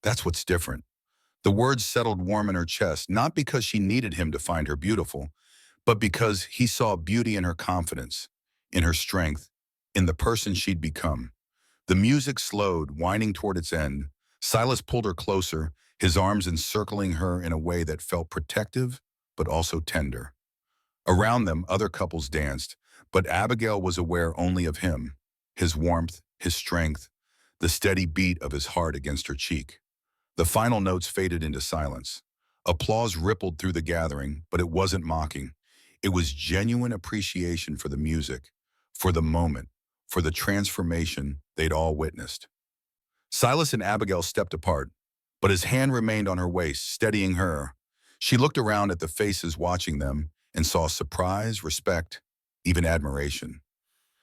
That's what's different. The words settled warm in her chest, not because she needed him to find her beautiful, but because he saw beauty in her confidence, in her strength, in the person she'd become. The music slowed, winding toward its end. Silas pulled her closer, his arms encircling her in a way that felt protective, but also tender. Around them, other couples danced, but Abigail was aware only of him, his warmth, his strength, the steady beat of his heart against her cheek. The final notes faded into silence. Applause rippled through the gathering, but it wasn't mocking. It was genuine appreciation for the music, for the moment, for the transformation they'd all witnessed. Silas and Abigail stepped apart, but his hand remained on her waist, steadying her. She looked around at the faces watching them and saw surprise, respect, even admiration.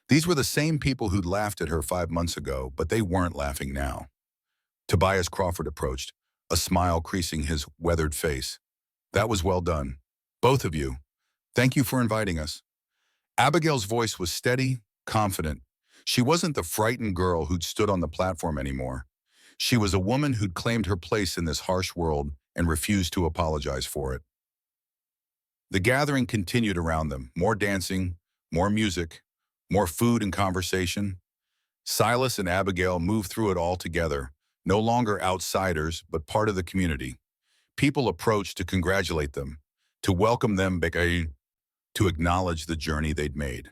These were the same people who'd laughed at her 5 months ago, but they weren't laughing now. Tobias Crawford approached, a smile creasing his weathered face. That was well done. Both of you. Thank you for inviting us. Abigail's voice was steady, confident. She wasn't the frightened girl who'd stood on the platform anymore. She was a woman who'd claimed her place in this harsh world and refused to apologize for it. The gathering continued around them, more dancing, more music, more food and conversation. Silas and Abigail moved through it all together, no longer outsiders, but part of the community. People approached to congratulate them, to welcome them back, to acknowledge the journey they'd made.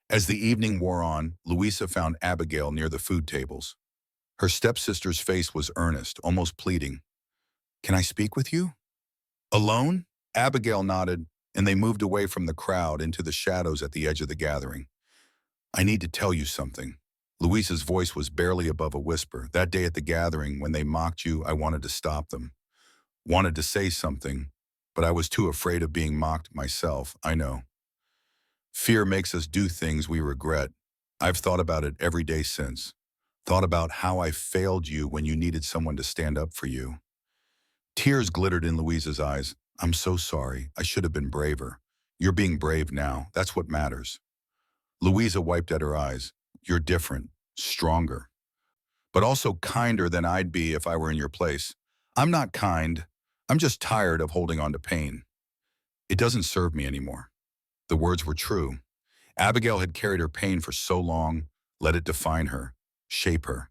As the evening wore on, Louisa found Abigail near the food tables. Her stepsister's face was earnest, almost pleading. Can I speak with you? Alone? Abigail nodded, and they moved away from the crowd into the shadows at the edge of the gathering. I need to tell you something. Louisa's voice was barely above a whisper. That day at the gathering, when they mocked you, I wanted to stop them. Wanted to say something, but I was too afraid of being mocked myself, I know. Fear makes us do things we regret. I've thought about it every day since. Thought about how I failed you when you needed someone to stand up for you. Tears glittered in Louisa's eyes. I'm so sorry. I should have been braver. You're being brave now. That's what matters. Louisa wiped at her eyes. You're different, stronger, but also kinder than I'd be if I were in your place. I'm not kind. I'm just tired of holding on to pain. It doesn't serve me anymore. The words were true. Abigail had carried her pain for so long, let it define her, shape her.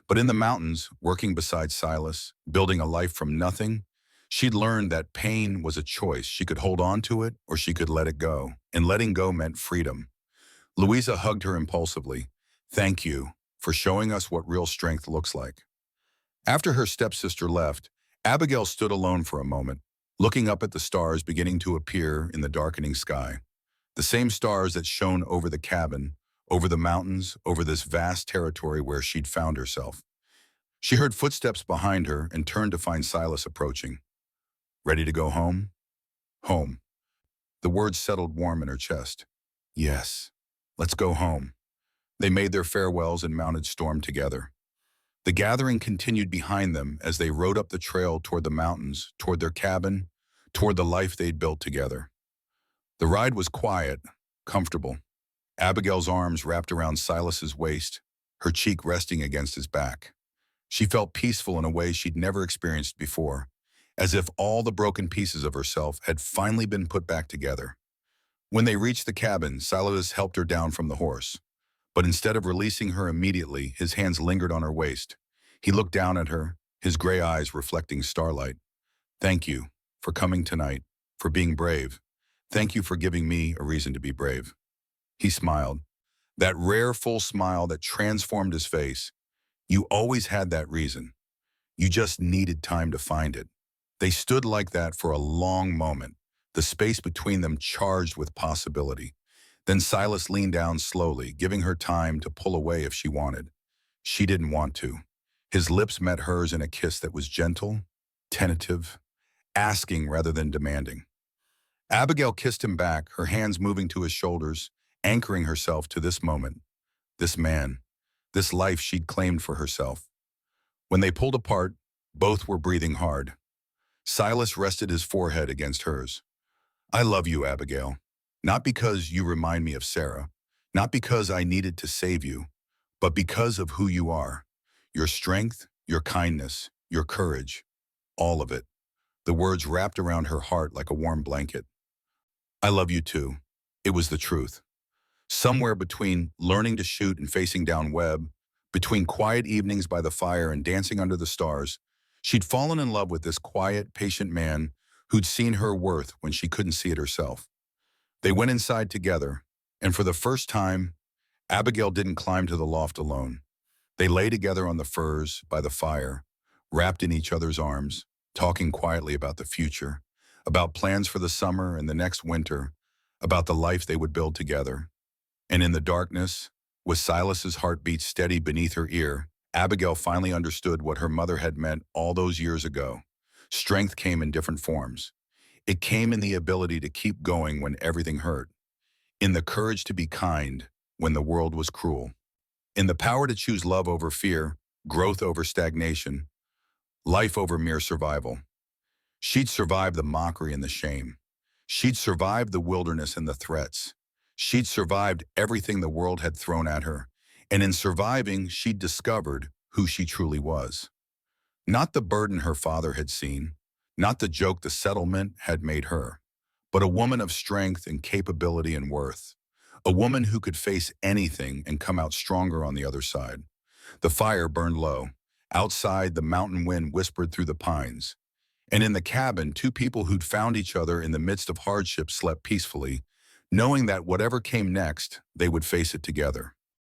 But in the mountains, working beside Silas, building a life from nothing, she'd learned that pain was a choice. She could hold on to it or she could let it go. And letting go meant freedom. Louisa hugged her impulsively. Thank you for showing us what real strength looks like. After her stepsister left, Abigail stood alone for a moment, looking up at the stars beginning to appear in the darkening sky. The same stars that shone over the cabin, over the mountains, over this vast territory where she'd found herself. She heard footsteps behind her and turned to find Silas approaching. Ready to go home? Home. The words settled warm in her chest. Yes, let's go home. They made their farewells and mounted Storm together. The gathering continued behind them as they rode up the trail toward the mountains, toward their cabin, toward the life they'd built together. The ride was quiet, comfortable. Abigail's arms wrapped around Silas's waist, her cheek resting against his back. She felt peaceful in a way she'd never experienced before, as if all the broken pieces of herself had finally been put back together. When they reached the cabin, Silas helped her down from the horse. But instead of releasing her immediately, his hands lingered on her waist. He looked down at her, his gray eyes reflecting starlight. Thank you for coming tonight, for being brave. Thank you for giving me a reason to be brave. He smiled, that rare full smile that transformed his face. You always had that reason. You just needed time to find it. They stood like that for a long moment, the space between them charged with possibility. Then Silas leaned down slowly, giving her time to pull away if she wanted. She didn't want to. His lips met hers in a kiss that was gentle, tentative, asking rather than demanding. Abigail kissed him back, her hands moving to his shoulders, anchoring herself to this moment, this man, this life she'd claimed for herself. When they pulled apart, both were breathing hard. Silas rested his forehead against hers. I love you, Abigail. Not because you remind me of Sarah, not because I needed to save you, but because of who you are. Your strength, your kindness, your courage, all of it. The words wrapped around her heart like a warm blanket. I love you too. It was the truth. Somewhere between learning to shoot and facing down Webb, Between quiet evenings by the fire and dancing under the stars, she'd fallen in love with this quiet, patient man who'd seen her worth when she couldn't see it herself. They went inside together, and for the first time, Abigail didn't climb to the loft alone. They lay together on the furs by the fire, wrapped in each other's arms, talking quietly about the future, about plans for the summer and the next winter, about the life they would build together. And in the darkness, with Silas's heartbeat steady beneath her ear, Abigail finally understood what her mother had meant all those years ago. Strength came in different forms. It came in the ability to keep going when everything hurt, in the courage to be kind when the world was cruel, in the power to choose love over fear, growth over stagnation, life over mere survival. She'd survived the mockery and the shame. She'd survived the wilderness and the threats. She'd survived everything the world had thrown at her. And in surviving, she'd discovered who she truly was. Not the burden her father had seen, not the joke the settlement had made her, but a woman of strength and capability and worth. A woman who could face anything and come out stronger on the other side. The fire burned low. Outside, the mountain wind whispered through the pines. And in the cabin, two people who'd found each other in the midst of hardship slept peacefully, knowing that whatever came next, they would face it together.